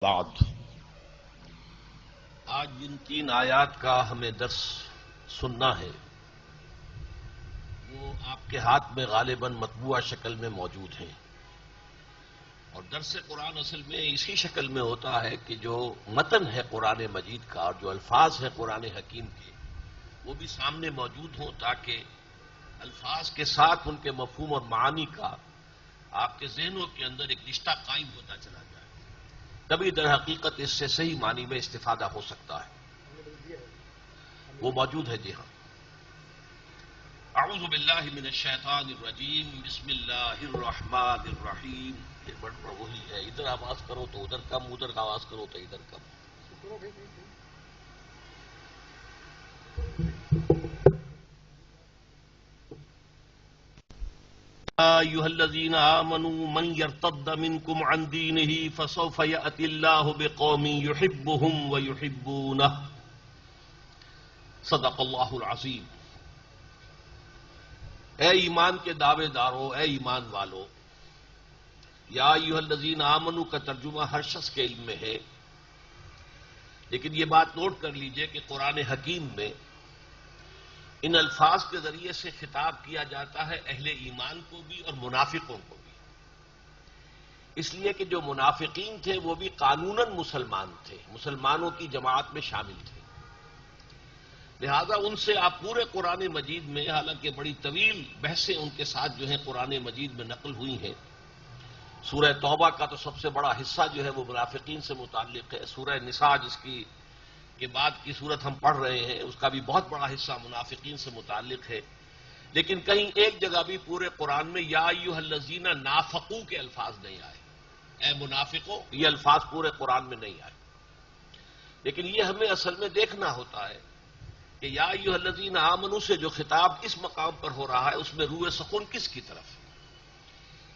بعد آج جن تین آیات کا ہمیں درس سننا ہے وہ آپ کے ہاتھ میں غالباً مطبوعہ شکل میں موجود ہیں، اور درس قرآن اصل میں اسی شکل میں ہوتا ہے کہ جو متن ہے قرآن مجید کا اور جو الفاظ ہیں قرآن حکیم کے وہ بھی سامنے موجود ہوں، تاکہ الفاظ کے ساتھ ان کے مفہوم اور معانی کا آپ کے ذہنوں کے اندر ایک رشتہ قائم ہوتا چلا جائے، تبھی در حقیقت اس سے صحیح معنی میں استفادہ ہو سکتا ہے۔ وہ موجود ہے، جی ہاں۔ اعوذ باللہ من الشیطان الرجیم، بسم اللہ الرحمن الرحیم۔ یہ بڑا وہی ہے، ادھر آواز کرو تو ادھر کم، ادھر آواز کرو تو ادھر کم۔ ایھا الذین آمنوا من یرتد منکم عن دینہ فسوف یأتی اللہ بقوم یحبهم ویحبونہ، صدق اللہ العظیم۔ اے ایمان کے دعوے دارو، اے ایمان والو، یا ایھا الذین آمنوا کا ترجمہ ہر شخص کے علم میں ہے، لیکن یہ بات نوٹ کر لیجئے کہ قرآن حکیم میں ان الفاظ کے ذریعے سے خطاب کیا جاتا ہے اہل ایمان کو بھی اور منافقوں کو بھی، اس لیے کہ جو منافقین تھے وہ بھی قانوناً مسلمان تھے، مسلمانوں کی جماعت میں شامل تھے، لہذا ان سے آپ پورے قرآن مجید میں، حالانکہ بڑی طویل بحثیں ان کے ساتھ جو ہے قرآن مجید میں نقل ہوئی ہیں۔ سورہ توبہ کا تو سب سے بڑا حصہ جو ہے وہ منافقین سے متعلق ہے، سورہ نساء جس کی کے بعد کی صورت ہم پڑھ رہے ہیں اس کا بھی بہت بڑا حصہ منافقین سے متعلق ہے، لیکن کہیں ایک جگہ بھی پورے قرآن میں یا ایھا الذین نافقوا کے الفاظ نہیں آئے، اے منافقوں، یہ الفاظ پورے قرآن میں نہیں آئے، لیکن یہ ہمیں اصل میں دیکھنا ہوتا ہے کہ یا ایھا الذین آمنوا سے جو خطاب اس مقام پر ہو رہا ہے اس میں روح سکون کس کی طرف ہے،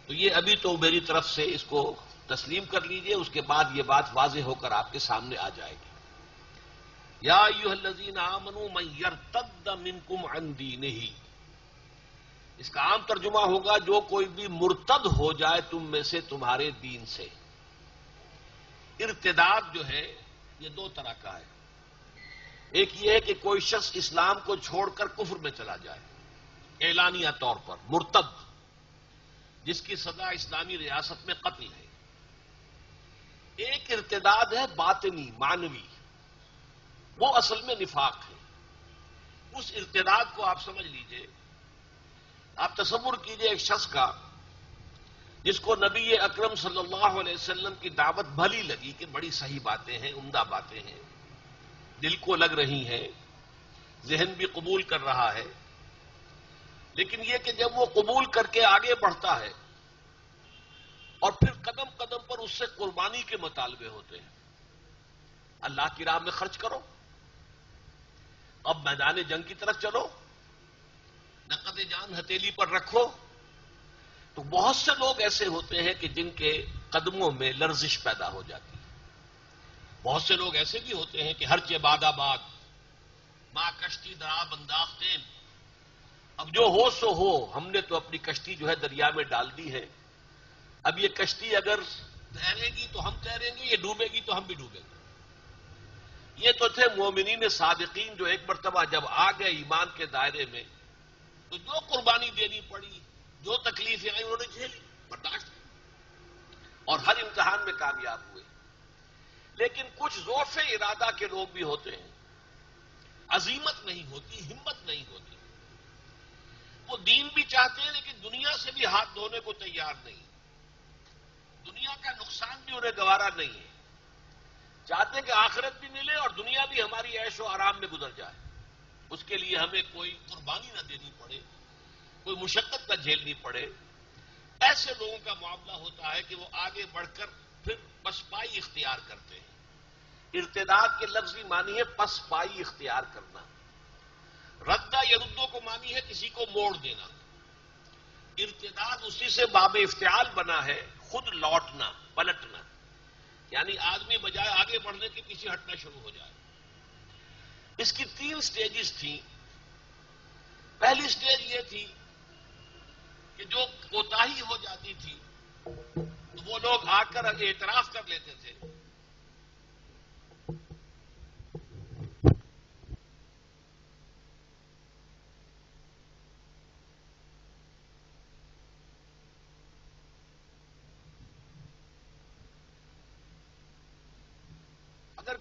تو یہ ابھی تو میری طرف سے اس کو تسلیم کر لیجئے، اس کے بعد یہ بات واضح ہو کر آپ کے سامنے آ جائے گی۔ یا ایھا الذین آمنوا من یرتد منکم عن دینہ، اس کا عام ترجمہ ہوگا جو کوئی بھی مرتد ہو جائے تم میں سے تمہارے دین سے۔ ارتداد جو ہے یہ دو طرح کا ہے، ایک یہ ہے کہ کوئی شخص اسلام کو چھوڑ کر کفر میں چلا جائے اعلانیہ طور پر، مرتد، جس کی سزا اسلامی ریاست میں قتل ہے۔ ایک ارتداد ہے باطنی، معنوی، وہ اصل میں نفاق ہے۔ اس ارتداد کو آپ سمجھ لیجئے، آپ تصور کیجئے ایک شخص کا جس کو نبی اکرم صلی اللہ علیہ وسلم کی دعوت بھلی لگی کہ بڑی صحیح باتیں ہیں، عمدہ باتیں ہیں، دل کو لگ رہی ہیں، ذہن بھی قبول کر رہا ہے، لیکن یہ کہ جب وہ قبول کر کے آگے بڑھتا ہے اور پھر قدم قدم پر اس سے قربانی کے مطالبے ہوتے ہیں، اللہ کی راہ میں خرچ کرو، اب میدان جنگ کی طرف چلو، نقد جان ہتھیلی پر رکھو، تو بہت سے لوگ ایسے ہوتے ہیں کہ جن کے قدموں میں لرزش پیدا ہو جاتی ہے۔ بہت سے لوگ ایسے بھی ہوتے ہیں کہ ہر چہ باد آباد ماں کشتی درآب انداختین، اب جو ہو سو ہو، ہم نے تو اپنی کشتی جو ہے دریا میں ڈال دی ہے، اب یہ کشتی اگر تیرے گی تو ہم تیریں گے، یہ ڈوبے گی تو ہم بھی ڈوبیں گے۔ یہ تو تھے مومنین صادقین جو ایک مرتبہ جب آ گئے ایمان کے دائرے میں تو جو قربانی دینی پڑی، جو تکلیفیں آئیں انہوں نے جھیلی، برداشت کی، اور ہر امتحان میں کامیاب ہوئے۔ لیکن کچھ ضعف ارادہ کے لوگ بھی ہوتے ہیں، عزیمت نہیں ہوتی، ہمت نہیں ہوتی، وہ دین بھی چاہتے ہیں لیکن دنیا سے بھی ہاتھ دھونے کو تیار نہیں، دنیا کا نقصان بھی انہیں گوارا نہیں ہے، چاہتے کہ آخرت بھی ملے اور دنیا بھی ہماری عیش و آرام میں گزر جائے، اس کے لیے ہمیں کوئی قربانی نہ دینی پڑے، کوئی مشقت نہ جھیلنی پڑے۔ ایسے لوگوں کا معاملہ ہوتا ہے کہ وہ آگے بڑھ کر پھر پسپائی اختیار کرتے ہیں۔ ارتداد کے لفظی معنی ہے پسپائی اختیار کرنا، ردہ یردوں کو معنی ہے کسی کو موڑ دینا۔ ارتداد اسی سے باب افتعال بنا ہے، خود لوٹنا، پلٹنا، یعنی آدمی بجائے آگے بڑھنے کے پیچھے ہٹنا شروع ہو جائے۔ اس کی 3 سٹیجز تھیں۔ پہلی سٹیج یہ تھی کہ جو کوتاہی ہو جاتی تھی تو وہ لوگ آ کر اعتراف کر لیتے تھے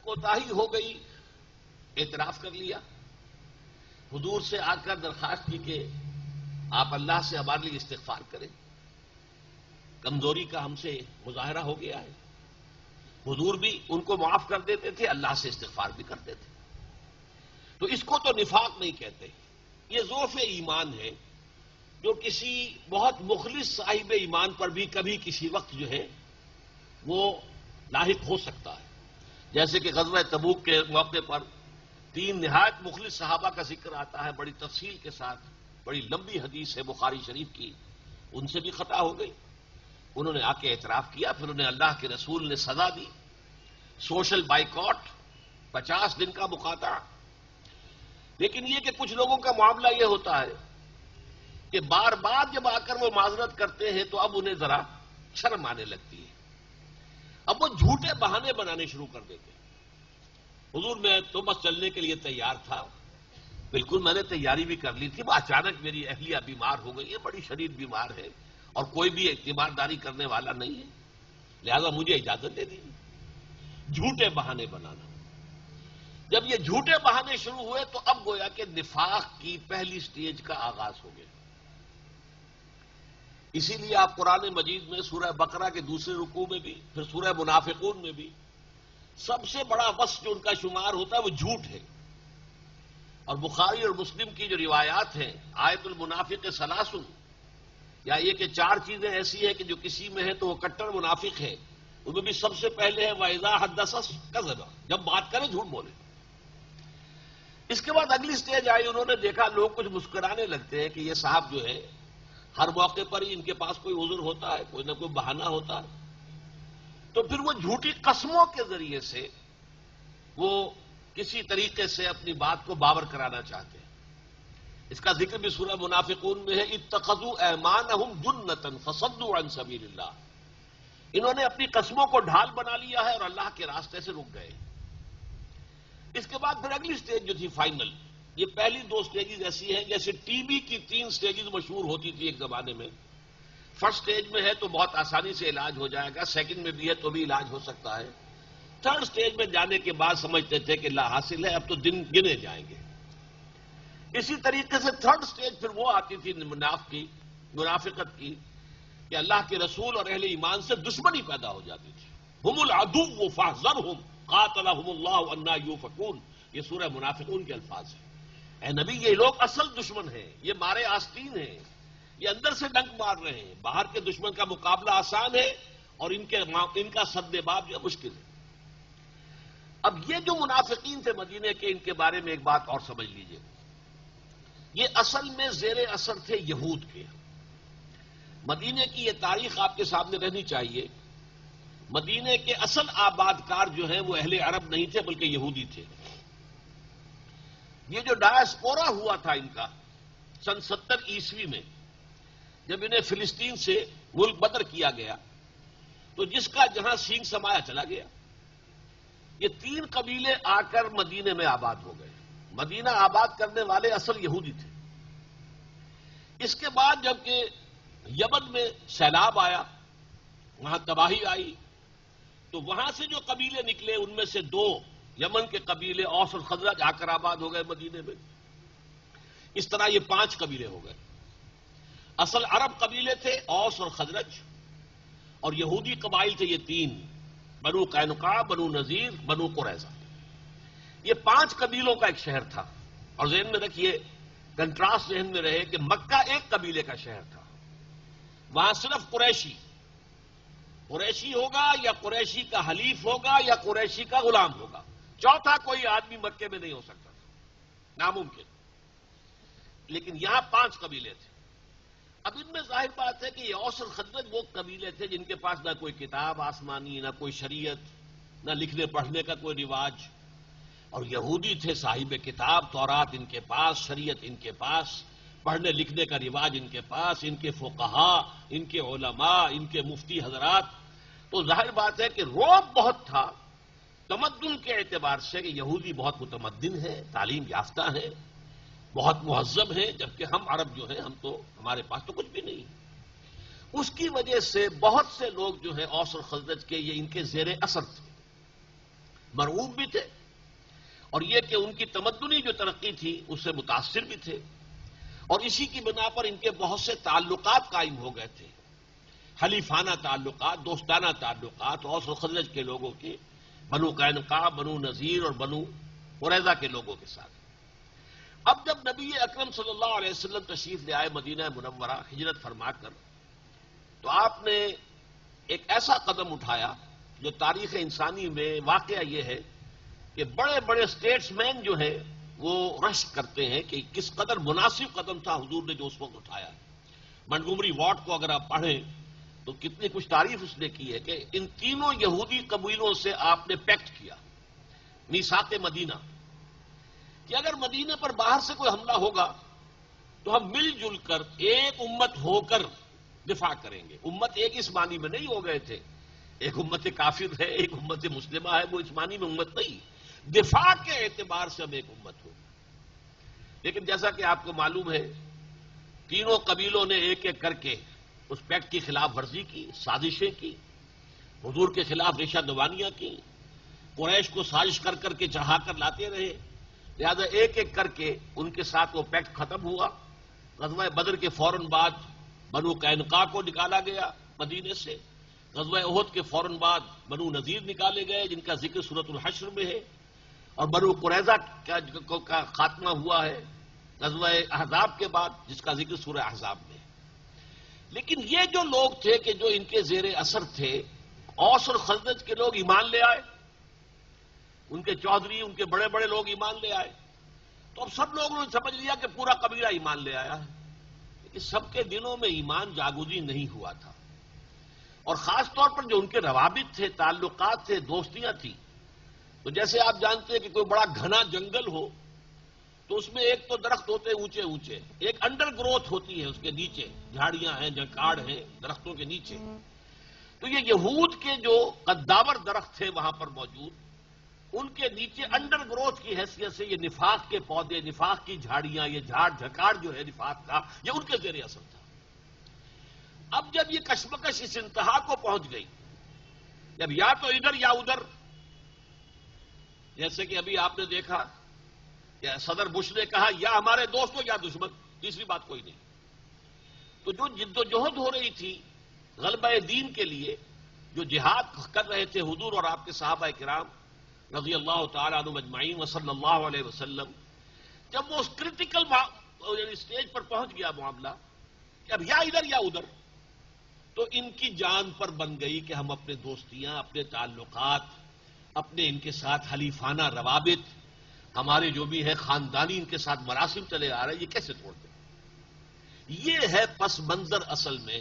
کوتاہی ہو گئی، اعتراف کر لیا، حضور سے آ کر درخواست کی کہ آپ اللہ سے ہمارے لیے استغفار کریں، کمزوری کا ہم سے مظاہرہ ہو گیا ہے۔ حضور بھی ان کو معاف کر دیتے تھے، اللہ سے استغفار بھی کرتے تھے۔ تو اس کو تو نفاق نہیں کہتے، یہ ضعف ایمان ہے جو کسی بہت مخلص صاحب ایمان پر بھی کبھی کسی وقت جو ہے وہ لاحق ہو سکتا ہے۔ جیسے کہ غزوہ تبوک کے موقع پر 3 نہایت مخلص صحابہ کا ذکر آتا ہے بڑی تفصیل کے ساتھ، بڑی لمبی حدیث ہے بخاری شریف کی، ان سے بھی خطا ہو گئی، انہوں نے آ کے اعتراف کیا، پھر انہیں اللہ کے رسول نے سزا دی، سوشل بائیکاٹ، 50 دن کا مقاطعہ۔ لیکن یہ کہ کچھ لوگوں کا معاملہ یہ ہوتا ہے کہ بار بار جب آ کر وہ معذرت کرتے ہیں تو اب انہیں ذرا شرم آنے لگتی ہے، اب وہ جھوٹے بہانے بنانے شروع کر دیتے ہیں۔ حضور میں تو بس چلنے کے لیے تیار تھا، بالکل میں نے تیاری بھی کر لی تھی، وہ اچانک میری اہلیہ بیمار ہو گئی ہے، بڑی شدید بیمار ہے اور کوئی بھی اعتبارداری کرنے والا نہیں ہے، لہذا مجھے اجازت دے دیجیے۔ جھوٹے بہانے بنانا، جب یہ جھوٹے بہانے شروع ہوئے تو اب گویا کہ نفاق کی پہلی سٹیج کا آغاز ہو گیا۔ اسی لیے آپ قرآن مجید میں سورہ بقرہ کے دوسرے رکوع میں بھی، پھر سورہ منافقون میں بھی سب سے بڑا وصف جو ان کا شمار ہوتا ہے وہ جھوٹ ہے۔ اور بخاری اور مسلم کی جو روایات ہیں، آیت المنافق ثلاث، یا یہ کہ 4 چیزیں ایسی ہیں کہ جو کسی میں ہے تو وہ کٹر منافق ہے، ان میں بھی سب سے پہلے ہے وَإِذَا حَدَّثَ كَذَبَ، جب بات کرے جھوٹ بولے۔ اس کے بعد اگلی سٹیج آئی، انہوں نے دیکھا لوگ کچھ مسکرانے لگتے ہیں کہ یہ صاحب جو ہے ہر موقع پر ہی ان کے پاس کوئی عذر ہوتا ہے، کوئی نہ کوئی بہانہ ہوتا ہے، تو پھر وہ جھوٹی قسموں کے ذریعے سے وہ کسی طریقے سے اپنی بات کو باور کرانا چاہتے ہیں۔ اس کا ذکر بھی سورہ منافقون میں ہے، اتخذوا ایمانہم جنۃ فصدوا عن سبیل اللہ، انہوں نے اپنی قسموں کو ڈھال بنا لیا ہے اور اللہ کے راستے سے رک گئے۔ اس کے بعد پھر اگلی سٹیج جو تھی فائنل، یہ پہلی 2 سٹیجز ایسی ہیں جیسے ٹی بی کی 3 سٹیجز مشہور ہوتی تھی ایک زمانے میں۔ فرسٹ سٹیج میں ہے تو بہت آسانی سے علاج ہو جائے گا، سیکنڈ میں بھی ہے تو بھی علاج ہو سکتا ہے، تھرڈ سٹیج میں جانے کے بعد سمجھتے تھے کہ لا حاصل ہے، اب تو دن گنے جائیں گے۔ اسی طریقے سے تھرڈ سٹیج پھر وہ آتی تھی منافقت کی کہ اللہ کے رسول اور اہل ایمان سے دشمنی پیدا ہو جاتی تھی۔ ہم العدو فاحذرہم قاتلہم اللہ انا یؤفکون، یہ سورہ منافقون کے الفاظ ہیں۔ اے نبی، یہ لوگ اصل دشمن ہیں، یہ مارے آستین ہیں، یہ اندر سے ڈنک مار رہے ہیں، باہر کے دشمن کا مقابلہ آسان ہے اور ان کا سد باب جو مشکل ہے۔ اب یہ جو منافقین تھے مدینے کے، ان کے بارے میں ایک بات اور سمجھ لیجئے، یہ اصل میں زیر اثر تھے یہود کے۔ مدینے کی یہ تاریخ آپ کے سامنے رہنی چاہیے۔ مدینے کے اصل آباد کار جو ہیں وہ اہل عرب نہیں تھے بلکہ یہودی تھے۔ یہ جو ڈایاسپورا ہوا تھا ان کا سن 70 عیسوی میں، جب انہیں فلسطین سے ملک بدر کیا گیا تو جس کا جہاں سینگ سمایا چلا گیا، یہ 3 قبیلے آ کر مدینے میں آباد ہو گئے۔ مدینہ آباد کرنے والے اصل یہودی تھے۔ اس کے بعد جبکہ یمن میں سیلاب آیا، وہاں تباہی آئی، تو وہاں سے جو قبیلے نکلے ان میں سے 2 یمن کے قبیلے اوس اور خزرج آ کر آباد ہو گئے مدینے میں۔ اس طرح یہ 5 قبیلے ہو گئے۔ اصل عرب قبیلے تھے اوس اور خزرج، اور یہودی قبائل تھے یہ 3، بنو قینقاع، بنو نذیر، بنو قریظہ۔ یہ 5 قبیلوں کا ایک شہر تھا۔ اور ذہن میں رکھیے، کنٹراسٹ ذہن میں رہے کہ مکہ ایک قبیلے کا شہر تھا، وہاں صرف قریشی ہوگا یا قریشی کا حلیف ہوگا یا قریشی کا غلام ہوگا، چوتھا کوئی آدمی مکے میں نہیں ہو سکتا تھا، ناممکن۔ لیکن یہاں 5 قبیلے تھے۔ اب ان میں ظاہر بات ہے کہ یہ اوس اور خزرج وہ قبیلے تھے جن کے پاس نہ کوئی کتاب آسمانی، نہ کوئی شریعت، نہ لکھنے پڑھنے کا کوئی رواج، اور یہودی تھے صاحب کتاب، تورات ان کے پاس، شریعت ان کے پاس، پڑھنے لکھنے کا رواج ان کے پاس، ان کے فقہا، ان کے علماء، ان کے مفتی حضرات۔ تو ظاہر بات ہے کہ رعب بہت تھا تمدن کے اعتبار سے کہ یہودی بہت متمدن ہیں، تعلیم یافتہ ہیں، بہت مہذب ہیں، جبکہ ہم عرب جو ہیں ہمارے پاس تو کچھ بھی نہیں۔ اس کی وجہ سے بہت سے لوگ جو ہیں اوس اور خزرج کے، یہ ان کے زیر اثر تھے۔ مرعوب بھی تھے، اور یہ کہ ان کی تمدنی جو ترقی تھی اس سے متاثر بھی تھے، اور اسی کی بنا پر ان کے بہت سے تعلقات قائم ہو گئے تھے، حلیفانہ تعلقات، دوستانہ تعلقات اوس و خزرج کے لوگوں کے، بنو قینقاع، بنو نذیر اور بنو قریظہ کے لوگوں کے ساتھ۔ اب جب نبی اکرم صلی اللہ علیہ وسلم تشریف لے آئے مدینہ منورہ ہجرت فرما کر، تو آپ نے ایک ایسا قدم اٹھایا جو تاریخ انسانی میں واقعہ یہ ہے کہ بڑے بڑے اسٹیٹس مین جو ہیں وہ رشک کرتے ہیں کہ کس قدر مناسب قدم تھا حضور نے جو اس وقت اٹھایا۔ منٹگومری واٹ کو اگر آپ پڑھیں تو کتنی کچھ تعریف اس نے کی ہے کہ ان تینوں یہودی قبیلوں سے آپ نے پیکٹ کیا، میثاق مدینہ، کہ اگر مدینہ پر باہر سے کوئی حملہ ہوگا تو ہم مل جل کر ایک امت ہو کر دفاع کریں گے۔ امت ایک اس معنی میں نہیں ہو گئے تھے، ایک امت کافر ہے، ایک امت مسلمہ ہے، وہ اس معنی میں امت نہیں، دفاع کے اعتبار سے ہم ایک امت ہو۔ لیکن جیسا کہ آپ کو معلوم ہے تینوں قبیلوں نے ایک ایک کر کے اس پیکٹ کی خلاف ورزی کی، سازشیں کی، حضور کے خلاف ریشہ دوانیاں کی، قریش کو سازش کر کر کے چڑھا کر لاتے رہے، لہذا ایک ایک کر کے ان کے ساتھ وہ پیکٹ ختم ہوا۔ غزوہ بدر کے فوراً بعد بنو قینقاع کو نکالا گیا مدینے سے، غزوہ احد کے فوراً بعد بنو نذیر نکالے گئے جن کا ذکر سورۃ الحشر میں ہے، اور بنو قریظہ کا خاتمہ ہوا ہے غزوہ احزاب کے بعد جس کا ذکر سورہ احزاب میں ہے۔ لیکن یہ جو لوگ تھے کہ جو ان کے زیر اثر تھے، اوس اور خزرج کے لوگ ایمان لے آئے، ان کے چودھری، ان کے بڑے بڑے لوگ ایمان لے آئے، تو اب سب لوگوں نے سمجھ لیا کہ پورا قبیلہ ایمان لے آیا ہے، لیکن سب کے دلوں میں ایمان جاگزی نہیں ہوا تھا، اور خاص طور پر جو ان کے روابط تھے، تعلقات تھے، دوستیاں تھیں، تو جیسے آپ جانتے ہیں کہ کوئی بڑا گھنا جنگل ہو تو اس میں ایک تو درخت ہوتے ہیں اونچے اونچے، ایک انڈر گروتھ ہوتی ہے اس کے نیچے، جھاڑیاں ہیں، جھنکاڑ ہیں درختوں کے نیچے، تو یہ یہود کے جو قداور درخت تھے وہاں پر موجود، ان کے نیچے انڈر گروتھ کی حیثیت سے یہ نفاق کے پودے، نفاق کی جھاڑیاں، یہ جھاڑ جھکاڑ جو ہے نفاق کا، یہ ان کے زیر اثر تھا۔ اب جب یہ کشمکش اس انتہا کو پہنچ گئی، جب یا تو ادھر یا ادھر، جیسے کہ ابھی آپ نے دیکھا کہ صدر بش نے کہا یا ہمارے دوست ہو یا دشمن، تیسری بات کوئی نہیں، تو جو جد و جہد ہو رہی تھی غلبہ دین کے لیے، جو جہاد کر رہے تھے حضور اور آپ کے صحابہ کرام رضی اللہ تعالیٰ عنہم اجمعین وصلی اللہ علیہ وسلم، جب وہ اس کرٹیکل اسٹیج پر پہنچ گیا معاملہ کہ اب یا ادھر یا ادھر، تو ان کی جان پر بن گئی کہ ہم اپنے دوستیاں، اپنے تعلقات، اپنے ان کے ساتھ حلیفانہ روابط، ہمارے جو بھی ہے خاندانی ان کے ساتھ مراسم چلے آ رہے ہیں، یہ کیسے توڑ دیں؟ یہ ہے پس منظر اصل میں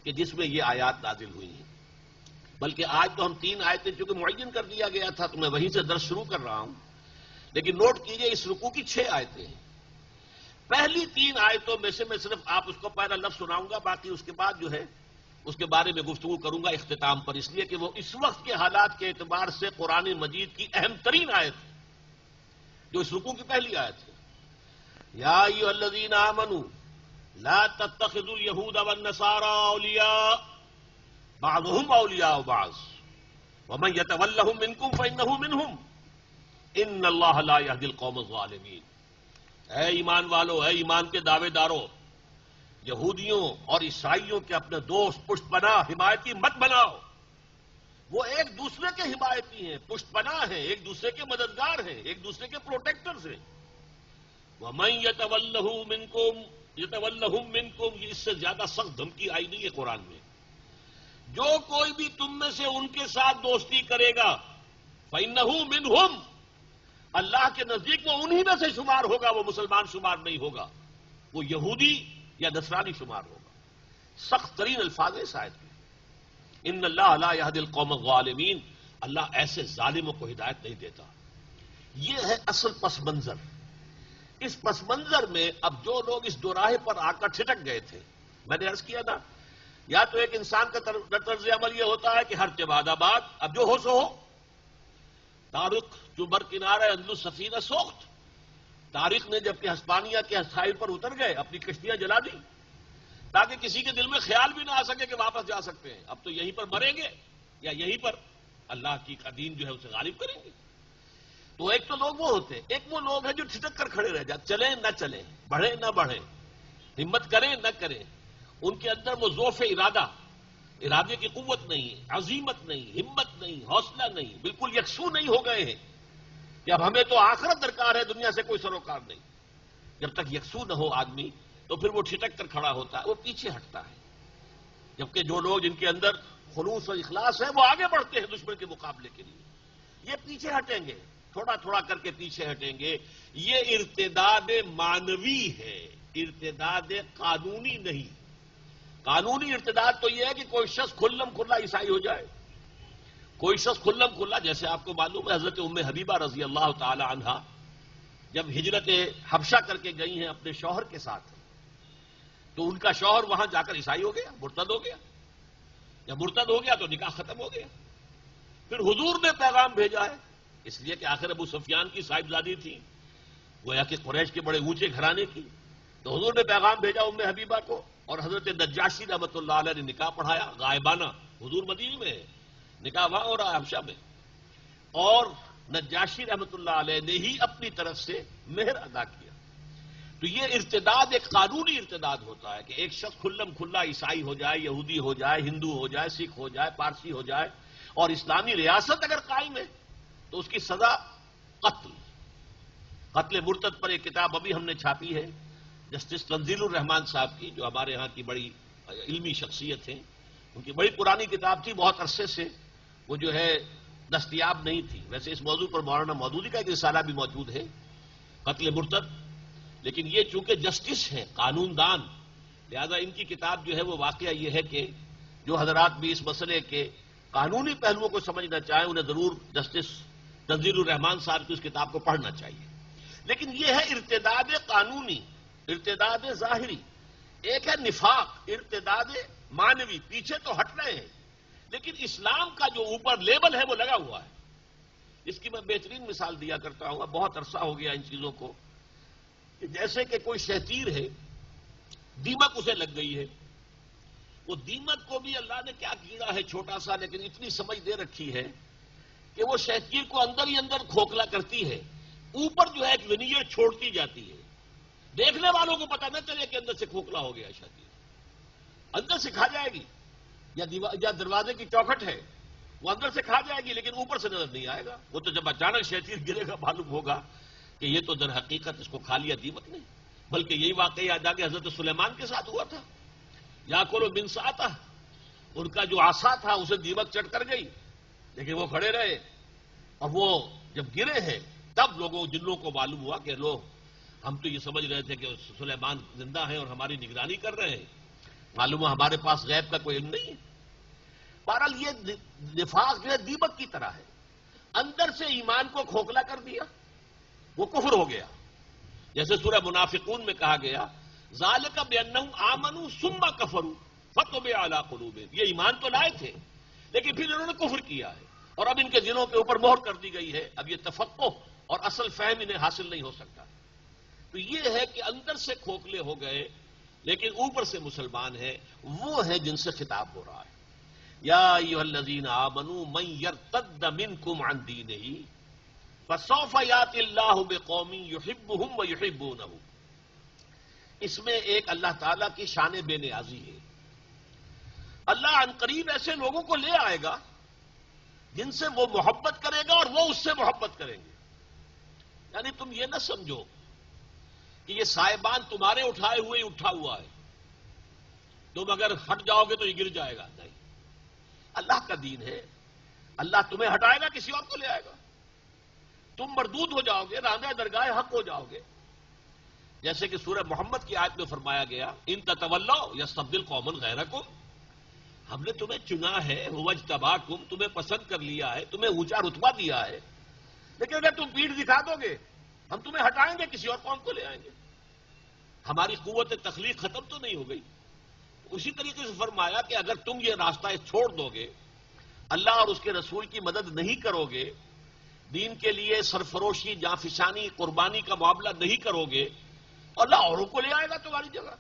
کہ جس میں یہ آیات نازل ہوئی ہیں۔ بلکہ آج تو ہم 3 آیتیں چونکہ معین کر دیا گیا تھا تو میں وہیں سے درس شروع کر رہا ہوں، لیکن نوٹ کیجئے اس رکوع کی 6 آیتیں ہیں۔ پہلی 3 آیتوں میں سے میں صرف آپ اس کو پہلا لفظ سناؤں گا، باقی اس کے بعد جو ہے اس کے بارے میں گفتگو کروں گا اختتام پر، اس لیے کہ وہ اس وقت کے حالات کے اعتبار سے قرآن مجید کی اہم ترین آیت ہے، جو اس رکوع کی پہلی آیت ہے۔ یا ایھا الذین آمنوا لا تتخذوا اليہود والنصارى اولیاء بعضهم اولیاء بعض ومن يتولهم منکم فانه منهم ان اللہ لا يهدي القوم الظالمین۔ اے ایمان والو، اے ایمان کے دعوے دارو، یہودیوں اور عیسائیوں کے اپنے دوست، پشت پناہ، حمایتی مت بناؤ۔ وہ ایک دوسرے کے حمایتی ہیں، پشت پناہ ہیں، ایک دوسرے کے مددگار ہیں، ایک دوسرے کے پروٹیکٹرز ہیں۔ وَمَن يَتَوَلَّهُ مِنكُمْ يَتَوَلَّهُم مِّنكُمْ، یہ اس سے زیادہ سخت دھمکی آئی نہیں ہے قرآن میں۔ جو کوئی بھی تم میں سے ان کے ساتھ دوستی کرے گا فَإِنَّهُ مِنْهُمْ، اللہ کے نزدیک وہ انہی میں سے شمار ہوگا، وہ مسلمان شمار نہیں ہوگا، وہ یہودی یا نصرانی شمار ہوگا۔ سخت ترین الفاظ اس آیت میں، ان اللہ لا يهدي القوم الظالمین، اللہ ایسے ظالموں کو ہدایت نہیں دیتا۔ یہ ہے اصل پس منظر۔ اس پس منظر میں اب جو لوگ اس دوراہے پر آ کر ٹھٹک گئے تھے، میں نے عرض کیا تھا یا تو ایک انسان کا طرز عمل یہ ہوتا ہے کہ ہر بعد آباد اب جو ہو سو ہو، طارق جو بر کنارہ اندلس سفینہ سوخت، طارق نے جب کہ ہسپانیہ کے ساحل پر اتر گئے اپنی کشتیاں جلا دی تاکہ کسی کے دل میں خیال بھی نہ آ سکے کہ واپس جا سکتے ہیں، اب تو یہیں پر مریں گے یا یہیں پر اللہ کا دین جو ہے اسے غالب کریں گے. تو ایک تو لوگ وہ ہوتے ہیں، ایک وہ لوگ ہیں جو ٹھٹک کر کھڑے رہ جاتے، چلیں نہ چلیں، بڑھیں نہ بڑھیں، ہمت کریں نہ کریں. ان کے اندر وہ ضعف ارادے کی قوت نہیں، عزیمت نہیں، ہمت نہیں، حوصلہ نہیں، بالکل یکسو نہیں ہو گئے ہیں کہ اب ہمیں تو آخرت درکار ہے، دنیا سے کوئی سروکار نہیں. جب تک یکسو نہ ہو آدمی تو پھر وہ ٹھٹک کر کھڑا ہوتا ہے، وہ پیچھے ہٹتا ہے. جبکہ جو لوگ جن کے اندر خلوص اور اخلاص ہے وہ آگے بڑھتے ہیں دشمن کے مقابلے کے لیے. یہ پیچھے ہٹیں گے، تھوڑا تھوڑا کر کے پیچھے ہٹیں گے. یہ ارتداد معنوی ہے، ارتداد قانونی نہیں. قانونی ارتداد تو یہ ہے کہ کوئی شخص کھلم کھلا عیسائی ہو جائے، کوئی شخص کھلم کھلا. جیسے آپ کو معلوم ہے حضرت ام حبیبہ رضی اللہ تعالی عنہا جب ہجرت حبشہ کر کے گئی ہیں اپنے شوہر کے ساتھ، تو ان کا شوہر وہاں جا کر عیسائی ہو گیا، مرتد ہو گیا. جب مرتد ہو گیا تو نکاح ختم ہو گیا. پھر حضور نے پیغام بھیجا ہے، اس لیے کہ آخر ابو سفیان کی صاحبزادی تھی، گویا کہ قریش کے بڑے اونچے گھرانے کی. تو حضور نے پیغام بھیجا ام حبیبہ کو، اور حضرت نجاشی رحمۃ اللہ علیہ نے نکاح پڑھایا غائبانہ. حضور مدینے میں ہے، نکاح وہاں ہو رہا ہے حبشہ میں. اور نجاشی رحمۃ اللہ علیہ نے ہی اپنی طرف سے مہر ادا کیا. تو یہ ارتداد ایک قانونی ارتداد ہوتا ہے کہ ایک شخص کھلم کھلا عیسائی ہو جائے، یہودی ہو جائے، ہندو ہو جائے، سکھ ہو جائے، پارسی ہو جائے، اور اسلامی ریاست اگر قائم ہے تو اس کی سزا قتل. قتل مرتد پر ایک کتاب ابھی ہم نے چھاپی ہے جسٹس تنزیل الرحمان صاحب کی، جو ہمارے ہاں کی بڑی علمی شخصیت ہیں. ان کی بڑی پرانی کتاب تھی، بہت عرصے سے وہ جو ہے دستیاب نہیں تھی. ویسے اس موضوع پر مولانا مودودی کا ایک رسالہ بھی موجود ہے، قتل مرتد. لیکن یہ چونکہ جسٹس ہیں، قانون دان، لہذا ان کی کتاب جو ہے وہ واقعہ یہ ہے کہ جو حضرات بھی اس مسئلے کے قانونی پہلوؤں کو سمجھنا چاہیں انہیں ضرور جسٹس تنزیل الرحمان صاحب کی اس کتاب کو پڑھنا چاہیے. لیکن یہ ہے ارتداد قانونی، ارتداد ظاہری. ایک ہے نفاق، ارتداد معنوی، پیچھے تو ہٹ رہے ہیں لیکن اسلام کا جو اوپر لیبل ہے وہ لگا ہوا ہے. اس کی میں بہترین مثال دیا کرتا ہوں، بہت عرصہ ہو گیا ان چیزوں کو، کہ جیسے کہ کوئی شہتیر ہے، دیمک اسے لگ گئی ہے. وہ دیمک کو بھی اللہ نے کیا کیڑا ہے چھوٹا سا، لیکن اتنی سمجھ دے رکھی ہے کہ وہ شہتیر کو اندر ہی اندر کھوکھلا کرتی ہے، اوپر جو ہے ایک ونیئر چھوڑتی جاتی ہے. دیکھنے والوں کو پتہ نہ چلے کہ اندر سے کھوکھلا ہو گیا شہتیر. اندر سے کھا جائے گی، یا دروازے کی چوکھٹ ہے وہ اندر سے کھا جائے گی لیکن اوپر سے نظر نہیں آئے گا. وہ تو جب اچانک شہتیر گرے گا معلوم ہوگا کہ یہ تو در حقیقت اس کو کھا لیا دیمک نے. بلکہ یہی واقعہ یاد آ کہ حضرت سلیمان کے ساتھ ہوا تھا. یا کولو من ساتا، ان کا جو عصا تھا اسے دیمک چٹ کر گئی، لیکن وہ کھڑے رہے. اور وہ جب گرے ہیں تب جن کو معلوم ہوا کہ لوگ ہم تو یہ سمجھ رہے تھے کہ سلیمان زندہ ہیں اور ہماری نگرانی کر رہے ہیں، معلوم ہوا ہمارے پاس غیب کا کوئی علم نہیں ہے. بہرحال یہ نفاق جو ہے دیمک کی طرح ہے، اندر سے ایمان کو کھوکھلا کر دیا، وہ کفر ہو گیا. جیسے سورہ منافقون میں کہا گیا ذالک بانہم آمنوا ثم کفروا فتبع علی قلوبہم. یہ ایمان تو لائے تھے لیکن پھر انہوں نے کفر کیا ہے اور اب ان کے دلوں کے اوپر مہر کر دی گئی ہے. اب یہ تفقہ اور اصل فہم انہیں حاصل نہیں ہو سکتا. تو یہ ہے کہ اندر سے کھوکھلے ہو گئے لیکن اوپر سے مسلمان ہیں. وہ ہے جن سے خطاب ہو رہا ہے. یا ایھا الذین آمنوا من یرتد منکم عن دینہ فسوف یأتی اللہ بقوم یحبہم ویحبونہ. اس میں ایک اللہ تعالیٰ کی شان بے نیازی ہے. اللہ عنقریب ایسے لوگوں کو لے آئے گا جن سے وہ محبت کرے گا اور وہ اس سے محبت کریں گے. یعنی تم یہ نہ سمجھو کہ یہ سائبان تمہارے اٹھائے ہوئے ہی اٹھا ہوا ہے، تم اگر ہٹ جاؤ گے تو یہ گر جائے گا. نہیں، اللہ کا دین ہے، اللہ تمہیں ہٹائے گا کسی اور کو لے آئے گا. تم مردود ہو جاؤ گے، راندہ درگاہ حق ہو جاؤ گے. جیسے کہ سورہ محمد کی آیت میں فرمایا گیا ان تتولوا یستبدل قوما غیرکم. ہم نے تمہیں چنا ہے، هو اجتباکم، تمہیں پسند کر لیا ہے، تمہیں اونچا رتبہ دیا ہے، لیکن اگر تم پیٹھ دکھا دو گے ہم تمہیں ہٹائیں گے، کسی اور قوم کو لے آئیں گے. ہماری قوت تخلیق ختم تو نہیں ہو گئی. اسی طریقے سے فرمایا کہ اگر تم یہ راستہ چھوڑ دو گے، اللہ اور اس کے رسول کی مدد نہیں کرو گے، دین کے لیے سرفروشی، جانفشانی، قربانی کا معاملہ نہیں کرو گے، اللہ اوروں کو لے آئے گا تمہاری جگہ.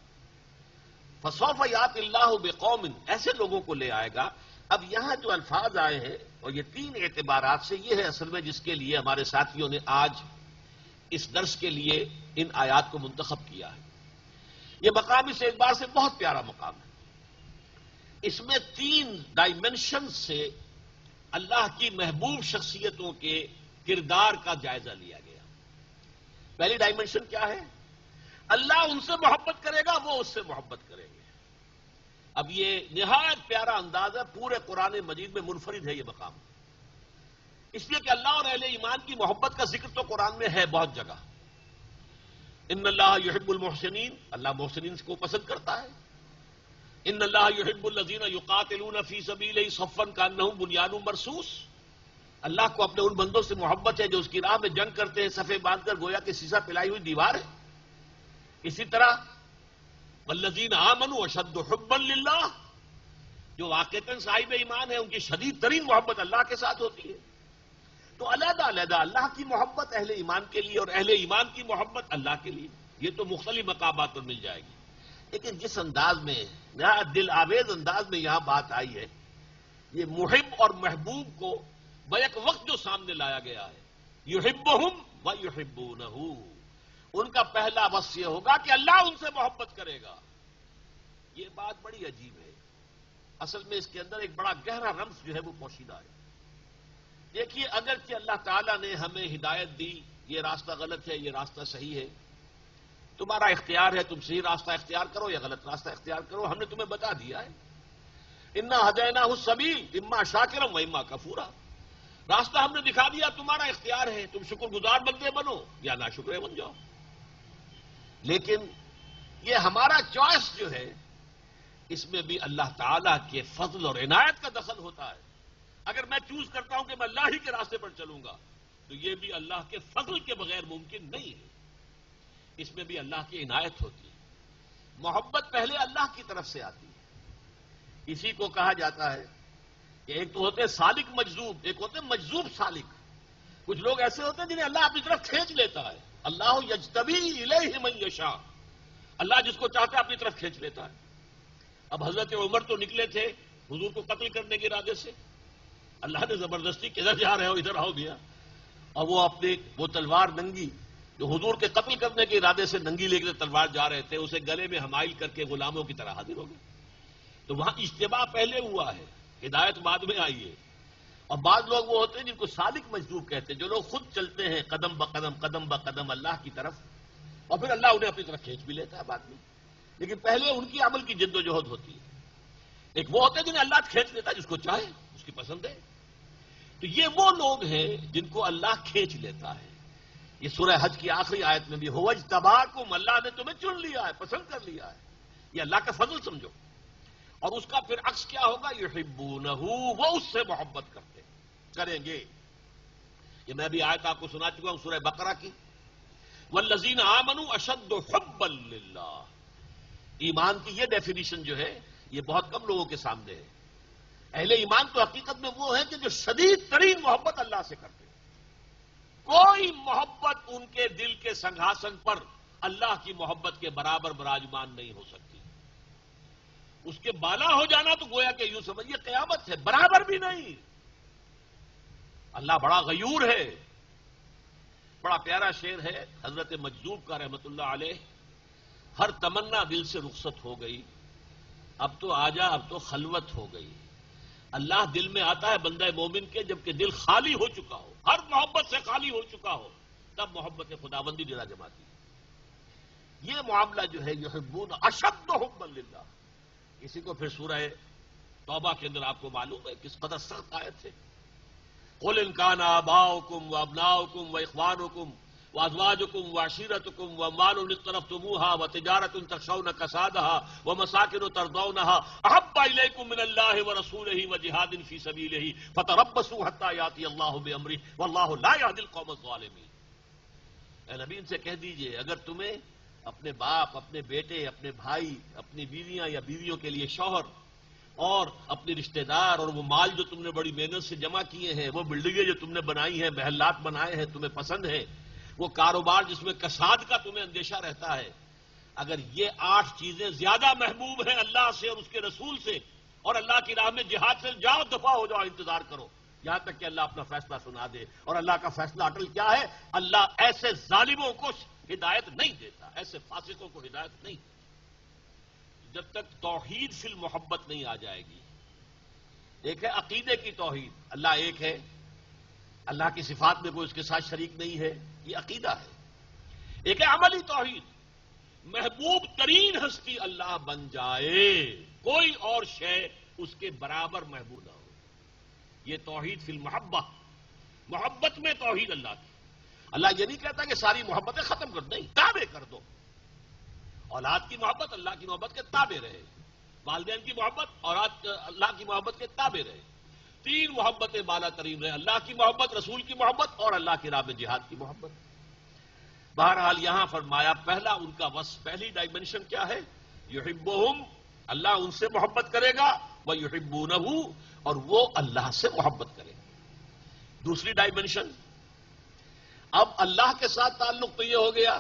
فسوف یأتی اللہ بقوم، ایسے لوگوں کو لے آئے گا اب یہاں جو الفاظ آئے ہیں اور یہ 3 اعتبارات سے یہ ہے اصل میں جس کے لیے ہمارے ساتھیوں نے آج اس درس کے لیے ان آیات کو منتخب کیا ہے. یہ مقام اس اعتبار سے بہت پیارا مقام ہے. اس میں 3 ڈائمنشن سے اللہ کی محبوب شخصیتوں کے کردار کا جائزہ لیا گیا. پہلی ڈائمنشن کیا ہے؟ اللہ ان سے محبت کرے گا، وہ اس سے محبت کریں گے. اب یہ نہایت پیارا انداز ہے، پورے قرآن مجید میں منفرد ہے یہ مقام، اس لیے کہ اللہ اور اہل ایمان کی محبت کا ذکر تو قرآن میں ہے بہت جگہ. ان اللہ یحب المحسنین، اللہ محسنین کو پسند کرتا ہے. ان اللہ یحب الذین یقاتلون فی سبیلہ صفا کانہم بنیان مرصوص، اللہ کو اپنے ان بندوں سے محبت ہے جو اس کی راہ میں جنگ کرتے ہیں صفے باندھ کر گویا کہ سیسا پلائی ہوئی دیوار ہے. اسی طرح والذین آمنوا اشد حبا للہ، جو واقعتاً صاحب ایمان ہے ان کی شدید ترین محبت اللہ کے ساتھ ہوتی ہے. تو علیحدہ علیحدہ اللہ کی محبت اہل ایمان کے لیے اور اہل ایمان کی محبت اللہ کے لیے، یہ تو مختلف مقامات پر مل جائے گی. لیکن جس انداز میں نہایت دل آویز انداز میں یہاں بات آئی ہے، یہ محب اور محبوب کو بیک وقت جو سامنے لایا گیا ہے، یحبہم ویحبونہ، ان کا پہلا وصف یہ ہوگا کہ اللہ ان سے محبت کرے گا. یہ بات بڑی عجیب ہے. اصل میں اس کے اندر ایک بڑا گہرا رمز جو ہے وہ پوشیدہ ہے. دیکھیے، اگرچہ اللہ تعالیٰ نے ہمیں ہدایت دی، یہ راستہ غلط ہے، یہ راستہ صحیح ہے، تمہارا اختیار ہے، تم صحیح راستہ اختیار کرو یا غلط راستہ اختیار کرو، ہم نے تمہیں بتا دیا ہے. انا ہدیناہ السبیل اما شاکرا و اما کفورا، راستہ ہم نے دکھا دیا، تمہارا اختیار ہے، تم شکر گزار بندے بنو یا ناشکرے بن جاؤ. لیکن یہ ہمارا چوائس جو ہے، اس میں بھی اللہ تعالیٰ کے فضل اور عنایت کا دخل ہوتا ہے. اگر میں چوز کرتا ہوں کہ میں اللہ ہی کے راستے پر چلوں گا تو یہ بھی اللہ کے فضل کے بغیر ممکن نہیں ہے، اس میں بھی اللہ کی عنایت ہوتی ہے. محبت پہلے اللہ کی طرف سے آتی ہے. اسی کو کہا جاتا ہے کہ ایک تو ہوتے ہیں سالک مجذوب، ایک ہوتے ہیں مجذوب سالک. کچھ لوگ ایسے ہوتے ہیں جنہیں اللہ اپنی طرف کھینچ لیتا ہے. اللہ یجتبی الیہ من یشاء، اللہ جس کو چاہتا ہے اپنی طرف کھینچ لیتا ہے. اب حضرت عمر تو نکلے تھے حضور کو قتل کرنے کے ارادے سے، اللہ نے زبردستی کدھر جا رہے ہو، ادھر آؤ گیا، اور وہ اپنے وہ تلوار ننگی جو حضور کے قتل کرنے کے ارادے سے ننگی لے کر تلوار جا رہے تھے، اسے گلے میں حمائل کر کے غلاموں کی طرح حاضر ہو گئے. تو وہاں اجتباع پہلے ہوا ہے، ہدایت بعد میں آئی ہے. اور بعض لوگ وہ ہوتے ہیں جن کو سالک مجذوب کہتے ہیں، جو لوگ خود چلتے ہیں قدم بقدم قدم بقدم اللہ کی طرف، اور پھر اللہ انہیں اپنی طرف کھینچ بھی لیتا ہے بعد میں. لیکن پہلے ان کی عمل کی جد و جہد ہوتی ہے. ایک وہ ہوتے ہیں جنہیں اللہ کھینچ لیتا ہے، جس کو چاہے اس کی پسند ہے. تو یہ وہ لوگ ہیں جن کو اللہ کھینچ لیتا ہے. یہ سورہ حج کی آخری آیت میں بھی ہو اجتباکم، اللہ نے تمہیں چن لیا ہے، پسند کر لیا ہے. یہ اللہ کا فضل سمجھو. اور اس کا پھر عکس کیا ہوگا؟ یحبونہ، وہ اس سے محبت کریں گے. یہ میں بھی آیت آپ کو سنا چکا ہوں سورہ بقرہ کی، والذین آمنوا اشد حبا للہ. ایمان کی یہ ڈیفینیشن جو ہے یہ بہت کم لوگوں کے سامنے ہے. اہل ایمان تو حقیقت میں وہ ہیں کہ جو شدید ترین محبت اللہ سے کرتے ہیں. کوئی محبت ان کے دل کے سنگھاسن پر اللہ کی محبت کے برابر براجمان نہیں ہو سکتی. اس کے بالا ہو جانا تو گویا کہ یوں سمجھیے قیامت ہے، برابر بھی نہیں. اللہ بڑا غیور ہے. بڑا پیارا شعر ہے حضرت مجذوب کا رحمت اللہ علیہ، ہر تمنا دل سے رخصت ہو گئی، اب تو آجا اب تو خلوت ہو گئی. اللہ دل میں آتا ہے بندہ مومن کے جبکہ دل خالی ہو چکا ہو، ہر محبت سے خالی ہو چکا ہو، تب محبت خداوندی ڈیرا جماتی ہے. یہ معاملہ جو ہے یحبون اشد حبا للہ. اسی کو پھر سورہ توبہ کے اندر آپ کو معلوم ہے کس قدر سخت آیت ہے. قل ان کان آباؤکم وابناؤکم واخوانکم وازواجکم وعشیرتکم واموال اقترفتموها وتجارۃ تخشون کسادها ومساکن ترضونها احب الیکم من اللہ ورسولہ وجہاد فی سبیلہ فتربصوا حتی یاتی اللہ بامرہ واللہ لا یہدی القوم الظالمین. اے نبی ان سے کہہ دیجئے اگر تمہیں اپنے باپ، اپنے بیٹے، اپنے بھائی، اپنی بیویاں یا بیویوں کے لیے شوہر اور اپنے رشتہ دار اور وہ مال جو تم نے بڑی محنت سے جمع کیے ہیں، وہ بلڈنگیں جو تم نے بنائی ہیں، محلات بنائے ہیں، تمہیں پسند ہیں، وہ کاروبار جس میں کساد کا تمہیں اندیشہ رہتا ہے، اگر یہ 8 چیزیں زیادہ محبوب ہیں اللہ سے اور اس کے رسول سے، اور اللہ کی راہ میں جہاد سے جاؤ، دفاع ہو جاؤ، انتظار کرو یہاں تک کہ اللہ اپنا فیصلہ سنا دے. اور اللہ کا فیصلہ اٹل کیا ہے؟ اللہ ایسے ظالموں کو ہدایت نہیں دیتا، ایسے فاسقوں کو ہدایت نہیں دیتا. جب تک توحید فی المحبت نہیں آ جائے گی. ایک ہے عقیدے کی توحید، اللہ ایک ہے، اللہ کی صفات میں کوئی اس کے ساتھ شریک نہیں ہے، یہ عقیدہ ہے. ایک ہے عملی توحید، محبوب ترین ہستی اللہ بن جائے، کوئی اور شے اس کے برابر محبوب نہ ہو. یہ توحید فی المحبہ، محبت میں توحید اللہ کی. اللہ یہ نہیں کہتا کہ ساری محبتیں ختم کر دیں، تابع کر دو. اولاد کی محبت اللہ کی محبت کے تابع رہے، والدین کی محبت اور اللہ کی محبت کے تابع رہے. تین محبتیں بالا ترین رہے، اللہ کی محبت، رسول کی محبت اور اللہ کی راہ میں جہاد کی محبت. بہرحال یہاں فرمایا پہلا ان کا وصف، پہلی ڈائمنشن کیا ہے؟ یحبہم، اللہ ان سے محبت کرے گا، وَيُحِبُّونَهُ، اور وہ اللہ سے محبت کرے گا. دوسری ڈائمنشن، اب اللہ کے ساتھ تعلق تو یہ ہو گیا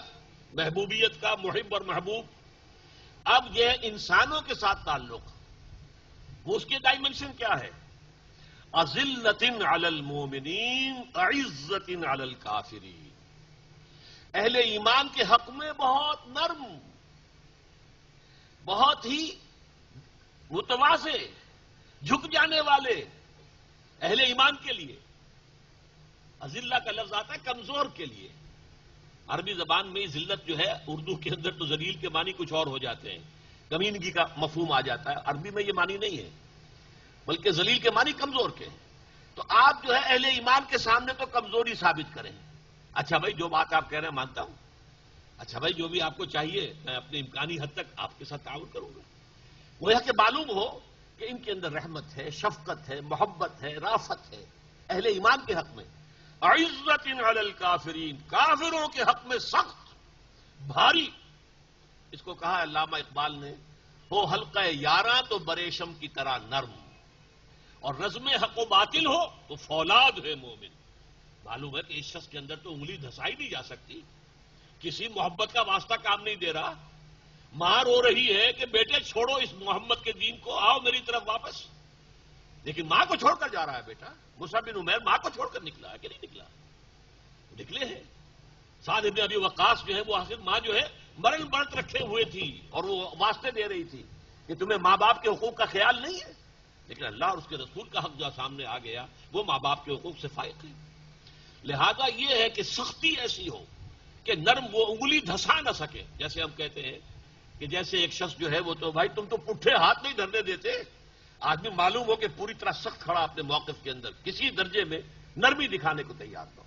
محبوبیت کا، محب اور محبوب. اب یہ انسانوں کے ساتھ تعلق، وہ اس کی ڈائمنشن کیا ہے؟ اذلۃ علی المؤمنین اعزۃ علی الکافرین. اہل ایمان کے حق میں بہت نرم، بہت ہی متواضع، جھک جانے والے اہل ایمان کے لیے. اذلہ کا لفظ آتا ہے کمزور کے لیے. عربی زبان میں ذلت جو ہے، اردو کے اندر تو ذلیل کے معنی کچھ اور ہو جاتے ہیں، کمینگی کا مفہوم آ جاتا ہے. عربی میں یہ معنی نہیں ہے، بلکہ ذلیل کے معنی کمزور کے. تو آپ جو ہے اہل ایمان کے سامنے تو کمزوری ثابت کریں. اچھا بھائی جو بات آپ کہہ رہے ہیں مانتا ہوں، اچھا بھائی جو بھی آپ کو چاہیے میں اپنے امکانی حد تک آپ کے ساتھ تعاون کروں گا. وہ یہ کہ معلوم ہو کہ ان کے اندر رحمت ہے، شفقت ہے، محبت ہے، رافت ہے اہل ایمان کے حق میں. عزت علی الکافرین، کافروں کے حق میں سخت، بھاری. اس کو کہا علامہ اقبال نے، ہو حلقہ یاراں تو بریشم کی طرح نرم، اور رزم حق و باطل ہو تو فولاد ہے مومن. معلوم ہے کہ اس شخص کے اندر تو انگلی دھسائی نہیں جا سکتی، کسی محبت کا واسطہ کام نہیں دے رہا. ماں رو رہی ہے کہ بیٹے چھوڑو اس محمد کے دین کو، آؤ میری طرف واپس. لیکن ماں کو چھوڑ کر جا رہا ہے بیٹا. مصعب بن عمیر ماں کو چھوڑ کر نکلا ہے کہ نہیں نکلا؟ نکلے ہیں. سعد بن ابی وقاص جو ہے وہ آخر ماں جو ہے مرن برت رکھے ہوئے تھی اور وہ واسطے دے رہی تھی کہ تمہیں ماں باپ کے حقوق کا خیال نہیں ہے. لیکن اللہ اور اس کے رسول کا حق جو سامنے آ گیا وہ ماں باپ کے حقوق سے فائق ہے. لہذا یہ ہے کہ سختی ایسی ہو کہ نرم وہ انگلی دھسا نہ سکے. جیسے ہم کہتے ہیں کہ جیسے ایک شخص جو ہے وہ تو بھائی تم تو پٹھے ہاتھ نہیں دھرنے دیتے. آدمی معلوم ہو کہ پوری طرح سخت کھڑا اپنے موقف کے اندر، کسی درجے میں نرمی دکھانے کو تیار نہ ہو.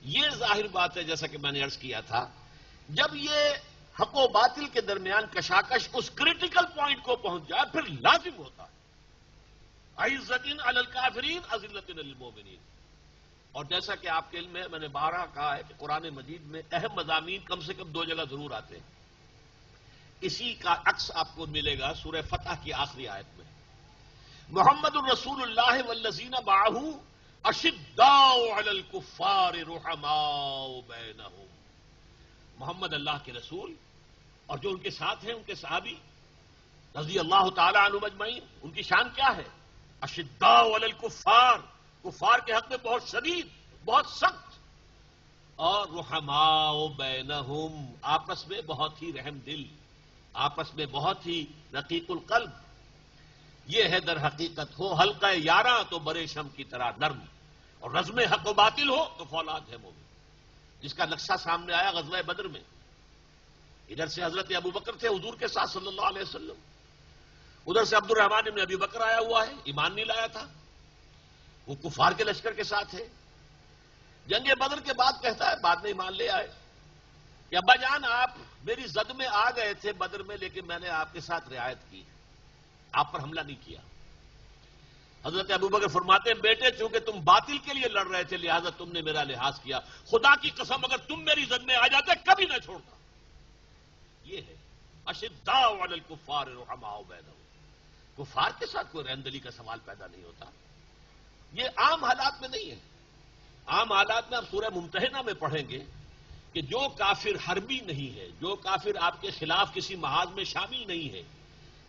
یہ ظاہر بات ہے جیسا کہ میں نے عرض کیا تھا، جب یہ حق و باطل کے درمیان کشاکش اس کریٹیکل پوائنٹ کو پہنچ جائے پھر لازم ہوتا ہے عزت علی الکافرین اذلۃ علی المؤمنین. اور جیسا کہ آپ کے علم میں نے بارہا کہا ہے کہ قرآن مجید میں اہم مضامین کم سے کم 2 جگہ ضرور آتے ہیں. اسی کا عکس آپ کو ملے گا سورہ فتح کی آخری آیت میں. محمد الرسول اللہ والذین معہ اشداء علی الکفار رحماء بینہم. محمد اللہ کے رسول اور جو ان کے ساتھ ہیں ان کے صحابی رضی اللہ تعالی عنہم اجمعین، ان کی شان کیا ہے؟ اشداء علی الکفار، کفار کے حق میں بہت شدید، بہت سخت، اور رحماء بینہم، آپس میں بہت ہی رحم دل، آپس میں بہت ہی رقیق القلب. یہ ہے در حقیقت ہو حلقہ یاراں تو برے شم کی طرح نرم، اور رزم حق و باطل ہو تو فولاد ہے مومن. جس کا نقشہ سامنے آیا غزوہ بدر میں. ادھر سے حضرت ابو بکر تھے حضور کے ساتھ صلی اللہ علیہ وسلم، ادھر سے عبد الرحمن بن ابی بکر آیا ہوا ہے، ایمان نہیں لایا تھا، وہ کفار کے لشکر کے ساتھ ہے. جنگ بدر کے بعد کہتا ہے، بعد میں ایمان لے آئے، کہ ابا جان آپ میری زد میں آ گئے تھے بدر میں، لیکن میں نے آپ کے ساتھ رعایت کی، آپ پر حملہ نہیں کیا. حضرت ابو بکر فرماتے ہیں، بیٹے چونکہ تم باطل کے لیے لڑ رہے تھے لہذا تم نے میرا لحاظ کیا، خدا کی قسم اگر تم میری زد میں آ جاتے کبھی نہ چھوڑتا. یہ ہے اشداء علی الکفار رحماء بینہم. کفار کے ساتھ کوئی رحمدلی کا سوال پیدا نہیں ہوتا. یہ عام حالات میں نہیں ہے. عام حالات میں آپ سورہ ممتحنہ میں پڑھیں گے کہ جو کافر حربی نہیں ہے، جو کافر آپ کے خلاف کسی محاذ میں شامل نہیں ہے،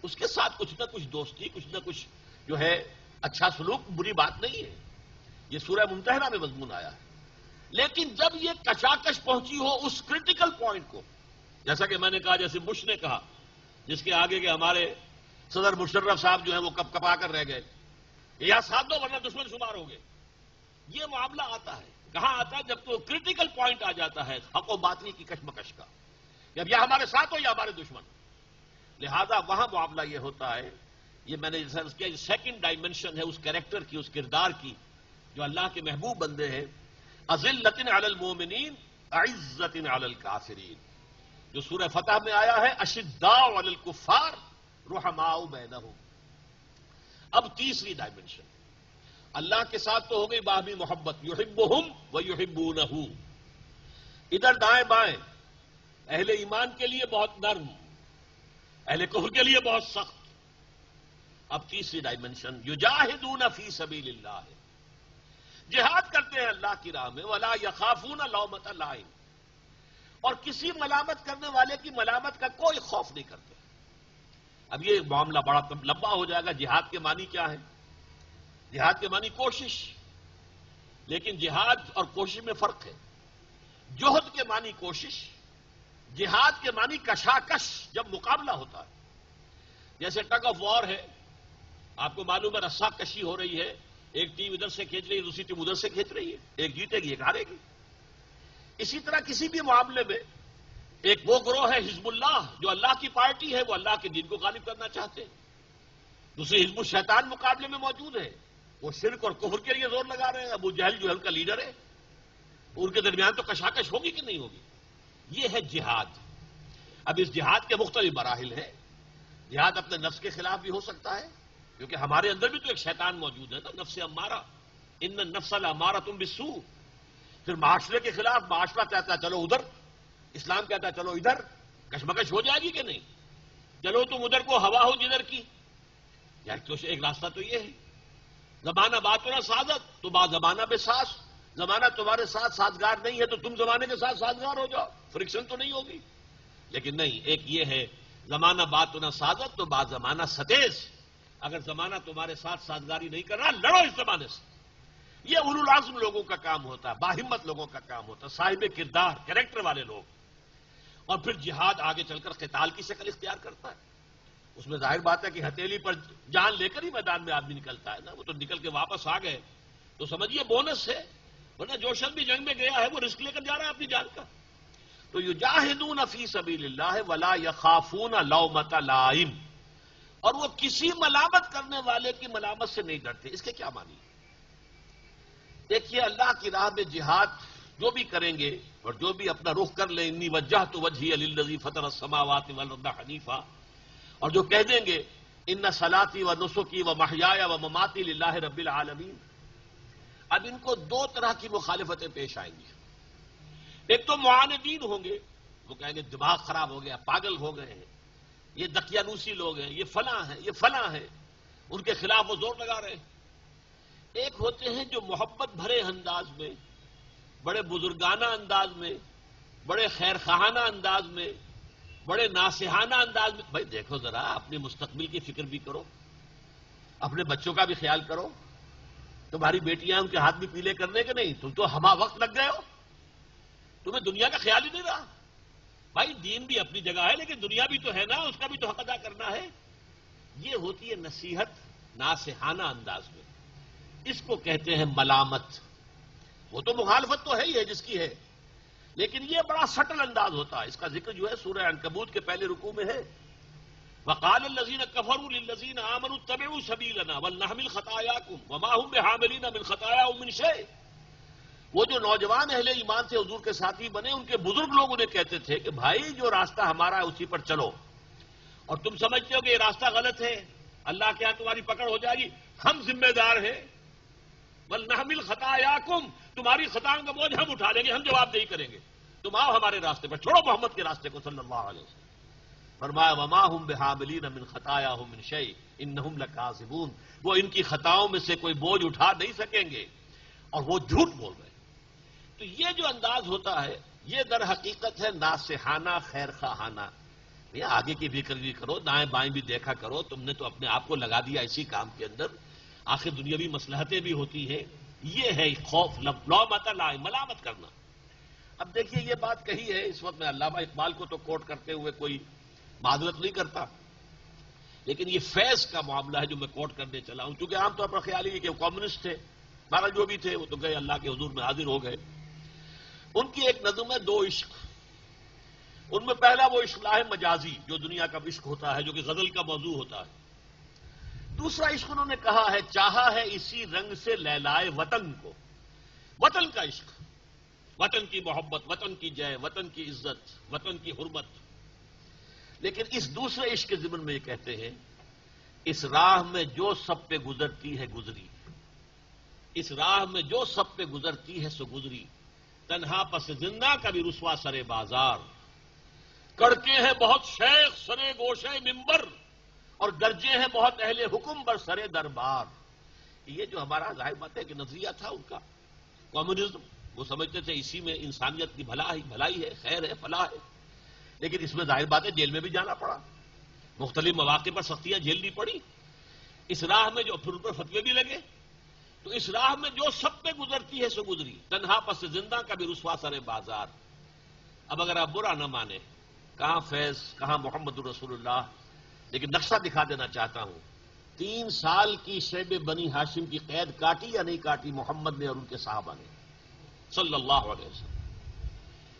اس کے ساتھ کچھ نہ کچھ دوستی، کچھ نہ کچھ جو ہے اچھا سلوک بری بات نہیں ہے، یہ سورہ ممتحنہ میں مضمون آیا ہے. لیکن جب یہ کشاکش پہنچی ہو اس کرٹیکل پوائنٹ کو، جیسا کہ میں نے کہا، جیسے بش نے کہا، جس کے آگے کے ہمارے صدر مشرف صاحب جو ہیں وہ کپ کپا کر رہ گئے، یا ساتھ دو ورنہ دشمن شمار ہو گئے. یہ معاملہ آتا ہے، کہاں آتا ہے؟ جب تو کرٹیکل پوائنٹ آ جاتا ہے حق و باطل کی کشمکش کا، جب یا ہمارے ساتھ ہو یا ہمارے دشمن. لہذا وہاں معاملہ یہ ہوتا ہے، یہ میں نے ڈسکس کیا، یہ سیکنڈ ڈائمنشن ہے اس کیریکٹر کی، اس کردار کی، جو اللہ کے محبوب بندے ہیں. اذلۃ علی المومنین اعزۃ علی الکافرین، جو سورہ فتح میں آیا ہے، اشداء علی الکفار رحماء بینہم. اب تیسری ڈائمنشن، اللہ کے ساتھ تو ہو گئی باہمی محبت، یحبہم ویحبونہ، ادھر دائیں بائیں اہل ایمان کے لیے بہت نرم، اہل کفر کے لیے بہت سخت. اب تیسری ڈائمنشن، یجاہدون فی سبیل اللہ، جہاد کرتے ہیں اللہ کی راہ میں، ولا یخافون لومۃ لائم، اور کسی ملامت کرنے والے کی ملامت کا کوئی خوف نہیں کرتے. اب یہ معاملہ بڑا لمبا ہو جائے گا. جہاد کے معنی کیا ہے؟ جہاد کے معنی کوشش، لیکن جہاد اور کوشش میں فرق ہے. جوہد کے معنی کوشش، جہاد کے معنی کشاکش، جب مقابلہ ہوتا ہے. جیسے ٹگ آف وار ہے، آپ کو معلوم ہے رسا کشی ہو رہی ہے، ایک ٹیم ادھر سے کھینچ رہی ہے، دوسری ٹیم ادھر سے کھینچ رہی ہے، ایک جیتے گی ایک ہارے گی. اسی طرح کسی بھی معاملے میں ایک وہ گروہ ہے حزب اللہ، جو اللہ کی پارٹی ہے، وہ اللہ کے دین کو غالب کرنا چاہتے ہیں. دوسری حزب الشیطان مقابلے میں موجود ہے، وہ شرک اور کفر کے لیے زور لگا رہے ہیں. ابو جہل جو ہے ان کا لیڈر ہے، ان کے درمیان تو کشاکش ہوگی کہ نہیں ہوگی. یہ ہے جہاد. اب اس جہاد کے مختلف مراحل ہیں. جہاد اپنے نفس کے خلاف بھی ہو سکتا ہے، کیونکہ ہمارے اندر بھی تو ایک شیطان موجود ہے نا، نفس امارہ، ان النفس لامارۃ بالسوء. پھر معاشرے کے خلاف معاشرہ کہتا ہے چلو ادھر، اسلام کہتا ہے چلو ادھر. کشمکش ہو جائے گی کہ نہیں؟ چلو تم ادھر کو ہوا ہو جدھر کی. ایک راستہ تو یہ ہے، زمانہ باتنا سعادت تو با زمانہ بے ساز. زمانہ تمہارے ساتھ سازگار نہیں ہے تو تم زمانے کے ساتھ سازگار ہو جاؤ، فرکشن تو نہیں ہوگی. لیکن نہیں، ایک یہ ہے زمانہ باتنا سعادت تو با زمانہ ستیز. اگر زمانہ تمہارے ساتھ سازگاری نہیں کر رہا، لڑو اس زمانے سے. یہ اولو العزم لوگوں کا کام ہوتا ہے، باہمت لوگوں کا کام ہوتا ہے، صاحب کردار، کریکٹر والے لوگ. اور پھر جہاد آگے چل کر قتال کی شکل اختیار کرتا ہے. اس میں ظاہر بات ہے کہ ہتھیلی پر جان لے کر ہی میدان میں آدمی نکلتا ہے نا. وہ تو نکل کے واپس آ گئے تو سمجھیے بونس ہے، ورنہ جو شخص بھی جنگ میں گیا ہے وہ رسک لے کر جا رہا ہے اپنی جان کا. تو یجاہدون فی سبیل اللہ ولا یخافون لومۃ لائم، اور وہ کسی ملامت کرنے والے کی ملامت سے نہیں ڈرتے. اس کے کیا معنی؟ دیکھیے، اللہ کی راہ میں جہاد جو بھی کریں گے اور جو بھی اپنا رخ کر لیں، انی وجہت وجہی للذی فطر السماوات والارض حنیفا، اور جو کہہ دیں گے ان صلاتی و نسکی و محیای و مماتی للہ رب العالمین، اب ان کو دو طرح کی مخالفتیں پیش آئیں گی. ایک تو معاندین ہوں گے، وہ کہیں گے دماغ خراب ہو گیا، پاگل ہو گئے ہیں، یہ دقیانوسی لوگ ہیں، یہ فلاں ہیں، یہ فلاں ہیں، ان کے خلاف وہ زور لگا رہے ہیں. ایک ہوتے ہیں جو محبت بھرے انداز میں، بڑے بزرگانہ انداز میں، بڑے خیر خواہانہ انداز میں، بڑے ناصحانہ انداز میں. بھائی دیکھو ذرا، اپنے مستقبل کی فکر بھی کرو، اپنے بچوں کا بھی خیال کرو. تمہاری بیٹیاں ان کے ہاتھ بھی پیلے کرنے کے نہیں، تم تو ہما وقت لگ گئے ہو، تمہیں دنیا کا خیال ہی نہیں رہا. بھائی دین بھی اپنی جگہ ہے، لیکن دنیا بھی تو ہے نا، اس کا بھی تو حق ادا کرنا ہے. یہ ہوتی ہے نصیحت ناصحانہ انداز میں. اس کو کہتے ہیں ملامت. وہ تو مخالفت تو ہے ہی ہے جس کی ہے، لیکن یہ بڑا سٹل انداز ہوتا ہے. اس کا ذکر جو ہے سورہ عنکبوت کے پہلے رکوع میں ہے. وقال الذین کفروا للذین آمنوا اتبعوا سبیلنا ولنحمل خطایاکم وما هم بحاملین من خطایاهم من شیء. وہ جو نوجوان اہل ایمان سے حضور کے ساتھی بنے، ان کے بزرگ لوگ انہیں کہتے تھے کہ بھائی جو راستہ ہمارا ہے اسی پر چلو، اور تم سمجھتے ہو کہ یہ راستہ غلط ہے، اللہ کے ہاں تمہاری پکڑ ہو جائے گی، ہم ذمہ دار ہیں. وَلْنَحْمِلْ خَطَایَاكُمْ، تمہاری خطاؤں کا بوجھ ہم اٹھا لیں گے، ہم جواب دہی کریں گے. تم آؤ ہمارے راستے پر، چھوڑو محمد کے راستے کو صلی اللہ علیہ وسلم. فرمایا وَمَا هُمْ بِحَامِلِينَ مِنْ خَطَایَاهُمْ مِنْ شَيْءٍ إِنَّهُمْ لَكَاذِبُونَ. وہ ان کی خطاؤں میں سے کوئی بوجھ اٹھا نہیں سکیں گے، اور وہ جھوٹ بول رہے ہیں. تو یہ جو انداز ہوتا ہے، یہ در حقیقت ہے ناصحانہ خیر خواہانہ. آگے کی فکر بھی کرو، دائیں بائیں بھی دیکھا کرو. تم نے تو اپنے آپ کو لگا دیا اسی کام کے اندر آخر دنیاوی مصلحتیں بھی ہوتی ہیں. یہ ہے خوف، لومۃ لائم، ملامت کرنا. اب دیکھیے یہ بات کہی ہے اس وقت میں علامہ اقبال کو تو کوٹ کرتے ہوئے کوئی معذرت نہیں کرتا، لیکن یہ فیض کا معاملہ ہے جو میں کوٹ کرنے چلا ہوں، کیونکہ عام طور پر خیال یہ کہ وہ کمیونسٹ تھے، بہرحال جو بھی تھے وہ تو گئے، اللہ کے حضور میں حاضر ہو گئے. ان کی ایک نظم ہے دو عشق. ان میں پہلا وہ عشق لاہ مجازی جو دنیا کا عشق ہوتا ہے، جو کہ غزل کا موضوع ہوتا ہے. دوسرا عشق انہوں نے کہا ہے چاہا ہے اسی رنگ سے لیلائے وطن کو، وطن کا عشق، وطن کی محبت، وطن کی جے، وطن کی عزت، وطن کی حرمت. لیکن اس دوسرے عشق کے ضمن میں یہ کہتے ہیں اس راہ میں جو سب پہ گزرتی ہے گزری، اس راہ میں جو سب پہ گزرتی ہے سو گزری، تنہا پس زندہ کبھی رسوا سرے بازار، کڑکے ہیں بہت شیخ سرے گوشے ممبر، اور گرجے ہیں بہت اہل حکم بر سرے دربار. یہ جو ہمارا ظاہر بات ہے کہ نظریہ تھا ان کا کمیونزم، وہ سمجھتے تھے اسی میں انسانیت کی بھلائی ہے، خیر ہے، فلاح ہے. لیکن اس میں ظاہر بات ہے جیل میں بھی جانا پڑا، مختلف مواقع پر سختیاں جھیلنی پڑی. اس راہ میں جو پھر اوپر فتوے بھی لگے، تو اس راہ میں جو سب پہ گزرتی ہے سو گزری، تنہا پس زندہ کبھی رسوا سرے بازار. اب اگر آپ برا نہ مانیں، کہاں فیض، کہاں محمد الرسول اللہ، لیکن نقشہ دکھا دینا چاہتا ہوں. 3 سال کی شیب بنی ہاشم کی قید کاٹی یا نہیں کاٹی محمد نے اور ان کے صحابہ نے صلی اللہ علیہ وسلم؟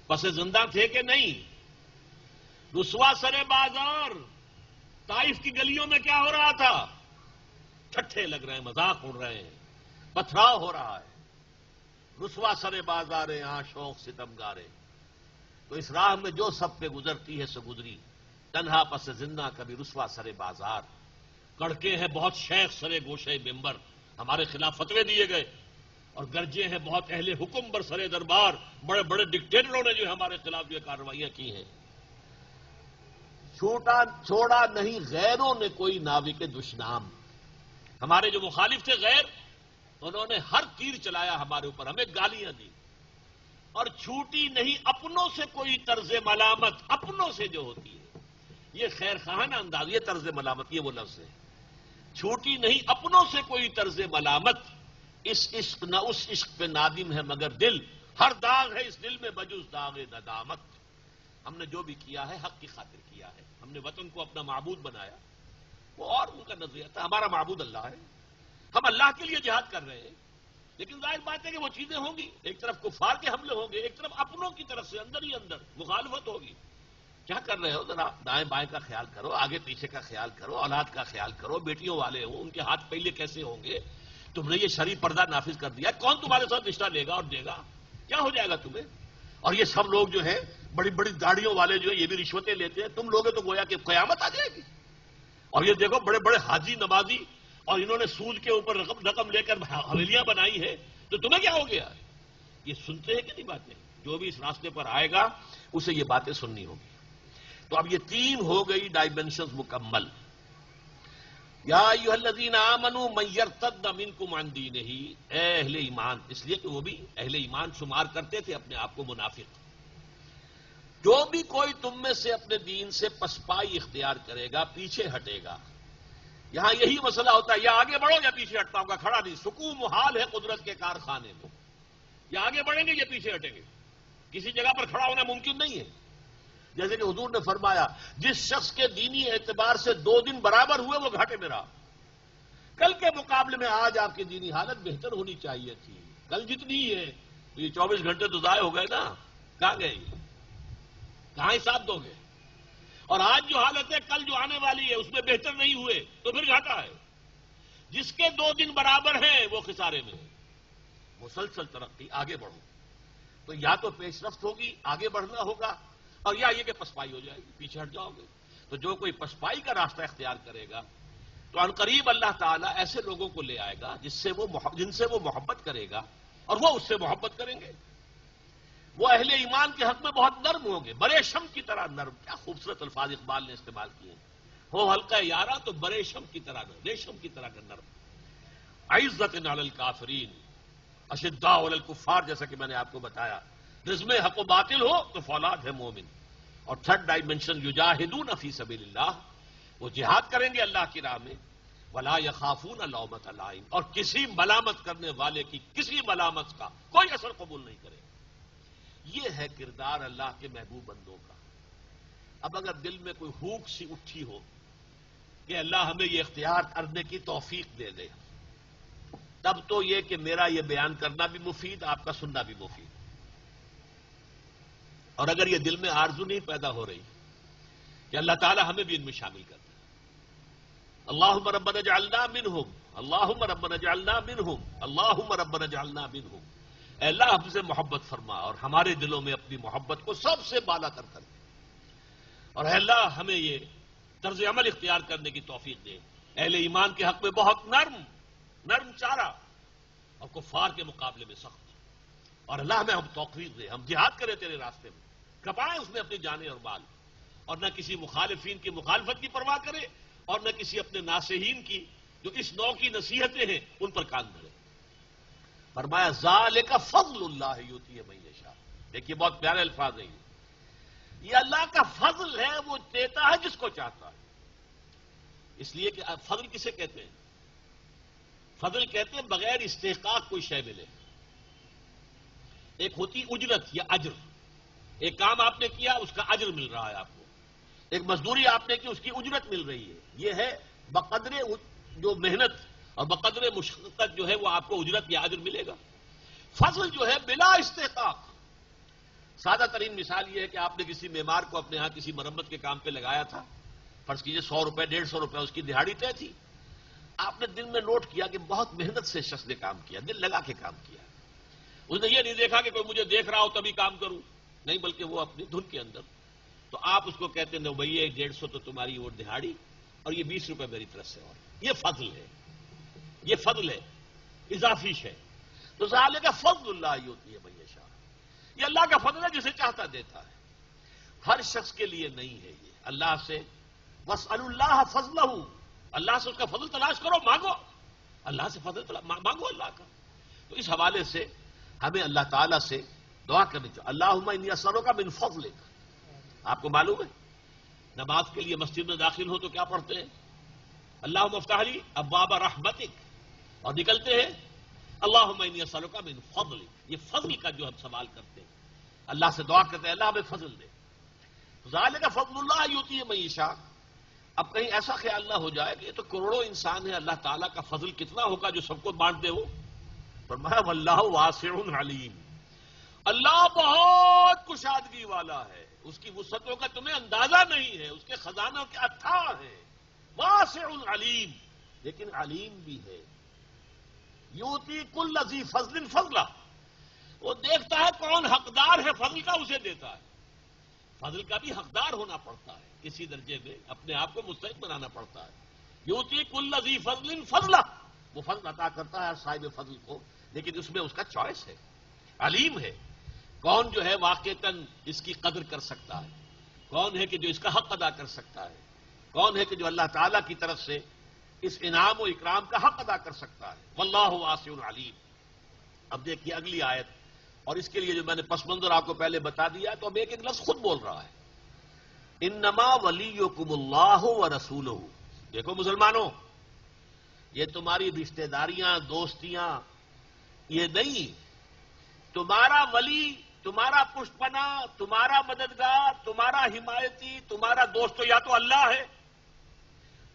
پس زندہ تھے کہ نہیں؟ رسوا سرے بازار، طائف کی گلیوں میں کیا ہو رہا تھا؟ ٹھٹھے لگ رہے ہیں، مذاق اڑ رہے ہیں، پتھراؤ ہو رہا ہے. رسوا سرے بازاریں شوق ستم گارے. تو اس راہ میں جو سب پہ گزرتی ہے سو گزری، تنہا پس زندہ کبھی رسوا سرے بازار، کڑکے ہیں بہت شیخ سرے گوشے ممبر، ہمارے خلاف فتوے دیے گئے، اور گرجے ہیں بہت اہل حکم بر سرے دربار، بڑے بڑے ڈکٹیٹروں نے جو ہمارے خلاف جو کارروائیاں کی ہیں. چھوڑا نہیں غیروں نے کوئی ناوی کے دشنام. ہمارے جو مخالف تھے غیر، انہوں نے ہر تیر چلایا ہمارے اوپر، ہمیں گالیاں دی. اور چھوٹی نہیں اپنوں سے کوئی طرز ملامت، اپنوں سے جو ہوتی ہے یہ خیر خواہانہ انداز، یہ طرز ملامت، یہ وہ لفظ ہے. چھوٹی نہیں اپنوں سے کوئی طرز ملامت، اس عشق نہ اس عشق پہ نادم ہے مگر دل، ہر داغ ہے اس دل میں بجز داغ ندامت. ہم نے جو بھی کیا ہے حق کی خاطر کیا ہے. ہم نے وطن کو اپنا معبود بنایا، وہ اور ان کا نظریہ تھا. ہمارا معبود اللہ ہے، ہم اللہ کے لیے جہاد کر رہے ہیں. لیکن ظاہر بات ہے کہ وہ چیزیں ہوں گی، ایک طرف کفار کے حملے ہوں گے، ایک طرف اپنوں کی طرف سے اندر ہی اندر مخالفت ہوگی. کیا کر رہے ہو؟ ذرا دائیں بائیں کا خیال کرو، آگے پیچھے کا خیال کرو، اولاد کا خیال کرو. بیٹیوں والے ہوں، ان کے ہاتھ پہلے کیسے ہوں گے؟ تم نے یہ شرعی پردہ نافذ کر دیا، کون تمہارے ساتھ رشتہ لے گا اور دے گا؟ کیا ہو جائے گا تمہیں؟ اور یہ سب لوگ جو ہیں بڑی بڑی داڑھیوں والے جو ہے یہ بھی رشوتیں لیتے ہیں. تم لوگے تو گویا کہ قیامت آ جائے گی. اور یہ دیکھو بڑے بڑے حاجی نمازی، اور انہوں نے سود کے اوپر رقم لے کر حویلیاں بنائی ہے، تو تمہیں کیا ہو گیا؟ یہ سنتے ہیں کہ نہیں باتیں؟ جو بھی اس راستے پر آئے گا اسے یہ باتیں سننی ہوگی. تو اب یہ 3 ہو گئی ڈائمینشنز مکمل. یا ایھا الذین آمنوا من یرتد منکم عن دینہ، اے اہل ایمان، اس لیے کہ وہ بھی اہل ایمان شمار کرتے تھے اپنے آپ کو منافق. جو بھی کوئی تم میں سے اپنے دین سے پسپائی اختیار کرے گا، پیچھے ہٹے گا. یہاں یہی مسئلہ ہوتا ہے، یا آگے بڑھو یا پیچھے ہٹتا ہوں گا، کھڑا نہیں. سکون محال ہے قدرت کے کارخانے میں، یا آگے بڑھیں گے یا پیچھے ہٹیں گے. کسی جگہ پر کھڑا ہونا ممکن نہیں ہے. جیسے کہ حضور نے فرمایا جس شخص کے دینی اعتبار سے 2 دن برابر ہوئے وہ گھاٹے میں رہا. کل کے مقابلے میں آج آپ کی دینی حالت بہتر ہونی چاہیے تھی. کل جتنی ہے یہ 24 گھنٹے تو ضائع ہو گئے نا، کہاں گئے؟ کہاں حساب دو گے؟ اور آج جو حالت ہے کل جو آنے والی ہے اس میں بہتر نہیں ہوئے تو پھر گھاٹا ہے. جس کے 2 دن برابر ہیں وہ خسارے میں. مسلسل ترقی، آگے بڑھو. تو یا تو پیش رفت ہوگی، آگے بڑھنا ہوگا، اور یا یہ کہ پسپائی ہو جائے گی، پیچھے ہٹ جاؤ گے. تو جو کوئی پسپائی کا راستہ اختیار کرے گا تو عنقریب اللہ تعالیٰ ایسے لوگوں کو لے آئے گا جن سے وہ محبت کرے گا اور وہ اس سے محبت کریں گے. وہ اہل ایمان کے حق میں بہت نرم ہوں گے، برے شم کی طرح نرم. کیا خوبصورت الفاظ اقبال نے استعمال کیے. ہو حلقہ یارہ تو برے شم کی طرح نرم، ریشم کی طرح کا نرم. عزت علی الکافرین اشداء علی الکفار، جیسا کہ میں نے آپ کو بتایا. رزم حق و باطل ہو تو فولاد ہے مومن. اور 3rd ڈائمنشن یجاہدون فی سبیل اللہ، وہ جہاد کریں گے اللہ کی راہ میں. ولا یخافون لومۃ لائم، اور کسی ملامت کرنے والے کی کسی ملامت کا کوئی اثر قبول نہیں کرے. یہ ہے کردار اللہ کے محبوب بندوں کا. اب اگر دل میں کوئی ہوک سی اٹھی ہو کہ اللہ ہمیں یہ اختیار کرنے کی توفیق دے دے، تب تو یہ کہ میرا یہ بیان کرنا بھی مفید، آپ کا سننا بھی مفید. اور اگر یہ دل میں آرزو نہیں پیدا ہو رہی کہ اللہ تعالی ہمیں بھی ان میں شامل کر دے. اللہم ربنا اجعلنا منہم، اللہم ربنا اجعلنا منہم، اللہم ربنا اجعلنا منہم. اے اللہ ہم سے محبت فرما اور ہمارے دلوں میں اپنی محبت کو سب سے بالا تر کر دے. اور اے اللہ ہمیں یہ طرز عمل اختیار کرنے کی توفیق دے اہل ایمان کے حق میں بہت نرم چارہ، اور کفار کے مقابلے میں سخت. اور اللہ ہمیں ہم توفیق دے، ہم جہاد کریں تیرے راستے میں، کپائیں اس میں اپنی جانیں اور مال، اور نہ کسی مخالفین کی مخالفت کی پرواہ کرے اور نہ کسی اپنے ناصحین کی جو اس نوع کی نصیحتیں ہیں ان پر کان دھرے. فرمایا ذالک فضل اللہ یؤتی من یشاء. دیکھیے بہت پیارے الفاظ ہیں یہ اللہ کا فضل ہے، وہ دیتا ہے جس کو چاہتا ہے. اس لیے کہ فضل کسے کہتے ہیں؟ فضل کہتے ہیں بغیر استحقاق کوئی شے ملے. ایک ہوتی اجرت یا اجر، ایک کام آپ نے کیا اس کا اجر مل رہا ہے آپ کو، ایک مزدوری آپ نے کی اس کی اجرت مل رہی ہے. یہ ہے بقدر جو محنت اور بقدر مشقت جو ہے وہ آپ کو اجرت یا اجر ملے گا. فضل جو ہے بلا استحقاق. سادہ ترین مثال یہ ہے کہ آپ نے کسی معمار کو اپنے ہاں کسی مرمت کے کام پہ لگایا تھا، فرض کیجئے 100 روپے 150 روپے اس کی دہاڑی طے تھی. آپ نے دل میں نوٹ کیا کہ بہت محنت سے شخص نے کام کیا، دل لگا کے کام کیا. اس نے یہ نہیں دیکھا کہ کوئی مجھے دیکھ رہا ہو تبھی کام کروں، نہیں، بلکہ وہ اپنی دھن کے اندر. تو آپ اس کو کہتے ہیں بھائی 150 تو تمہاری وہ دہاڑی اور یہ 20 روپے میری طرف سے. اور یہ فضل ہے، یہ فضل ہے، اضافی ہے. تو ذالک فضل اللہ یؤتی من یشاء. یہ اللہ کا فضل ہے، جسے چاہتا دیتا ہے. ہر شخص کے لیے نہیں ہے یہ. اللہ سے واسألوا اللہ فضلہ، اللہ سے اس کا فضل تلاش کرو، مانگو اللہ سے فضل مانگو اللہ کا. تو اس حوالے سے ہمیں اللہ تعالیٰ سے دعا کرنی چاہیے. اللہم انی اسألک من فضلک. آپ کو معلوم ہے نماز کے لیے مسجد میں داخل ہو تو کیا پڑھتے ہیں؟ اللہم افتح لی ابواب رحمتک، اور نکلتے ہیں اللہم انی اسألک من فضلک. یہ فضل کا جو ہم سوال کرتے ہیں، اللہ سے دعا کرتے ہیں اللہ ہمیں فضل دے. ذالک فضل اللہ یؤتی من یشاء. اب کہیں ایسا خیال نہ ہو جائے کہ یہ تو کروڑوں انسان ہیں، اللہ تعالیٰ کا فضل کتنا ہوگا جو سب کو بانٹ دے. ہو فرمایا واللہ واسع علیم. اللہ بہت کشادگی والا ہے، اس کی وسعتوں کا تمہیں اندازہ نہیں ہے، اس کے خزانوں کے اتھاہ ہیں. واسع علیم، لیکن علیم بھی ہے. یؤتی کل ذی فضل فضلہ. وہ دیکھتا ہے کون حقدار ہے فضل کا، اسے دیتا ہے. فضل کا بھی حقدار ہونا پڑتا ہے، کسی درجے میں اپنے آپ کو مستحق بنانا پڑتا ہے. یؤتی کل ذی فضل فضلہ. وہ فضل عطا کرتا ہے ہر صاحب فضل کو، لیکن اس میں اس کا چوائس ہے. علیم ہے، کون جو ہے واقعتاً اس کی قدر کر سکتا ہے، کون ہے کہ جو اس کا حق ادا کر سکتا ہے، کون ہے کہ جو اللہ تعالیٰ کی طرف سے اس انعام و اکرام کا حق ادا کر سکتا ہے. واللہ واسع علیم. اب دیکھیے اگلی آیت، اور اس کے لیے جو میں نے پس منظر آپ کو پہلے بتا دیا تو اب ایک ایک لفظ خود بول رہا ہے. انما ولیکم اللہ ورسولہ. دیکھو مسلمانوں، یہ تمہاری رشتہ داریاں دوستیاں یہ نہیں. تمہارا ولی، تمہارا پشت پناہ، تمہارا مددگار، تمہارا حمایتی، تمہارا دوست یا تو اللہ ہے،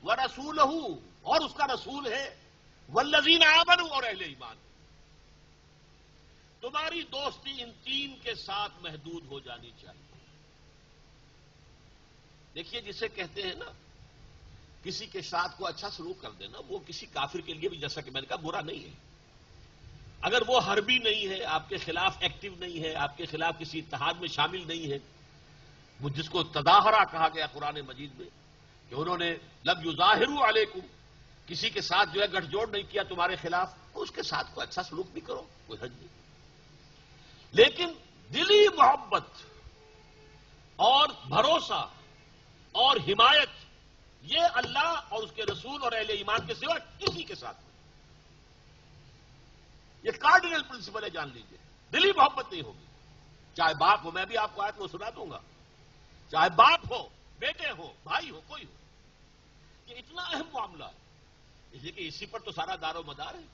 ورسولہ، اور اس کا رسول ہے، والذین آمنوا، اور اہل ایمان. تمہاری دوستی ان تین کے ساتھ محدود ہو جانی چاہیے. دیکھیے جسے کہتے ہیں نا کسی کے ساتھ کو اچھا سلوک کر دینا، وہ کسی کافر کے لیے بھی جیسا کہ میں نے کہا برا نہیں ہے. اگر وہ حربی نہیں ہے، آپ کے خلاف ایکٹیو نہیں ہے، آپ کے خلاف کسی اتحاد میں شامل نہیں ہے، وہ جس کو تظاہرہ کہا گیا قرآن مجید میں کہ انہوں نے لم یظاہروا علیکم، کسی کے ساتھ جو ہے گٹھ جوڑ نہیں کیا تمہارے خلاف، اس کے ساتھ کوئی اچھا سلوک بھی کرو، کوئی حرج نہیں. لیکن دلی محبت اور بھروسہ اور حمایت یہ اللہ اور اس کے رسول اور اہل ایمان کے سوا کسی کے ساتھ نہیں. یہ کارڈینل پرنسپل ہے، جان لیجیے. دلی محبت نہیں ہوگی، چاہے باپ ہو، میں بھی آپ کو آیت وہ سنا دوں گا، چاہے باپ ہو، بیٹے ہو، بھائی ہو، کوئی ہو. یہ اتنا اہم معاملہ ہے اس لیے کہ اسی پر تو سارا دار و مدار ہے.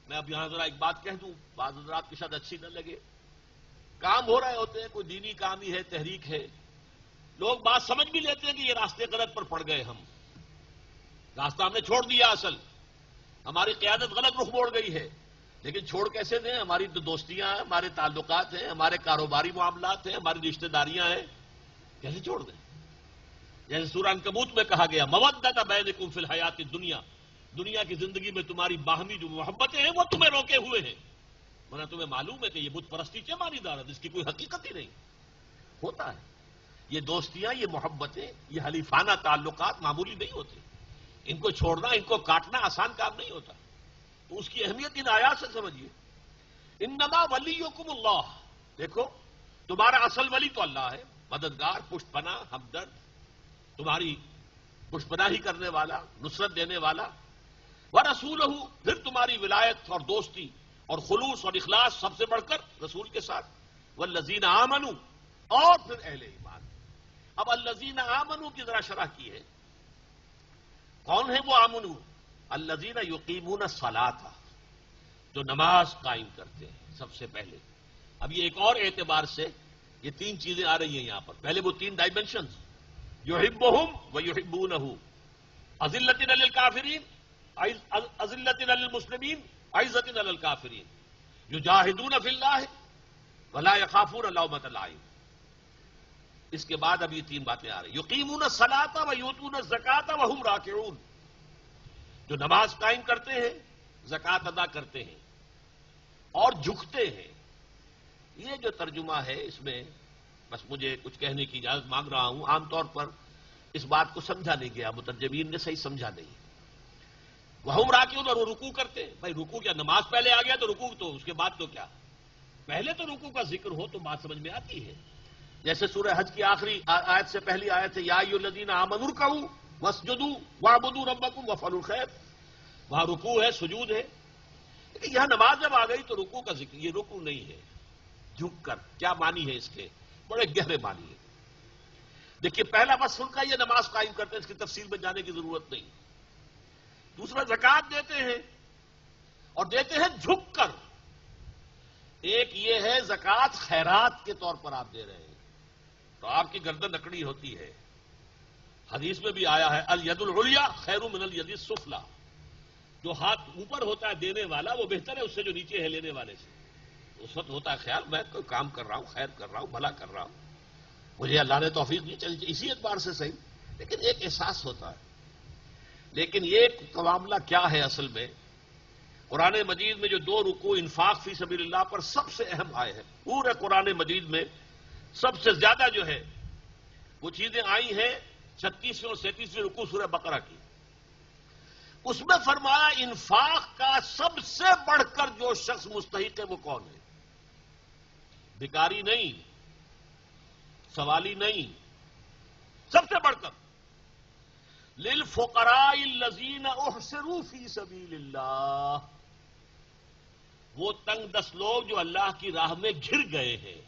میں اب یہاں ذرا ایک بات کہہ دوں، بعض حضرات کی شاید اچھی نہ لگے. کام ہو رہے ہوتے ہیں، کوئی دینی کام ہی ہے، تحریک ہے، لوگ بات سمجھ بھی لیتے ہیں کہ یہ راستے غلط پر پڑ گئے، ہم راستہ ہم نے چھوڑ دیا، اصل ہماری قیادت غلط رخ موڑ گئی ہے. لیکن چھوڑ کیسے دیں؟ ہماری تو دوستیاں ہیں، ہمارے تعلقات ہیں، ہمارے کاروباری معاملات ہیں، ہماری رشتہ داریاں ہیں، کیسے چھوڑ دیں؟ جیسے سورہ عنکبوت میں کہا گیا مودۃ بینکم فی الحیات الدنیا، دنیا کی زندگی میں تمہاری باہمی جو محبتیں ہیں وہ تمہیں روکے ہوئے ہیں، ورنہ تمہیں معلوم ہے کہ یہ بت پرستی چمانی دارت، اس کی کوئی حقیقت ہی نہیں ہوتا ہے. یہ دوستیاں، یہ محبتیں، یہ حلیفانہ تعلقات معمولی نہیں ہوتے. ان کو چھوڑنا، ان کو کاٹنا آسان کام نہیں ہوتا. تو اس کی اہمیت ان آیات سے سمجھیے. انما ولیکم اللہ، دیکھو تمہارا اصل ولی تو اللہ ہے، مددگار، پشت پناہ، ہمدرد، تمہاری پشت پناہی کرنے والا، نصرت دینے والا. ورسولہ، پھر تمہاری ولایت اور دوستی اور خلوص اور اخلاص سب سے بڑھ کر رسول کے ساتھ. والذین آمنوا، اور پھر اہل ایمان. اب الذین آمنوا کی ذرا شرح کی ہے. کون ہے وہ آمنو؟ الذین یقیمون الصلاۃ، جو نماز قائم کرتے ہیں سب سے پہلے. اب یہ ایک اور اعتبار سے یہ تین چیزیں آ رہی ہیں یہاں پر. پہلے وہ تین ڈائمینشنز، یحبہم ویحبونہ، اذلۃ علی الکافرین، اذلۃ علی المسلمین، عزۃ علی الکافرین، یجاہدون فی اللہ ولا یخافون لومۃ لائم. اس کے بعد اب یہ تین باتیں آ رہی. یقیمون الصلاۃ ویؤتون الزکاۃ وہم راکعون، جو نماز قائم کرتے ہیں، زکوٰۃ ادا کرتے ہیں اور جھکتے ہیں. یہ جو ترجمہ ہے اس میں بس مجھے کچھ کہنے کی اجازت مانگ رہا ہوں. عام طور پر اس بات کو سمجھا نہیں گیا، مترجمین نے صحیح سمجھا نہیں. وہم راکعون، اور وہ رکوع کرتے ہیں. بھائی رکوع کیا نماز پہلے آ گیا تو رکوع تو اس کے بعد تو کیا؟ پہلے تو رکوع کا ذکر ہو تو بات سمجھ میں آتی ہے. جیسے سورہ حج کی آخری آیت سے پہلی آیت ہے یا ایھا الذین آمنوا ارکعوا واسجدوا واعبدوا ربکم وافعلوا الخیر. وہاں رکوع ہے، سجود ہے. لیکن یہاں نماز جب آ گئی تو رکوع کا ذکر. یہ رکوع نہیں ہے، جھک کر. کیا معنی ہے اس کے؟ بڑے گہرے معنی ہے. دیکھیے پہلا بس ان کا یہ نماز قائم کرتے ہیں، اس کی تفصیل میں جانے کی ضرورت نہیں. دوسرا زکوٰۃ دیتے ہیں اور دیتے ہیں جھک کر. ایک یہ ہے زکوٰۃ خیرات کے طور پر آپ دے رہے ہیں تو آپ کی گردن اکڑی ہوتی ہے. حدیث میں بھی آیا ہے الید العلیٰ خیر من الید السفلیٰ، جو ہاتھ اوپر ہوتا ہے دینے والا وہ بہتر ہے اس سے جو نیچے ہے لینے والے سے. اس وقت ہوتا ہے خیال میں کوئی کام کر رہا ہوں، خیر کر رہا ہوں، بھلا کر رہا ہوں، مجھے اللہ نے توفیق دی، چلی اسی اعتبار سے صحیح. لیکن ایک احساس ہوتا ہے. لیکن یہ معاملہ کیا ہے اصل میں؟ قرآن مجید میں جو دو رکوع انفاق فی سبیل اللہ پر سب سے اہم آئے ہیں، پورے قرآن مجید میں سب سے زیادہ جو ہے وہ چیزیں آئی ہیں 36ویں اور 37ویں رکوع سورہ بقرہ کی. اس میں فرمایا انفاق کا سب سے بڑھ کر جو شخص مستحق ہے وہ کون ہے؟ بھکاری نہیں، سوالی نہیں، سب سے بڑھ کر للفقراء الذین احصروا فی سبیل اللہ، وہ تنگ دست لوگ جو اللہ کی راہ میں گھر گئے ہیں،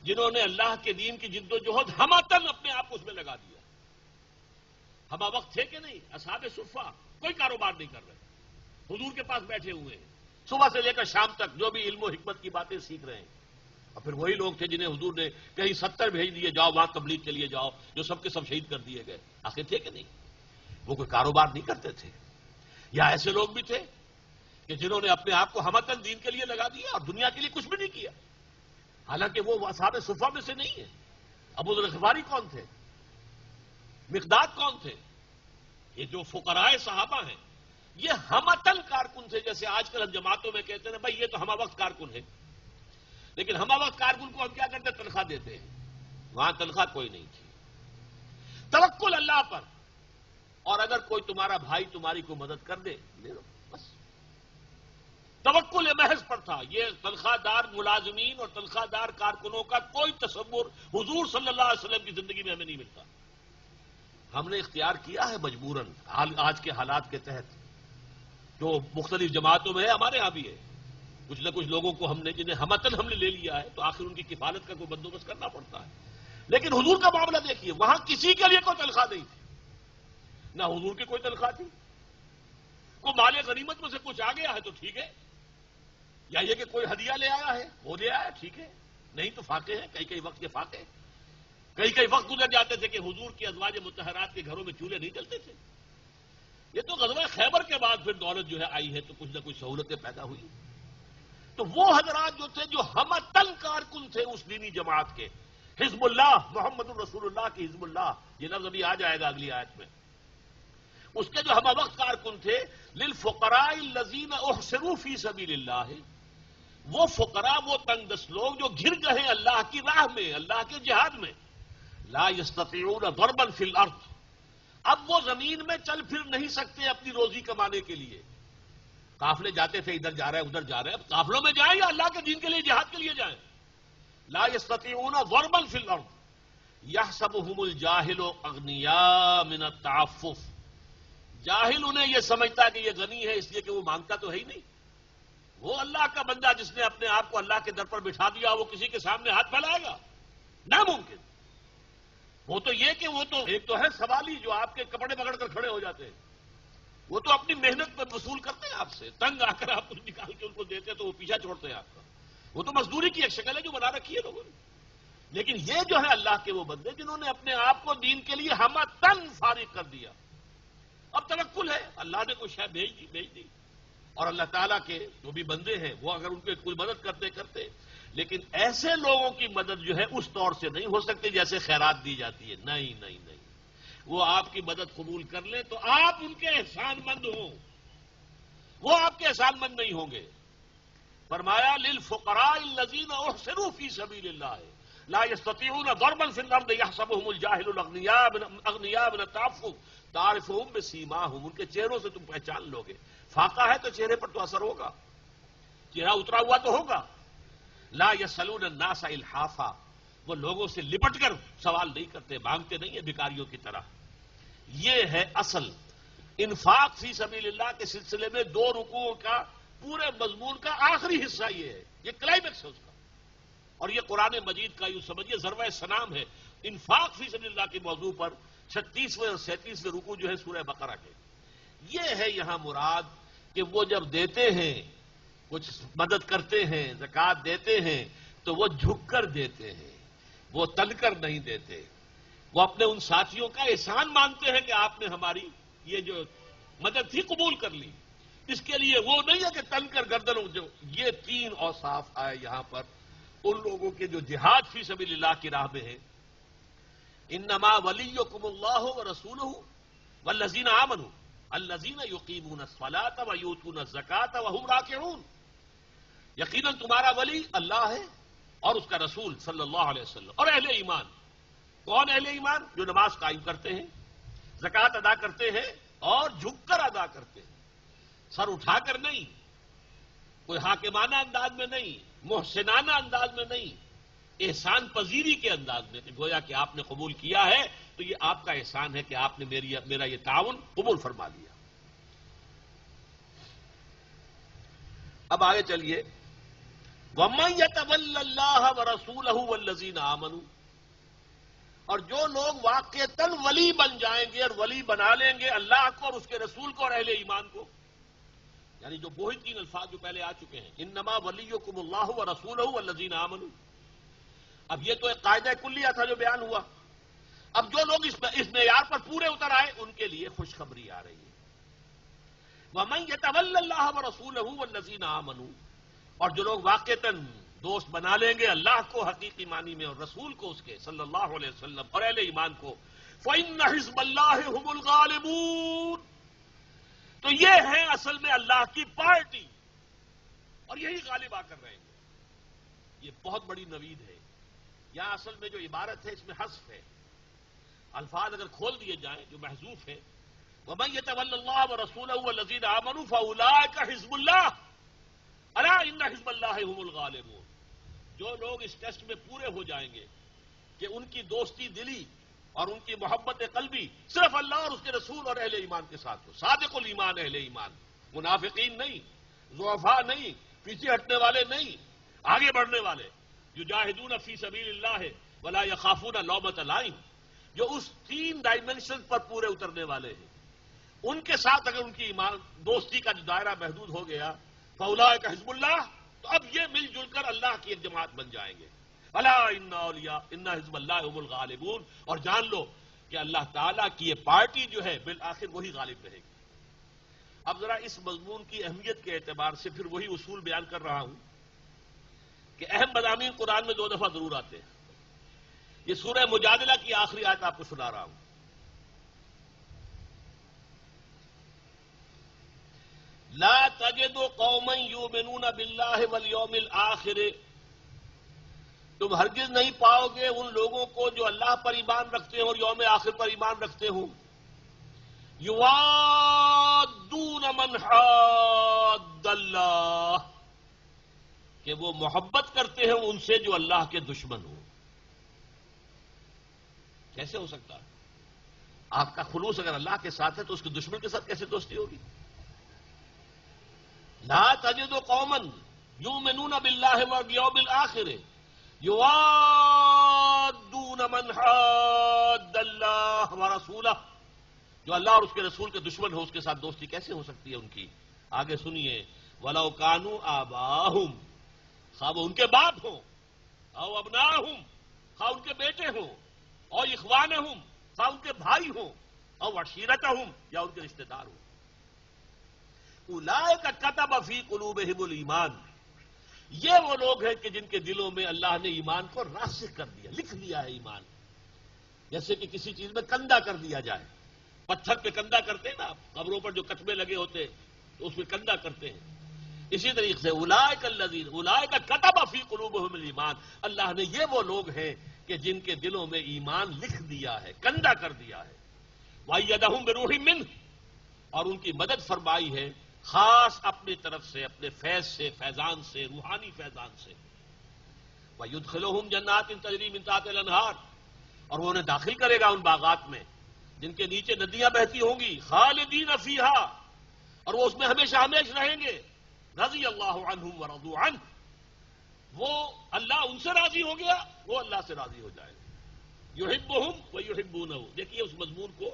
جنہوں نے اللہ کے دین کی جد و جہد ہماتن اپنے آپ کو اس میں لگا دیا. ہما وقت تھے کہ نہیں؟ اصحاب صفہ کوئی کاروبار نہیں کر رہے، حضور کے پاس بیٹھے ہوئے ہیں صبح سے لے کر شام تک، جو بھی علم و حکمت کی باتیں سیکھ رہے ہیں. اور پھر وہی لوگ تھے جنہیں حضور نے کہیں 70 بھیج دیے، جاؤ وہاں تبلیغ کے لیے جاؤ، جو سب کے سب شہید کر دیے گئے. آخر تھے کہ نہیں؟ وہ کوئی کاروبار نہیں کرتے تھے. یا ایسے لوگ بھی تھے کہ جنہوں نے اپنے آپ کو ہمتن دین کے لیے لگا دیا اور دنیا کے لیے کچھ بھی نہیں کیا. حالانکہ وہ اصحاب صفہ میں سے نہیں ہے. ابو ذر غفاری کون تھے؟ مقداد کون تھے؟ یہ جو فقراء صحابہ ہیں یہ ہمتن کارکن تھے. جیسے آج کل ہم جماعتوں میں کہتے ہیں بھائی یہ تو ہمہ وقت کارکن ہے، لیکن ہمہ وقت کارکن کو ہم کیا کرتے ہیں؟ تنخواہ دیتے ہیں. وہاں تنخواہ کوئی نہیں تھی. توکل اللہ پر، اور اگر کوئی تمہارا بھائی تمہاری کو مدد کر دے لے لو بس. توکل محض پر تھا. یہ تنخواہ دار ملازمین اور تنخواہ دار کارکنوں کا کوئی تصور حضور صلی اللہ علیہ وسلم کی زندگی میں ہمیں نہیں ملتا. ہم نے اختیار کیا ہے مجبوراً آج کے حالات کے تحت، جو مختلف جماعتوں میں ہے، ہمارے ہاں بھی ہے. کچھ نہ کچھ لوگوں کو ہم نے جنہیں ہمتن ہم نے لے لیا ہے تو آخر ان کی کفالت کا کوئی بندوبست کرنا پڑتا ہے. لیکن حضور کا معاملہ دیکھیے، وہاں کسی کے لیے کوئی تنخواہ نہیں تھی، نہ حضور کی کوئی تنخواہ تھی کو مال غنیمت میں سے کچھ آ گیا ہے تو ٹھیک ہے، یا یہ کہ کوئی ہدیہ لے آیا ہے وہ لے آیا ٹھیک ہے، نہیں تو فاقے ہیں، کئی وقت کے فاقے، کئی وقت گزر جاتے تھے کہ حضور کی ازواج مطہرات کے گھروں میں چولہے نہیں جلتے تھے۔ یہ تو غزوہ خیبر کے بعد پھر دولت جو ہے آئی ہے تو کچھ نہ کچھ سہولتیں پیدا ہوئی۔ تو وہ حضرات جو تھے جو ہمتن کارکن تھے اس دینی جماعت کے، حزب اللہ، محمد الرسول اللہ کی حزب اللہ، یہ لفظ ابھی آ جائے گا اگلی آیت میں، اس کے جو ہمہ وقت کارکن تھے، للفقراء الذین احصروا فی سبیل اللہ، وہ فقراء، وہ تنگ دست لوگ جو گھر گئے اللہ کی راہ میں، اللہ کے جہاد میں، لا یستطیعون ضربا فی الارض، اب وہ زمین میں چل پھر نہیں سکتے اپنی روزی کمانے کے لیے۔ قافلے جاتے تھے، ادھر جا رہے ہیں ادھر جا رہے ہیں، اب قافلوں میں جائیں یا اللہ کے دین کے لیے جہاد کے لیے جائیں؟ لا یستطیعون ضربا فی الارض یحسبهم الجاہل اغنیاء من التعفف، جاہل انہیں یہ سمجھتا ہے کہ یہ غنی ہے اس لیے کہ وہ مانگتا تو ہے ہی نہیں۔ وہ اللہ کا بندہ جس نے اپنے آپ کو اللہ کے در پر بٹھا دیا، وہ کسی کے سامنے ہاتھ پھیلائے گا؟ ناممکن۔ وہ تو یہ کہ وہ تو ایک تو ہے سوالی جو آپ کے کپڑے پکڑ کر کھڑے ہو جاتے ہیں، وہ تو اپنی محنت پہ وصول کرتے ہیں آپ سے، تنگ آ کر آپ کچھ نکال کے ان کو دیتے ہیں تو وہ پیچھا چھوڑتے ہیں آپ کا، وہ تو مزدوری کی ایک شکل ہے جو بنا رکھی ہے لوگوں نے۔ لیکن یہ جو ہے اللہ کے وہ بندے جنہوں نے اپنے آپ کو دین کے لیے ہمہ تن فارغ کر دیا، اب توکل ہے، اللہ نے کوئی شے بھیج دی، اور اللہ تعالیٰ کے جو بھی بندے ہیں وہ اگر ان کو کوئی مدد کرتے، لیکن ایسے لوگوں کی مدد جو ہے اس طور سے نہیں ہو سکتی جیسے خیرات دی جاتی ہے، نہیں، وہ آپ کی مدد قبول کر لیں تو آپ ان کے احسان مند ہوں، وہ آپ کے احسان مند نہیں ہوں گے۔ فرمایا للفقراء الذین احصروا فی سبیل اللہ لا یستطیعون ضربا فی الارض یحسبهم الجاہل اغنیاء من التعفف تعرفهم بسیماہم، ان کے چہروں سے تم پہچان لو گے، فاقہ ہے تو چہرے پر تو اثر ہوگا، چہرہ اترا ہوا تو ہوگا۔ لا یسألون الناس الحافا، وہ لوگوں سے لپٹ کر سوال نہیں کرتے، مانگتے نہیں ہیں بھکاریوں کی طرح۔ یہ ہے اصل انفاق فی سبیل اللہ کے سلسلے میں دو رکوع کا پورے مضمون کا آخری حصہ یہ ہے، یہ کلائمیکس ہے اس کا، اور یہ قرآن مجید کا یوں سمجھیے ضربہ سلام ہے انفاق فی سبیل اللہ کے موضوع پر 36ویں اور 37ویں رکوع جو ہے سورہ بقرہ کے۔ یہ ہے یہاں مراد کہ وہ جب دیتے ہیں، کچھ مدد کرتے ہیں، زکوٰۃ دیتے ہیں تو وہ جھک کر دیتے ہیں، وہ تن کر نہیں دیتے، وہ اپنے ان ساتھیوں کا احسان مانتے ہیں کہ آپ نے ہماری یہ جو مدد تھی قبول کر لی، اس کے لیے وہ نہیں ہے کہ تن کر گردن جو یہ تین اوصاف آئے یہاں پر ان لوگوں کے جو جہاد فی سبیل اللہ کی راہ میں ہے۔ انما ولیکم اللہ ورسولہ والذین آمنوا الذین یقیمون الصلاۃ ویؤتون الزکاۃ وہم راکعون، یقیناً تمہارا ولی اللہ ہے اور اس کا رسول صلی اللہ علیہ وسلم، اور اہل ایمان۔ کون اہل ایمان؟ جو نماز قائم کرتے ہیں، زکوٰۃ ادا کرتے ہیں اور جھک کر ادا کرتے ہیں، سر اٹھا کر نہیں، کوئی حاکمانہ انداز میں نہیں، محسنانہ انداز میں نہیں، احسان پذیری کے انداز میں، کہ گویا کہ آپ نے قبول کیا ہے تو یہ آپ کا احسان ہے کہ آپ نے میرا یہ تعاون قبول فرما لیا۔ اب آگے چلیے، وَمَن يَتَوَلَّ اللَّهَ وَرَسُولَهُ وَالَّذِينَ آمَنُوا، اور جو لوگ واقعتاً ولی بن جائیں گے اور ولی بنا لیں گے اللہ کو اور اس کے رسول کو اور اہل ایمان کو، یعنی جو وہی تین الفاظ جو پہلے آ چکے ہیں، انما ولیکم اللہ ورسولہ والذین آمنوا۔ اب یہ تو ایک قاعدہ کلیہ تھا جو بیان ہوا، اب جو لوگ اس معیار پر پورے اتر آئے ان کے لیے خوشخبری آ رہی ہے۔ وَمَن يَتَوَلَّ اللَّهَ وَرَسُولَهُ وَالَّذِينَ آمَنُوا، اور جو لوگ واقعتاً دوست بنا لیں گے اللہ کو حقیقی معنی میں اور رسول کو اس کے صلی اللہ علیہ وسلم اور اہل ایمان کو، فَإِنَّ حِزْبَ اللَّهِ هُمُ الْغَالِبُونَ، تو یہ ہے اصل میں اللہ کی پارٹی اور یہی غالب آ کر رہیں گے۔ یہ بہت بڑی نوید ہے، یہاں اصل میں جو عبارت ہے اس میں حذف ہے، الفاظ اگر کھول دیے جائیں جو محذوف ہے، وَمَن يَتَوَلَّ اللَّهَ وَرَسُولَهُ وَالَّذِينَ آمَنُوا فَأُولَٰئِكَ حِزْبُ اللَّهِ أَلَا إِنَّ حِزْبَ اللَّهِ هُمُ الْغَالِبُونَ، جو لوگ اس ٹیسٹ میں پورے ہو جائیں گے کہ ان کی دوستی دلی اور ان کی محبت قلبی صرف اللہ اور اس کے رسول اور اہل ایمان کے ساتھ ہو، صادق الایمان اہل ایمان، منافقین نہیں، ضعفاء نہیں، پیچھے ہٹنے والے نہیں، آگے بڑھنے والے، یجاہدون فی سبیل اللہ ولا یخافون لومۃ لائم، جو اس تین ڈائمنشن پر پورے اترنے والے ہیں۔ ان کے ساتھ اگر ان کی ایمان دوستی کا جو دائرہ محدود ہو گیا فاولئک حزب اللہ، تو اب یہ مل جل کر اللہ کی ایک جماعت بن جائیں گے. الا ان حزب اللہ هم الغالبون، اور جان لو کہ اللہ تعالیٰ کی یہ پارٹی جو ہے بالآخر وہی غالب رہے گی. اب ذرا اس مضمون کی اہمیت کے اعتبار سے پھر وہی اصول بیان کر رہا ہوں کہ اہم مضامین قرآن میں 2 دفعہ ضرور آتے ہیں. یہ سورہ مجادلہ کی آخری آیت آپ کو سنا رہا ہوں. لا تجد قوما یؤمنون باللہ والیوم الآخر، تم ہرگز نہیں پاؤ گے ان لوگوں کو جو اللہ پر ایمان رکھتے ہیں اور یوم آخر پر ایمان رکھتے ہوں، یوادون من حاد اللہ، کہ وہ محبت کرتے ہیں ان سے جو اللہ کے دشمن ہوں. کیسے ہو سکتا ہے؟ آپ کا خلوص اگر اللہ کے ساتھ ہے تو اس کے دشمن کے ساتھ کیسے دوستی ہوگی؟ لا تجد قوما یؤمنون باللہ والیوم الآخر یوادون من حاد اللہ ورسولہ، جو اللہ اور اس کے رسول کے دشمن ہو اس کے ساتھ دوستی کیسے ہو سکتی ہے ان کی؟ آگے سنیے، وَلَوْ كَانُوا آبَاءَهُمْ، خواہ وہ ان کے باپ ہوں، او ابناءہم، خواہ ان کے بیٹے ہوں، او اخوانہم، خواہ ان کے بھائی ہوں، او عشیرتہم، یا ان کے رشتہ دار ہوں. اولئک کتب فی قلوبہم الایمان، یہ وہ لوگ ہیں کہ جن کے دلوں میں اللہ نے ایمان کو راسخ کر دیا، لکھ دیا ہے ایمان. جیسے کہ کسی چیز میں کندہ کر دیا جائے، پتھر پہ کندہ کرتے ہیں نا، قبروں پر جو کتبے لگے ہوتے ہیں تو اس میں کندہ کرتے ہیں. اسی طریقے سے اولئک الذین اولئک کتب فی قلوبہم الایمان، اللہ نے یہ وہ لوگ ہیں کہ جن کے دلوں میں ایمان لکھ دیا ہے، کندہ کر دیا ہے. وَأَيَّدَهُم بِرُوحٍ مِّنْهُ، اور ان کی مدد فرمائی ہے خاص اپنی طرف سے، اپنے فیض سے، فیضان سے، روحانی فیضان سے. وَيُدْخِلُهُمْ جَنَّاتٍ تَجْرِي مِن تَحْتِهَا الْأَنْهَارُ، اور وہ انہیں داخل کرے گا ان باغات میں جن کے نیچے ندیاں بہتی ہوں گی. خالدین فیہا، اور وہ اس میں ہمیشہ ہمیش رہیں گے. رضی اللہ عنہم ورضوا عنہ، وہ اللہ ان سے راضی ہو گیا، وہ اللہ سے راضی ہو جائے گا. یحبہم ویحبونہ، دیکھیے اس مضمون کو،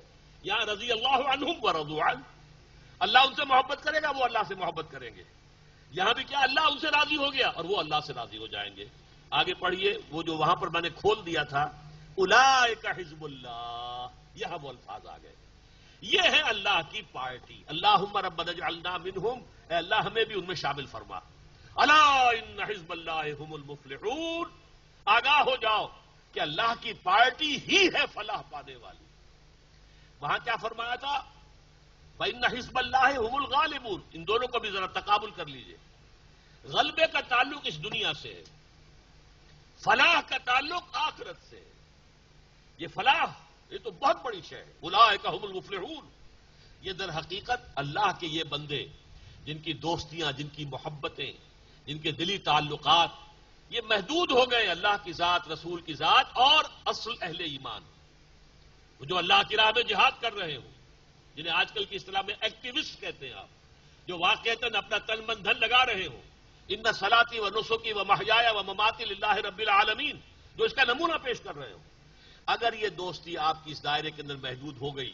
یہاں رضی اللہ عنہم ورضوا عنہ، اللہ ان سے محبت کرے گا، وہ اللہ سے محبت کریں گے. یہاں بھی کیا، اللہ ان سے راضی ہو گیا اور وہ اللہ سے راضی ہو جائیں گے. آگے پڑھیے، وہ جو وہاں پر میں نے کھول دیا تھا، اولئک حزب اللہ، یہاں وہ الفاظ آ گئے. یہ ہے اللہ کی پارٹی. اللہم ربنا اجعلنا منہم، اے اللہ ہمیں بھی ان میں شامل فرما. الا ان حزب اللہ هم المفلحون، آگاہ ہو جاؤ کہ اللہ کی پارٹی ہی ہے فلاح پانے والی. وہاں کیا فرمایا تھا؟ فإن حزب اللہ هم الغالبون. ان دونوں کو بھی ذرا تقابل کر لیجئے. غلبے کا تعلق اس دنیا سے ہے، فلاح کا تعلق آخرت سے ہے. یہ فلاح یہ تو بہت بڑی شے ہے. اولئک هم المفلحون، یہ در حقیقت اللہ کے یہ بندے جن کی دوستیاں، جن کی محبتیں، جن کے دلی تعلقات یہ محدود ہو گئے اللہ کی ذات، رسول کی ذات اور اصل اہل ایمان، وہ جو اللہ کی راہ میں جہاد کر رہے ہوں، جنہیں آج کل کی اصطلاح میں ایکٹیوسٹ کہتے ہیں آپ، جو واقعتاً اپنا تن من دھن لگا رہے ہوں. ان صلاتی و نسکی و محیایا و مماتی للہ رب العالمین، جو اس کا نمونہ پیش کر رہے ہوں. اگر یہ دوستی آپ کی اس دائرے کے اندر محدود ہو گئی،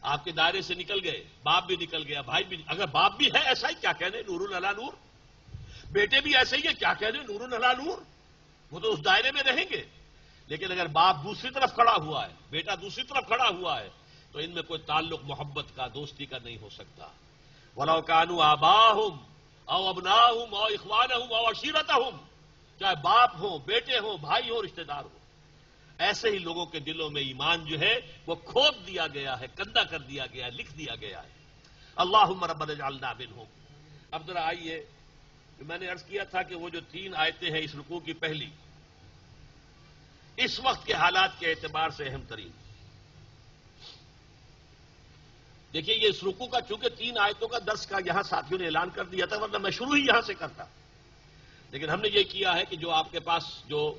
آپ کے دائرے سے نکل گئے، باپ بھی نکل گیا، بھائی بھی، اگر باپ بھی ہے ایسا ہی کیا کہنے، نور علی نور، بیٹے بھی ایسے ہی ہے کیا کہنے، نور علی نور، وہ تو اس دائرے میں رہیں گے. لیکن اگر باپ دوسری طرف کھڑا ہوا ہے، بیٹا دوسری طرف کھڑا ہوا ہے، تو ان میں کوئی تعلق محبت کا، دوستی کا نہیں ہو سکتا. وَلَوْ كَانُوا آبَاءَهُمْ أَوْ أَبْنَاءَهُمْ أَوْ إِخْوَانَهُمْ أَوْ عَشِيرَتَهُمْ، چاہے باپ ہوں، بیٹے ہوں، بھائی ہوں، رشتہ دار ہوں. ایسے ہی لوگوں کے دلوں میں ایمان جو ہے وہ کھود دیا گیا ہے، کندہ کر دیا گیا ہے، لکھ دیا گیا ہے. اللہم ربنا اجعلنا منہم. اب ذرا آئیے، میں نے عرض کیا تھا کہ وہ جو 3 آیتیں ہیں اس رکوع کی پہلی، اس وقت کے حالات کے اعتبار سے اہم ترین. دیکھیے یہ اس رکوع کا چونکہ 3 آیتوں کا درس کا یہاں ساتھیوں نے اعلان کر دیا تھا، ورنہ میں شروع ہی یہاں سے کرتا، لیکن ہم نے یہ کیا ہے کہ جو آپ کے پاس جو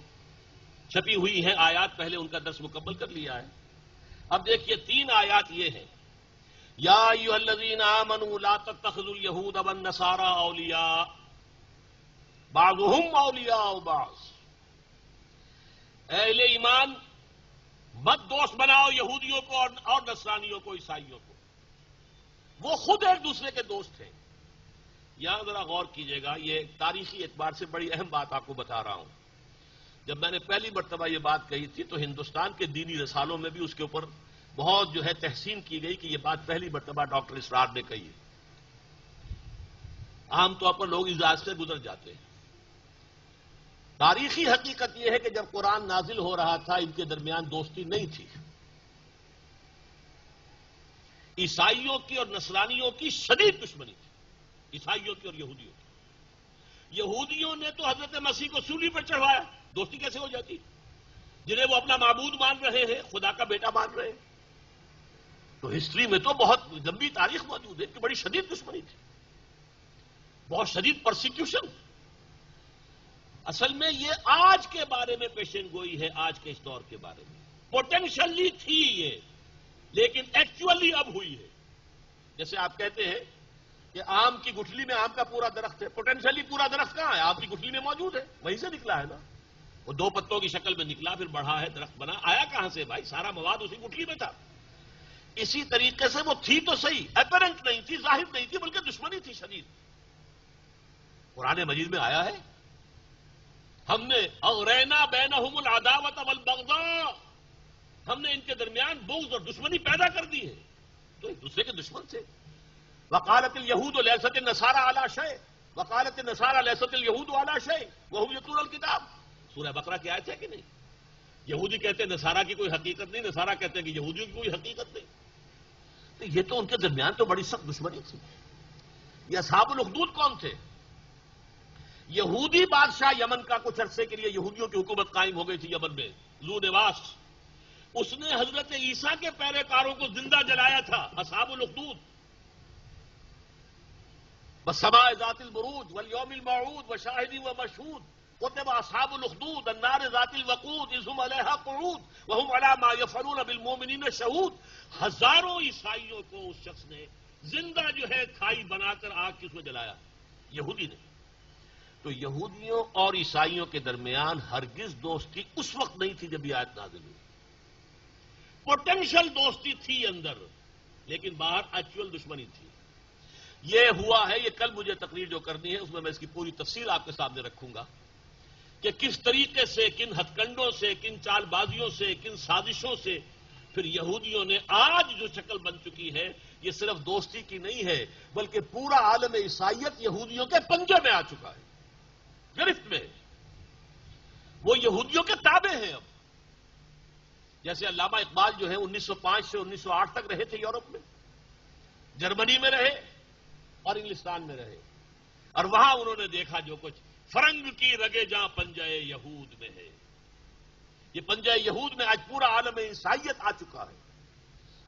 چھپی ہوئی ہیں آیات، پہلے ان کا درس مکمل کر لیا ہے. اب دیکھیے 3 آیات یہ ہیں، یا ایھا الذین آمنوا لا تتخذوا اليہود والنصارى اولیاء بعضهم اولیاء بعض. اہل ایمان مت دوست بناؤ یہودیوں کو اور نصرانیوں کو، عیسائیوں کو. وہ خود ایک دوسرے کے دوست تھے. یہاں ذرا غور کیجئے گا، یہ تاریخی اعتبار سے بڑی اہم بات آپ کو بتا رہا ہوں. جب میں نے پہلی مرتبہ یہ بات کہی تھی تو ہندوستان کے دینی رسالوں میں بھی اس کے اوپر بہت تحسین کی گئی کہ یہ بات پہلی مرتبہ ڈاکٹر اسرار نے کہی ہے. عام طور پر لوگ اجازت سے گزر جاتے ہیں. تاریخی حقیقت یہ ہے کہ جب قرآن نازل ہو رہا تھا ان کے درمیان دوستی نہیں تھی. عیسائیوں کی اور نصرانیوں کی شدید دشمنی تھی، عیسائیوں کی اور یہودیوں کی. یہودیوں نے تو حضرت مسیح کو سولی پر چڑھوایا، دوستی کیسے ہو جاتی؟ جنہیں وہ اپنا معبود مان رہے ہیں، خدا کا بیٹا مان رہے ہیں. تو ہسٹری میں تو بہت لمبی تاریخ موجود ہے کہ بڑی شدید دشمنی تھی، بہت شدید پرسیکیوشن. اصل میں یہ آج کے بارے میں پیشن گوئی ہے، آج کے اس دور کے بارے میں. پوٹینشلی تھی یہ، لیکن ایکچولی اب ہوئی ہے. جیسے آپ کہتے ہیں کہ آم کی گٹھلی میں آم کا پورا درخت ہے، پوٹینشلی پورا درخت کہاں ہے؟ آم کی گٹھلی میں موجود ہے، وہیں سے نکلا ہے نا. وہ دو پتوں کی شکل میں نکلا، پھر بڑھا ہے، درخت بنا. آیا کہاں سے بھائی؟ سارا مواد اسی گٹھلی میں تھا. اسی طریقے سے وہ تھی تو صحیح، اپیرنٹ نہیں تھی، ظاہر نہیں تھی، بلکہ دشمنی تھی شدید. قرآن مجید میں آیا ہے ہم نے اغرینا بینہم العداوۃ والبغضاء، ہم نے ان کے درمیان بغض اور دشمنی پیدا کر دی ہے. تو ایک دوسرے کے دشمن تھے. وقالت الیہود لیست النصارى علی شیء وقالت النصارى لیست الیہود علی شیء وهم یتلون الکتاب. سورہ بقرہ کی آیت ہے کہ نہیں؟ یہودی کہتے ہیں نصارہ کی کوئی حقیقت نہیں، نصارہ کہتے ہیں کہ یہودیوں کی کوئی حقیقت نہیں. تو یہ تو ان کے درمیان تو بڑی سخت دشمنی تھی. یہ اصحاب الاخدود کون تھے؟ یہودی بادشاہ یمن کا کچھ عرصے کے لیے یہودیوں کی حکومت قائم ہو گئی تھی یمن میں، ذو نواس. اس نے حضرت عیسیٰ کے پیروکاروں کو زندہ جلایا تھا. اصحاب الاخدود. والسماء ذات البروج والیوم الموعود وشاہد ومشہود کتب اصحاب الاخدود النار ذات الوقود اذ هم علیہا قعود وهم علی ما یفعلون بالمؤمنین شہود. ہزاروں عیسائیوں کو اس شخص نے زندہ کھائی بنا کر آگ کس کو جلایا؟ یہودی نے. تو یہودیوں اور عیسائیوں کے درمیان ہرگز دوستی اس وقت نہیں تھی جب یہ آیت نازل ہوئی. پوٹینشل دوستی تھی اندر، لیکن باہر ایکچوئل دشمنی تھی. یہ ہوا ہے، یہ کل مجھے تقریر جو کرنی ہے اس میں اس کی پوری تفصیل آپ کے سامنے رکھوں گا کہ کس طریقے سے، کن ہتھ کنڈوں سے، کن چال بازیوں سے، کن سازشوں سے پھر یہودیوں نے آج جو شکل بن چکی ہے یہ صرف دوستی کی نہیں ہے، بلکہ پورا عالم عیسائیت یہودیوں کے پنجے میں آ چکا ہے، گرفت میں. وہ یہودیوں کے تابع ہیں اب. جیسے علامہ اقبال 1905 سے 1908 تک رہے تھے یورپ میں، جرمنی میں رہے اور انگلستان میں رہے، اور وہاں انہوں نے دیکھا جو کچھ. فرنگ کی رگے جہاں پنجے یہود میں ہے. یہ پنجے یہود میں آج پورا عالم عیسائیت آ چکا ہے.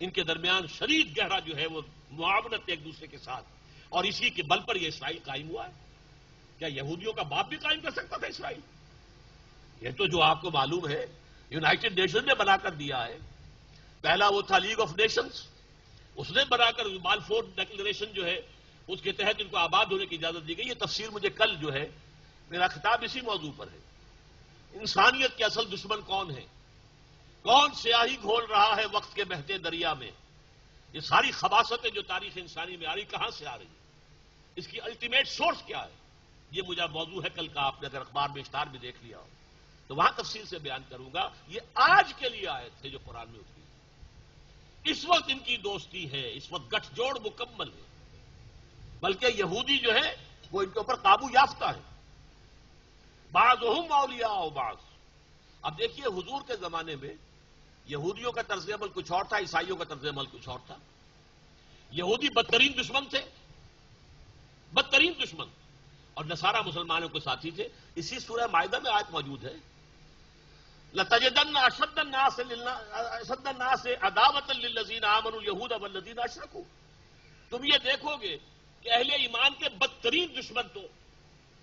ان کے درمیان شدید گہرا وہ معاونت ایک دوسرے کے ساتھ، اور اسی کے بل پر یہ اسرائیل قائم ہوا ہے. کیا یہودیوں کا باپ بھی قائم کر سکتا تھا اسرائیل؟ یہ تو جو آپ کو معلوم ہے یونائٹڈ نیشن نے بنا کر دیا ہے. پہلا وہ تھا لیگ آف نیشنز، اس نے بنا کر بالفور ڈکلریشن اس کے تحت ان کو آباد ہونے کی اجازت دی گئی. یہ تفسیر مجھے کل میرا خطاب اسی موضوع پر ہے. انسانیت کے اصل دشمن کون ہے؟ کون سیاہی گھول رہا ہے وقت کے بہتے دریا میں؟ یہ ساری خباثتیں جو تاریخ انسانی میں آ رہی کہاں سے آ رہی ہیں؟ اس کی الٹیمیٹ سورس کیا ہے؟ یہ مجھے موضوع ہے کل کا. آپ نے اگر اخبار میں اشتہار بھی دیکھ لیا ہو تو وہاں تفصیل سے بیان کروں گا. یہ آج کے لیے آئے تھے جو قرآن میں اتری. اس وقت ان کی دوستی ہے، اس وقت گٹھ جوڑ مکمل ہے. بلکہ یہودی وہ ان کے اوپر قابو یافتہ ہے. بعضهم اولیاء بعض. اب دیکھیے حضور کے زمانے میں یہودیوں کا طرز عمل کچھ اور تھا، عیسائیوں کا طرز عمل کچھ اور تھا. یہودی بدترین دشمن تھے، بدترین دشمن، اور نصارہ مسلمانوں کے ساتھی تھے. اسی سورہ مائدہ میں آیت موجود ہے لَتَجِدَنَّ أَشَدَّ النَّاسِ عَدَاوَةً لِلَّذِينَ آمَنُوا الْيَهُودَ وَالَّذِينَ أَشْرَكُوا. تم یہ دیکھو گے کہ اہل ایمان کے بدترین دشمن تو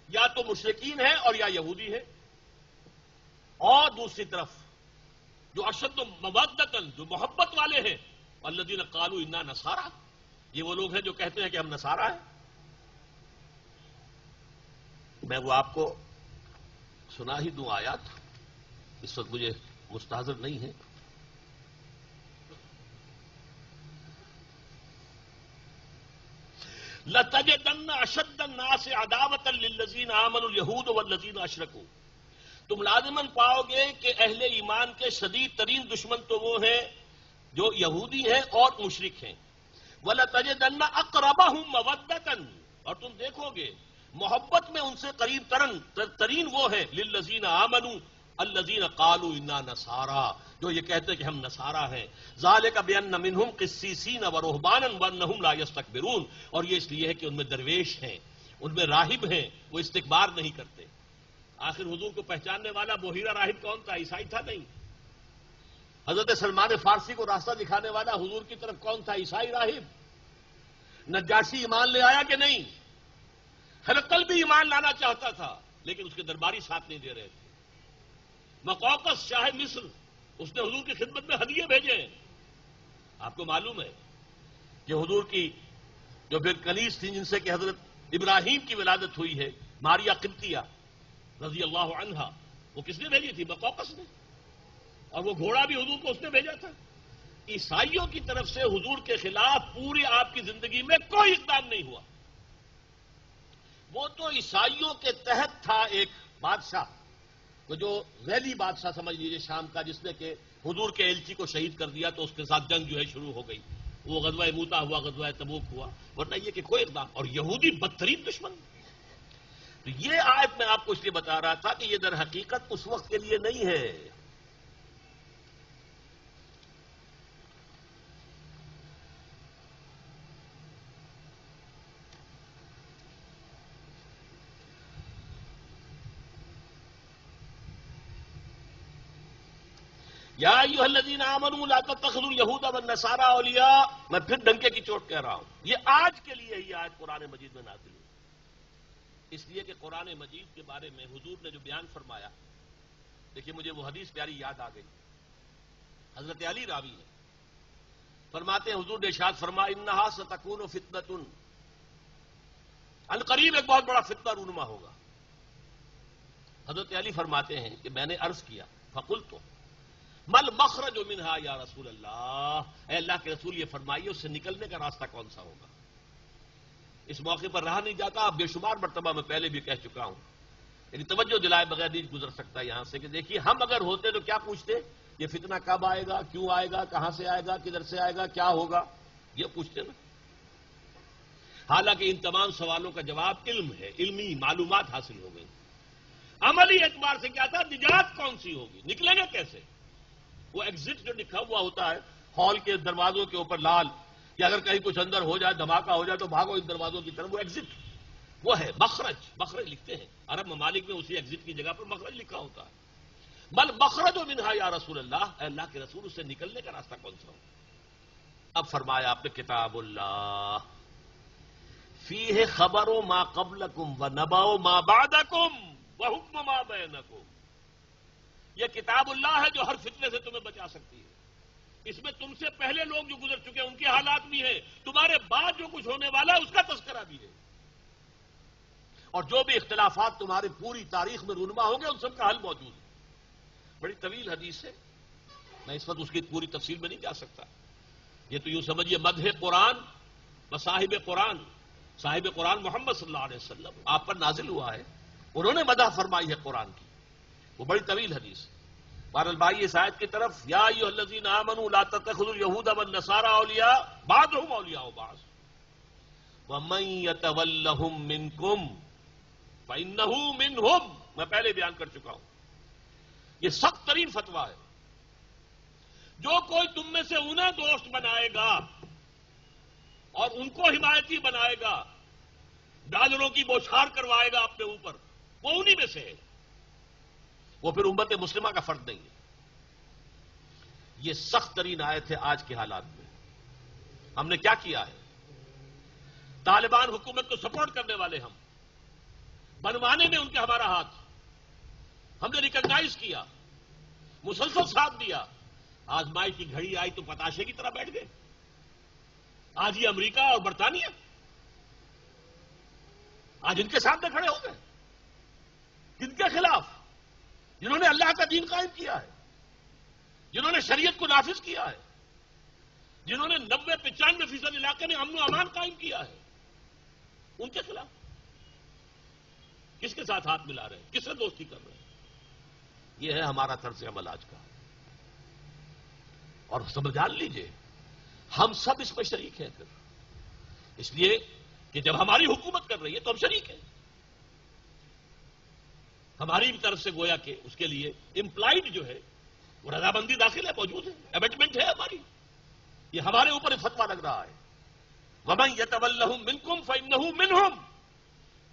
یا تو مشرکین ہیں اور یا یہودی ہیں، اور دوسری طرف جو اشد مودۃً، جو محبت والے ہیں، الذین قالوا انا نصارى، یہ وہ لوگ ہیں جو کہتے ہیں کہ ہم نصارہ ہیں. میں وہ آپ کو سنا ہی دوں آیات، اس وقت مجھے مستحضر نہیں ہے. لَتَجِدَنَّ أَشَدَّ النَّاسِ عَدَاوَةً لِلَّذِينَ آمَنُوا الْيَهُودُ وَالَّذِينَ أَشْرَكُوا، تم لازماً پاؤ گے کہ اہل ایمان کے شدید ترین دشمن تو وہ ہیں جو یہودی ہیں اور مشرک ہیں. وَلَتَجِدَنَّ أَقْرَبَهُمْ مَوَدَّةً، اور تم دیکھو گے محبت میں ان سے قریب ترین وہ ہے لِلَّذِينَ آمَنُوا الَّذِينَ قَالُوا إِنَّا نَصَارَىٰ، جو یہ کہتے ہیں کہ ہم نصارہ ہیں. ذَلِكَ بِأَنَّ مِنْهُمْ قِسِّيسِينَ وَرُهْبَانًا وَأَنَّهُمْ لَا يَسْتَكْبِرُونَ، اور یہ اس لیے ہے کہ ان میں درویش ہیں، ان میں راہب ہیں، وہ استکبار نہیں کرتے. آخر حضور کو پہچاننے والا بحیرہ راہب کون تھا؟ عیسائی تھا نہیں. حضرت سلمان فارسی کو راستہ دکھانے والا حضور کی طرف کون تھا؟ عیسائی راہب. نجاشی ایمان لے آیا کہ نہیں؟ ہرقل بھی ایمان لانا چاہتا تھا لیکن اس کے درباری ساتھ نہیں دے رہے تھے. مقوقس شاہ مصر، اس نے حضور کی خدمت میں ہدیے بھیجے. آپ کو معلوم ہے کہ حضور کی جو پھر کنیز تھی جن سے کہ حضرت ابراہیم کی ولادت ہوئی ہے، ماریا قبطیہ رضی اللہ عنہا، وہ کس نے بھیجی تھی؟ مقوقس نے. اور وہ گھوڑا بھی حضور کو اس نے بھیجا تھا. عیسائیوں کی طرف سے حضور کے خلاف پوری آپ کی زندگی میں کوئی اقدام نہیں ہوا. وہ تو عیسائیوں کے تحت تھا ایک بادشاہ، وہ جو ریلی بادشاہ سمجھ لیجیے شام کا، جس نے کہ حضور کے ایلچی کو شہید کر دیا تو اس کے ساتھ جنگ جو ہے شروع ہو گئی. وہ غزوہ موتا ہوا، غزوہ تبوک ہوا، ورنہ یہ کہ کوئی اقدام. اور یہودی بدترین دشمن. تو یہ آیت میں آپ کو اس لیے بتا رہا تھا کہ یہ در حقیقت اس وقت کے لیے نہیں ہے. یا ایھا الذین آمنوا لا تتخذوا اليہود والنصارى اولیاء، میں پھر ڈنکے کی چوٹ کہہ رہا ہوں، یہ آج کے لیے ہی آیت قرآن مجید میں نازل ہوئی. اس لیے کہ قرآن مجید کے بارے میں حضور نے جو بیان فرمایا، دیکھیے مجھے وہ حدیث پیاری یاد آ گئی. حضرت علی راوی ہے، فرماتے ہیں حضور نے ارشاد فرمایا انہا ستکون فتنۃ، ان قریب ایک بہت بڑا فتنہ رونما ہوگا. حضرت علی فرماتے ہیں کہ میں نے عرض کیا فقلت مل مخرج منہا یا رسول اللہ، اے اللہ کے رسول یہ فرمائیے اس سے نکلنے کا راستہ کون سا ہوگا. اس موقع پر رہا نہیں جاتا، اب بے شمار مرتبہ میں پہلے بھی کہہ چکا ہوں، یعنی توجہ دلائے بغیر نہیں گزر سکتا یہاں سے کہ دیکھیے ہم اگر ہوتے تو کیا پوچھتے؟ یہ فتنہ کب آئے گا، کیوں آئے گا، کہاں سے آئے گا، کدھر سے آئے گا، کیا ہوگا، یہ پوچھتے نا. حالانکہ ان تمام سوالوں کا جواب علم ہے، علمی معلومات حاصل ہو گئی. عملی اعتبار سے کیا تھا؟ نجات کون سی ہوگی، نکلیں گے کیسے. وہ ایگزٹ جو لکھا ہوا ہوتا ہے ہال کے دروازوں کے اوپر لال، کہ اگر کہیں کچھ اندر ہو جائے، دھماکہ ہو جائے تو بھاگو ان دروازوں کی طرف، وہ ایگزٹ، وہ ہے مخرج. مخرج لکھتے ہیں عرب ممالک میں، اسی ایگزٹ کی جگہ پر مخرج لکھا ہوتا ہے. مل مخرج منہا یا رسول اللہ، اے اللہ کے رسول اس سے نکلنے کا راستہ کون سا ہو. اب فرمایا آپ نے کتاب اللہ فیہ خبر ما قبلکم و نبأ ما بعدکم و حکم ما بینکم. یہ کتاب اللہ ہے جو ہر فتنے سے تمہیں بچا سکتی ہے. اس میں تم سے پہلے لوگ جو گزر چکے ہیں ان کے حالات بھی ہیں، تمہارے بعد جو کچھ ہونے والا ہے اس کا تذکرہ بھی ہے، اور جو بھی اختلافات تمہاری پوری تاریخ میں رونما ہوں گے ان سب کا حل موجود ہے. بڑی طویل حدیث ہے، میں اس وقت اس کی پوری تفصیل میں نہیں جا سکتا. یہ تو یوں سمجھیے مدح قرآن بصاحب قرآن، صاحب قرآن محمد صلی اللہ علیہ وسلم آپ پر نازل ہوا ہے، انہوں نے مدح فرمائی ہے قرآن کی. وہ بڑی طویل حدیث ہے. بہرحال بھائی اس آیت کی طرف، یا ایھا الذین آمنوا لا تتخذوا اليہود والنصارى اولیاء بعضهم اولیاء بعض ومن یتولہم منکم فانہ منہم. میں پہلے بیان کر چکا ہوں، یہ سخت ترین فتویٰ ہے. جو کوئی تم میں سے انہیں دوست بنائے گا اور ان کو حمایتی بنائے گا، ڈالروں کی بوچھار کروائے گا اپنے اوپر، وہ انہی میں سے ہے، وہ پھر امت مسلمہ کا فرد نہیں ہے. یہ سخت ترین آیت ہے آج کے حالات میں. ہم نے کیا کیا ہے؟ طالبان حکومت کو سپورٹ کرنے والے ہم، بنوانے میں ان کے ہمارا ہاتھ، ہم نے ریکگنائز کیا، مسلسل ساتھ دیا. آزمائی کی گھڑی آئی تو پتاشے کی طرح بیٹھ گئے. آج یہ امریکہ اور برطانیہ آج ان کے سامنے کھڑے ہو گئے. کن کے خلاف؟ جنہوں نے اللہ کا دین قائم کیا ہے، جنہوں نے شریعت کو نافذ کیا ہے، جنہوں نے 90-95% علاقے میں امن و امان قائم کیا ہے. ان کے خلاف کس کے ساتھ ہاتھ ملا رہے ہیں، کس سے دوستی کر رہے ہیں؟ یہ ہے ہمارا طرز عمل آج کا. اور سمجھان لیجئے ہم سب اس میں شریک ہیں. پھر اس لیے کہ جب ہماری حکومت کر رہی ہے تو ہم شریک ہیں. ہماری بھی طرف سے گویا کہ اس کے لیے امپلائڈ جو ہے وہ رضامندی داخل ہے، موجود ہے، امٹمنٹ ہے ہماری. یہ ہمارے اوپر فتویٰ لگ رہا ہے. وَمَن يَتَوَلَّهُم مِّنكُمْ فَإِنَّهُ مِنْهُمْ.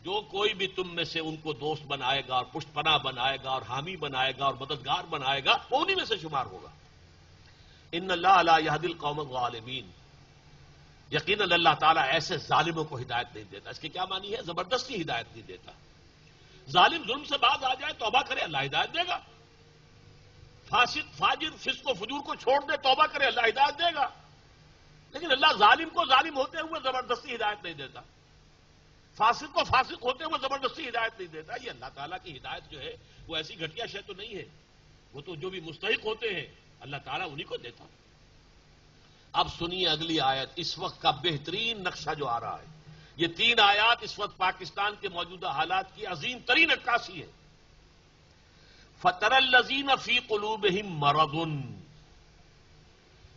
جو کوئی بھی تم میں سے ان کو دوست بنائے گا اور پشت پناہ بنائے گا اور حامی بنائے گا اور مددگار بنائے گا وہ انہی میں سے شمار ہوگا. ان اللہ لا يهدي القوم الظالمین. یقیناً اللہ تعالیٰ ایسے ظالموں کو ہدایت نہیں دیتا. اس کے کیا معنی ہے؟ زبردستی ہدایت نہیں دیتا. ظالم ظلم سے باز آ جائے توبہ کرے اللہ ہدایت دے گا. فاسق فاجر فسق و فجور کو چھوڑ دے توبہ کرے اللہ ہدایت دے گا. لیکن اللہ ظالم کو ظالم ہوتے ہوئے زبردستی ہدایت نہیں دیتا. فاسق کو فاسق ہوتے ہوئے زبردستی ہدایت نہیں دیتا. یہ اللہ تعالیٰ کی ہدایت جو ہے وہ ایسی گھٹیا شے تو نہیں ہے. وہ تو جو بھی مستحق ہوتے ہیں اللہ تعالیٰ انہی کو دیتا. اب سنیے اگلی آیت، اس وقت کا بہترین نقشہ جو آ رہا ہے. یہ 3 آیات اس وقت پاکستان کے موجودہ حالات کی عظیم ترین عکاسی ہے. فَتَرَى الَّذِينَ فِي قُلُوبِهِم مَّرَضٌ.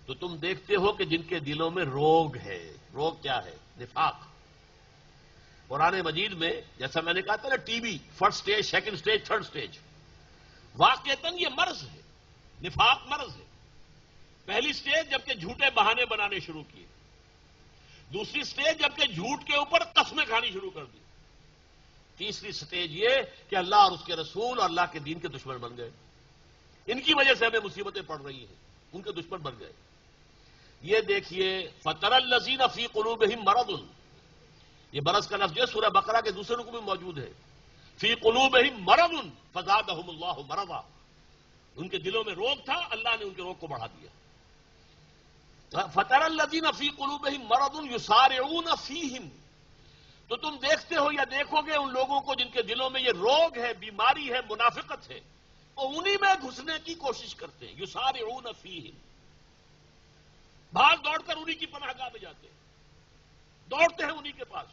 تو تم دیکھتے ہو کہ جن کے دلوں میں روگ ہے. روگ کیا ہے؟ نفاق. قرآن مجید میں جیسا میں نے کہا تھا نا T B, first stage, second stage, third stage. واقعتاً یہ مرض ہے، نفاق مرض ہے. پہلی سٹیج جبکہ جھوٹے بہانے بنانے شروع کیے. دوسری سٹیج جبکہ جھوٹ کے اوپر قسمیں کھانی شروع کر دی. تیسری سٹیج یہ کہ اللہ اور اس کے رسول اور اللہ کے دین کے دشمن بن گئے. ان کی وجہ سے ہمیں مصیبتیں پڑ رہی ہیں، ان کے دشمن بن گئے. یہ دیکھیے فَتَرَى الَّذِينَ فِي قُلُوبِهِم مَّرَضٌ. یہ مرض کا لفظ جو ہے سورہ بقرہ کے دوسرے رکوع میں موجود ہے. فِي قُلُوبِهِم مَّرَضٌ فَزَادَهُمُ اللَّهُ مَرَضًا. ان کے دلوں میں روگ تھا، اللہ نے ان کے روگ کو بڑھا دیا. فَتَرَى الَّذِينَ فِي قُلُوبِهِم مَّرَضٌ يُسَارِعُونَ فِيهِمْ. تو تم دیکھتے ہو یا دیکھو گے ان لوگوں کو جن کے دلوں میں یہ روگ ہے، بیماری ہے، منافقت ہے، وہ انہی میں گھسنے کی کوشش کرتے ہیں. یسارعون فیہم. بھاگ دوڑ کر انہی کی پناہ گاہ میں جاتے ہیں، دوڑتے ہیں انہی کے پاس.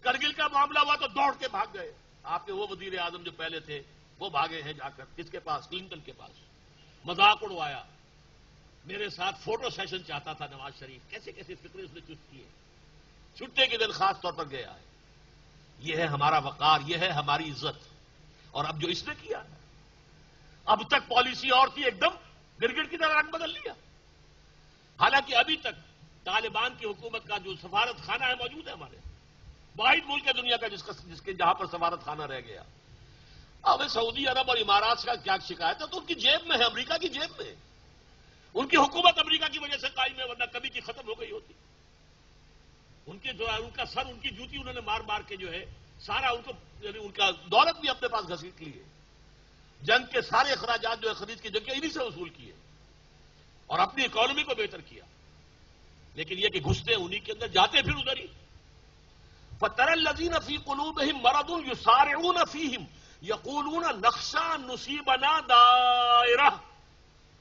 کرگل کا معاملہ ہوا تو دوڑ کے بھاگ گئے. آپ کے وہ وزیر اعظم جو پہلے تھے وہ بھاگے ہیں جا کر کس کے پاس؟ کلنٹن کے پاس. مذاق اڑوایا. میرے ساتھ فوٹو سیشن چاہتا تھا نواز شریف. کیسے کیسے فکرے اس نے چست کیے. چھٹے کے دن خاص طور پر گیا ہے. یہ ہے ہمارا وقار، یہ ہے ہماری عزت. اور اب جو اس نے کیا، اب تک پالیسی اور تھی، ایک دم گرگٹ کی طرح رنگ بدل لیا. حالانکہ ابھی تک طالبان کی حکومت کا جو سفارت خانہ ہے موجود ہے ہمارے. واحد ملک ہے دنیا کا جس کے جہاں پر سفارت خانہ رہ گیا. اب سعودی عرب اور امارات کا کیا شکایت ہے؟ تو ان کی جیب میں ہے، امریکہ کی جیب میں. ان کی حکومت امریکہ کی وجہ سے قائم ہے، ورنہ کبھی کی ختم ہو گئی ہوتی. ان کا سر، ان کی جوتی انہوں نے مار مار کے جو ہے سارا ان کو، یعنی ان کا دولت بھی اپنے پاس گھسیٹ لی ہے. جنگ کے سارے اخراجات جو ہے خرید کی جنگ کے انہی سے وصول کیے اور اپنی اکانومی کو بہتر کیا. لیکن یہ کہ گھستے انہی کے اندر، جاتے پھر ادھر ہی. فَتَرَى الَّذِينَ فِي قُلُوبِهِم مَّرَضٌ يُسَارِعُونَ فِيهِمْ يَقُولُونَ نَخْشَىٰ أَن نُّصِيبَنَا دَائِرَةٌ.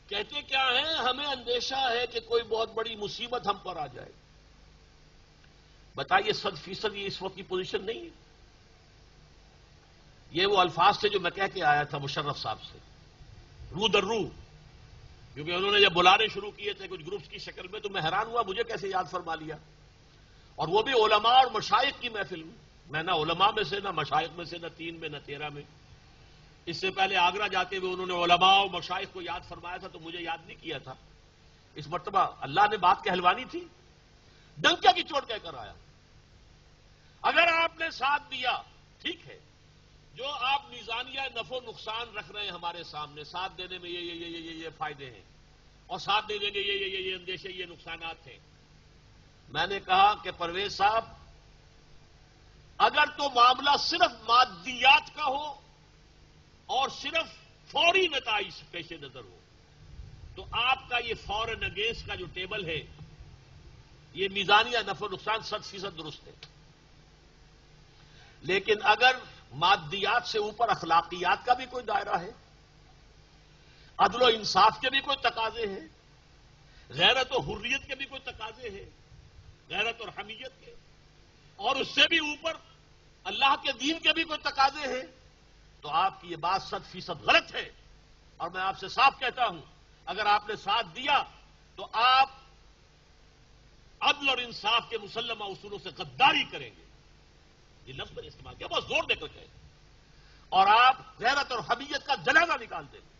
کہتے کیا ہیں؟ ہمیں اندیشہ ہے کہ کوئی بہت بڑی مصیبت ہم پر آ جائے. بتائیے 100% یہ اس وقت کی پوزیشن نہیں ہے. یہ وہ الفاظ تھے جو میں کہہ کے آیا تھا مشرف صاحب سے، رو در رو. کیونکہ انہوں نے جب بلانے شروع کیے تھے کچھ گروپس کی شکل میں تو میں حیران ہوا مجھے کیسے یاد فرما لیا. اور وہ بھی علماء اور مشائخ کی محفل میں. میں نہ علماء میں سے، نہ مشائخ میں سے، نہ 3 میں، نہ 13 میں. اس سے پہلے آگرہ جاتے ہوئے انہوں نے علماء اور مشائخ کو یاد فرمایا تھا تو مجھے یاد نہیں کیا تھا. اس مرتبہ اللہ نے بات کہلوانی تھی، ڈنکا کی چوٹ کہہ کر آیا. اگر آپ نے ساتھ دیا ٹھیک ہے، جو آپ میزانیہ نفع و نقصان رکھ رہے ہیں ہمارے سامنے، ساتھ دینے میں یہ فائدے ہیں اور ساتھ دے دیں گے یہ اندیشے، یہ نقصانات ہیں. میں نے کہا کہ پرویز صاحب اگر تو معاملہ صرف مادیات کا ہو اور صرف فوری نتائج پیش نظر ہو تو آپ کا یہ فورن اگینسٹ کا جو ٹیبل ہے، یہ میزانیہ نفع و نقصان 100% درست ہے. لیکن اگر مادیات سے اوپر اخلاقیات کا بھی کوئی دائرہ ہے، عدل و انصاف کے بھی کوئی تقاضے ہیں، غیرت و حریت کے بھی کوئی تقاضے ہیں، غیرت اور حمیت کے، اور اس سے بھی اوپر اللہ کے دین کے بھی کوئی تقاضے ہیں، تو آپ کی یہ بات 100% غلط ہے۔ اور میں آپ سے صاف کہتا ہوں، اگر آپ نے ساتھ دیا تو آپ عدل اور انصاف کے مسلمہ اصولوں سے غداری کریں گے۔ یہ لفظ میں نے استعمال کیا، بہت زور دے کر کہیں، اور آپ غیرت اور حمیت کا جنازہ نکال دیں گے۔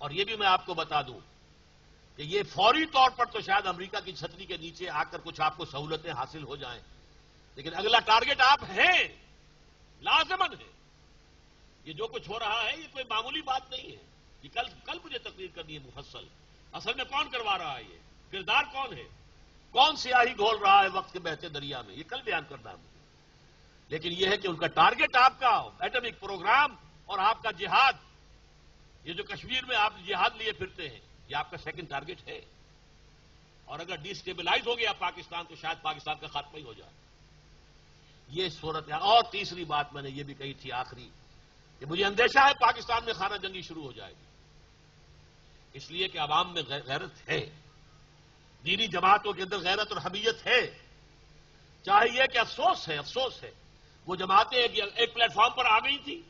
اور یہ بھی میں آپ کو بتا دوں کہ یہ فوری طور پر تو شاید امریکہ کی چھتری کے نیچے آ کر کچھ آپ کو سہولتیں حاصل ہو جائیں، لیکن اگلا ٹارگٹ آپ ہیں، لازمن ہے۔ یہ جو کچھ ہو رہا ہے یہ کوئی معمولی بات نہیں ہے۔ یہ کل مجھے تقریر کرنی ہے مفصل، اصل میں کون کروا رہا ہے، یہ کردار کون ہے، کون سیاہی گھول رہا ہے وقت کے بہتے دریا میں، یہ کل بیان کرنا ہے مجھے۔ لیکن یہ ہے کہ ان کا ٹارگٹ آپ کا ایٹمک پروگرام اور آپ کا جہاد، یہ جو کشمیر میں آپ جہاد لیے پھرتے ہیں، یہ آپ کا سیکنڈ ٹارگٹ ہے۔ اور اگر ڈی اسٹیبلائز ہو گیا پاکستان تو شاید پاکستان کا خاتمہ ہی ہو جائے۔ یہ صورت ہے۔ اور تیسری بات میں نے یہ بھی کہی تھی آخری، کہ مجھے اندیشہ ہے پاکستان میں خانہ جنگی شروع ہو جائے گی، اس لیے کہ عوام میں غیرت ہے، دینی جماعتوں کے اندر غیرت اور حمیت ہے۔ چاہیے کہ افسوس ہے وہ جماعتیں ایک پلیٹ فارم پر آ گئی تھی،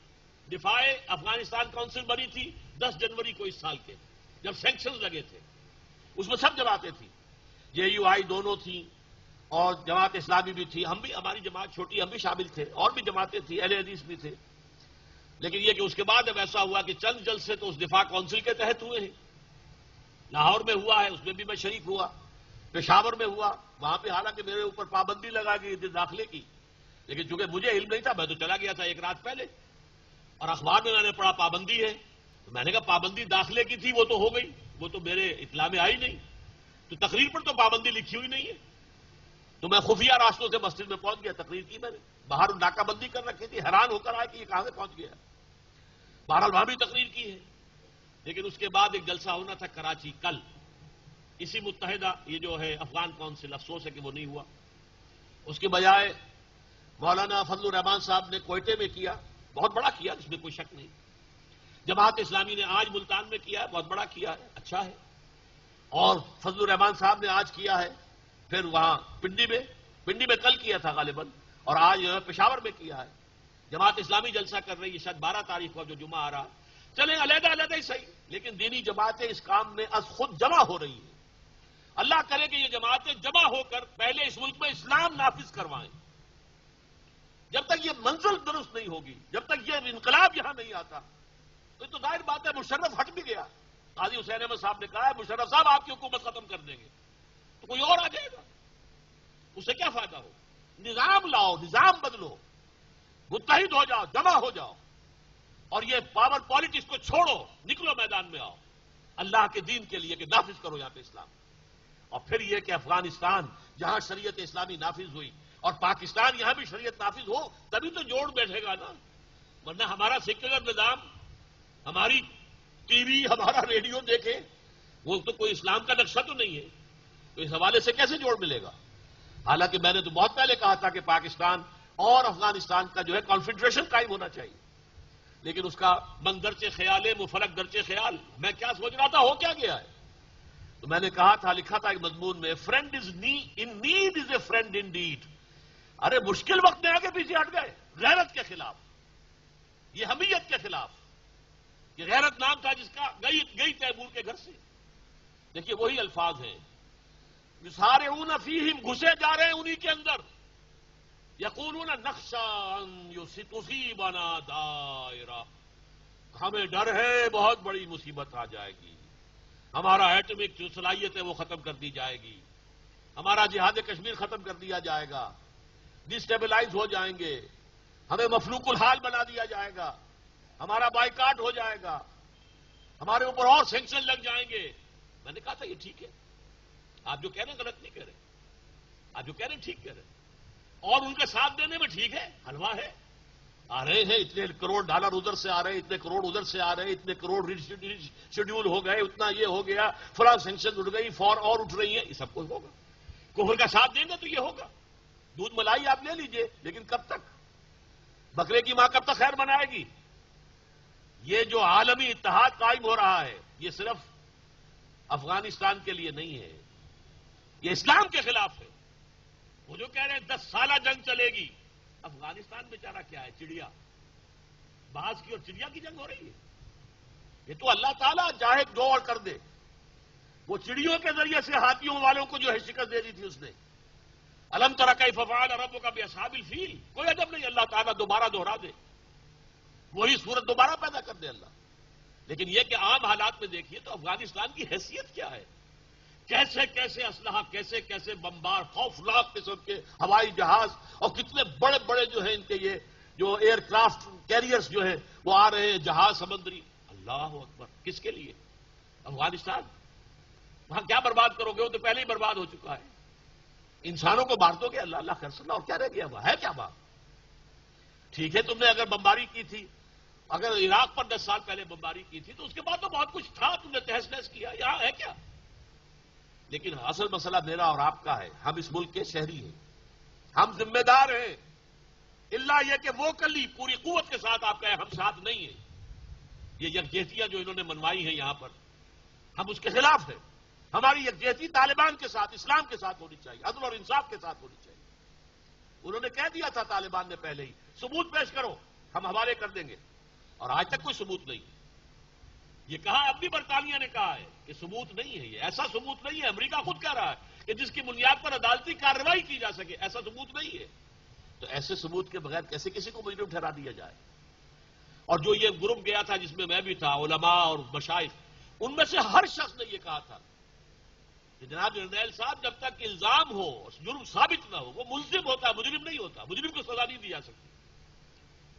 دفاع افغانستان کونسل بنی تھی 10 جنوری کو اس سال کے، جب سینکشنز لگے تھے، اس میں سب جماعتیں تھیں، جے یو آئی دونوں تھیں اور جماعت اسلامی بھی تھی، ہم بھی، ہماری جماعت چھوٹی، ہم بھی شامل تھے، اور بھی جماعتیں تھیں، اہل حدیث بھی تھے۔ لیکن یہ کہ اس کے بعد اب ایسا ہوا کہ چند جلسے تو اس دفاع کونسل کے تحت ہوئے ہیں، لاہور میں ہوا ہے، اس میں بھی میں شریک ہوا، پشاور میں ہوا، وہاں پہ حالانکہ میرے اوپر پابندی لگا گئی تھی داخلے کی، لیکن چونکہ مجھے علم نہیں تھا میں تو چلا گیا تھا ایک رات پہلے، اور اخبار میں نے پڑھا پابندی ہے، تو میں نے کہا پابندی داخلے کی تھی وہ تو ہو گئی، وہ تو میرے اطلاع میں آئی نہیں، تو تقریر پر تو پابندی لکھی ہوئی نہیں ہے، تو میں خفیہ راستوں سے مسجد میں پہنچ گیا، تقریر کی میں نے، باہر ناکہ بندی کر رکھی تھی، حیران ہو کر آئے کہ یہ کہاں سے پہنچ گیا، بہرحال وہاں بھی تقریر کی ہے۔ لیکن اس کے بعد ایک جلسہ ہونا تھا کراچی کل، اسی متحدہ یہ جو ہے افغان کونسل، افسوس ہے کہ وہ نہیں ہوا، اس کے بجائے مولانا فضل الرحمان صاحب نے کوئٹے میں کیا، بہت بڑا کیا، اس میں کوئی شک نہیں۔ جماعت اسلامی نے آج ملتان میں کیا ہے، بہت بڑا کیا ہے، اچھا ہے، اور فضل الرحمان صاحب نے آج کیا ہے، پھر وہاں پنڈی میں کل کیا تھا غالباً، اور آج پشاور میں کیا ہے۔ جماعت اسلامی جلسہ کر رہی ہے، شاید 12 تاریخ کو جو جمعہ آ رہا، چلیں علیحدہ علیحدہ ہی صحیح، لیکن دینی جماعتیں اس کام میں از خود جمع ہو رہی ہیں۔ اللہ کرے کہ یہ جماعتیں جمع ہو کر پہلے اس ملک میں اسلام نافذ کروائیں۔ جب تک یہ منزل درست نہیں ہوگی، جب تک یہ انقلاب یہاں نہیں آتا، تو ظاہر بات ہے مشرف ہٹ بھی گیا، قاضی حسین احمد صاحب نے کہا ہے مشرف صاحب آپ کی حکومت ختم کر دیں گے، تو کوئی اور آ جائے گا، اس سے کیا فائدہ ہو؟ نظام لاؤ، نظام بدلو، متحد ہو جاؤ، جمع ہو جاؤ، اور یہ پاور پالیٹکس کو چھوڑو، نکلو میدان میں آؤ اللہ کے دین کے لیے کہ نافذ کرو یہاں پہ اسلام۔ اور پھر یہ کہ افغانستان جہاں شریعت اسلامی نافذ ہوئی اور پاکستان یہاں بھی شریعت نافذ ہو، تبھی تو جوڑ بیٹھے گا نا، ورنہ ہمارا سیکولر نظام، ہماری ٹی وی، ہمارا ریڈیو دیکھے، وہ تو کوئی اسلام کا نقشہ تو نہیں ہے، تو اس حوالے سے کیسے جوڑ ملے گا؟ حالانکہ میں نے تو بہت پہلے کہا تھا کہ پاکستان اور افغانستان کا جو ہے کانفیڈریشن قائم ہونا چاہیے، لیکن اس کا من درچے خیال ہے، مفرق درچے خیال، میں کیا سوچ رہا تھا ہو کیا گیا ہے؟ تو میں نے کہا تھا، لکھا تھا ایک مضمون میں، friend is in need is a friend indeed. ارے مشکل وقت میں آگے پیچھے ہٹ گئے، غیرت کے خلاف، یہ حمیت کے خلاف، یہ غیرت نام تھا جس کا، گئی تیمور کے گھر سے، دیکھیے وہی الفاظ ہیں، یسارعون فیہم، گھسے جا رہے ہیں انہی کے اندر، یقولون نخشی ان تصیبنا دائرہ، ہمیں ڈر ہے بہت بڑی مصیبت آ جائے گی، ہمارا ایٹمک جو صلاحیت ہے وہ ختم کر دی جائے گی، ہمارا جہاد کشمیر ختم کر دیا جائے گا، ڈسٹیبلائز ہو جائیں گے، ہمیں مفلوق الحال بنا دیا جائے گا، ہمارا بائیکاٹ ہو جائے گا، ہمارے اوپر اور سینکشن لگ جائیں گے۔ میں نے کہا تھا یہ ٹھیک ہے، آپ جو کہہ رہے ہیں غلط نہیں کہہ رہے، آپ جو کہہ رہے ہیں ٹھیک کہہ رہے ہیں، اور ان کے ساتھ دینے میں ٹھیک ہے، حلوہ ہے، آ رہے ہیں اتنے کروڑ ڈالر ادھر سے آ رہے ہیں، اتنے کروڑ ادھر سے آ رہے ہیں، اتنے کروڑ شیڈیول ہو گئے، اتنا یہ ہو گیا، فلاں سینکشن اٹھ گئی، فور اور اٹھ رہی ہیں، یہ سب کچھ ہوگا، کفر کا ساتھ دیں گے تو یہ ہوگا، دودھ ملائی آپ لے لیجئے، لیکن کب تک؟ بکرے کی ماں کب تک خیر منائے گی؟ یہ جو عالمی اتحاد قائم ہو رہا ہے یہ صرف افغانستان کے لیے نہیں ہے، یہ اسلام کے خلاف ہے، وہ جو کہہ رہے ہیں 10 سالہ جنگ چلے گی، افغانستان بیچارہ کیا ہے؟ چڑیا، باز کی اور چڑیا کی جنگ ہو رہی ہے۔ یہ تو اللہ تعالیٰ چاہے دو اور کر دے۔ وہ چڑیوں کے ذریعے سے ہاتھیوں والوں کو جو ہے شکست دے دی تھی اس نے۔ الم تر کیف فعل ربک باصحاب الفیل، کوئی عجب نہیں اللہ تعالیٰ دوبارہ دوہرا دے، وہی صورت دوبارہ پیدا کر دے اللہ۔ لیکن یہ کہ عام حالات میں دیکھیے تو افغانستان کی حیثیت کیا ہے، کیسے کیسے اسلحہ، کیسے کیسے بمبار، خوفناک قسم کے ہوائی جہاز، اور کتنے بڑے بڑے جو ہیں ان کے یہ جو ایئر کرافٹ کیریئرز جو ہیں وہ آ رہے ہیں، جہاز سمندری۔ اللہ اکبر، کس کے لیے؟ افغانستان۔ وہاں کیا برباد کرو گے؟ وہ تو پہلے ہی برباد ہو چکا ہے۔ انسانوں کو مار دو گے، اللہ اللہ خیر صلی اللہ، اور کیا رہ گیا؟ وہ ہے کیا بات؟ ٹھیک ہے تم نے اگر بمباری کی تھی، اگر عراق پر 10 سال پہلے بمباری کی تھی تو اس کے بعد تو بہت کچھ تھا، تم نے تہس نہس کیا، یہاں ہے کیا؟ لیکن اصل مسئلہ میرا اور آپ کا ہے، ہم اس ملک کے شہری ہیں، ہم ذمہ دار ہیں۔ اللہ یہ کہ وہ کلی پوری قوت کے ساتھ آپ کہیں ہم ساتھ نہیں ہیں، یہ یکجہتیاں جو انہوں نے منوائی ہیں یہاں پر، ہم اس کے خلاف ہیں۔ ہماری یکجہتی طالبان کے ساتھ، اسلام کے ساتھ ہونی چاہیے، عدل اور انصاف کے ساتھ ہونی چاہیے۔ انہوں نے کہہ دیا تھا طالبان نے پہلے ہی، ثبوت پیش کرو ہم حوالے کر دیں گے، اور آج تک کوئی ثبوت نہیں۔ یہ کہا اب بھی برطانیہ نے کہا ہے کہ ثبوت نہیں ہے، یہ ایسا ثبوت نہیں ہے۔ امریکہ خود کہہ رہا ہے کہ جس کی بنیاد پر عدالتی کارروائی کی جا سکے، ایسا ثبوت نہیں ہے۔ تو ایسے ثبوت کے بغیر کیسے کسی کو مجرم ٹھہرا دیا جائے؟ اور جو یہ گروپ گیا تھا جس میں میں بھی تھا، علماء اور مشائخ، ان میں سے ہر شخص نے یہ کہا تھا کہ جناب جرنیل صاحب جب تک الزام ہو، جرم ثابت نہ ہو، وہ ملزم ہوتا ہے، مجرم نہیں ہوتا، مجرم کو سزا نہیں دی جا سکتی۔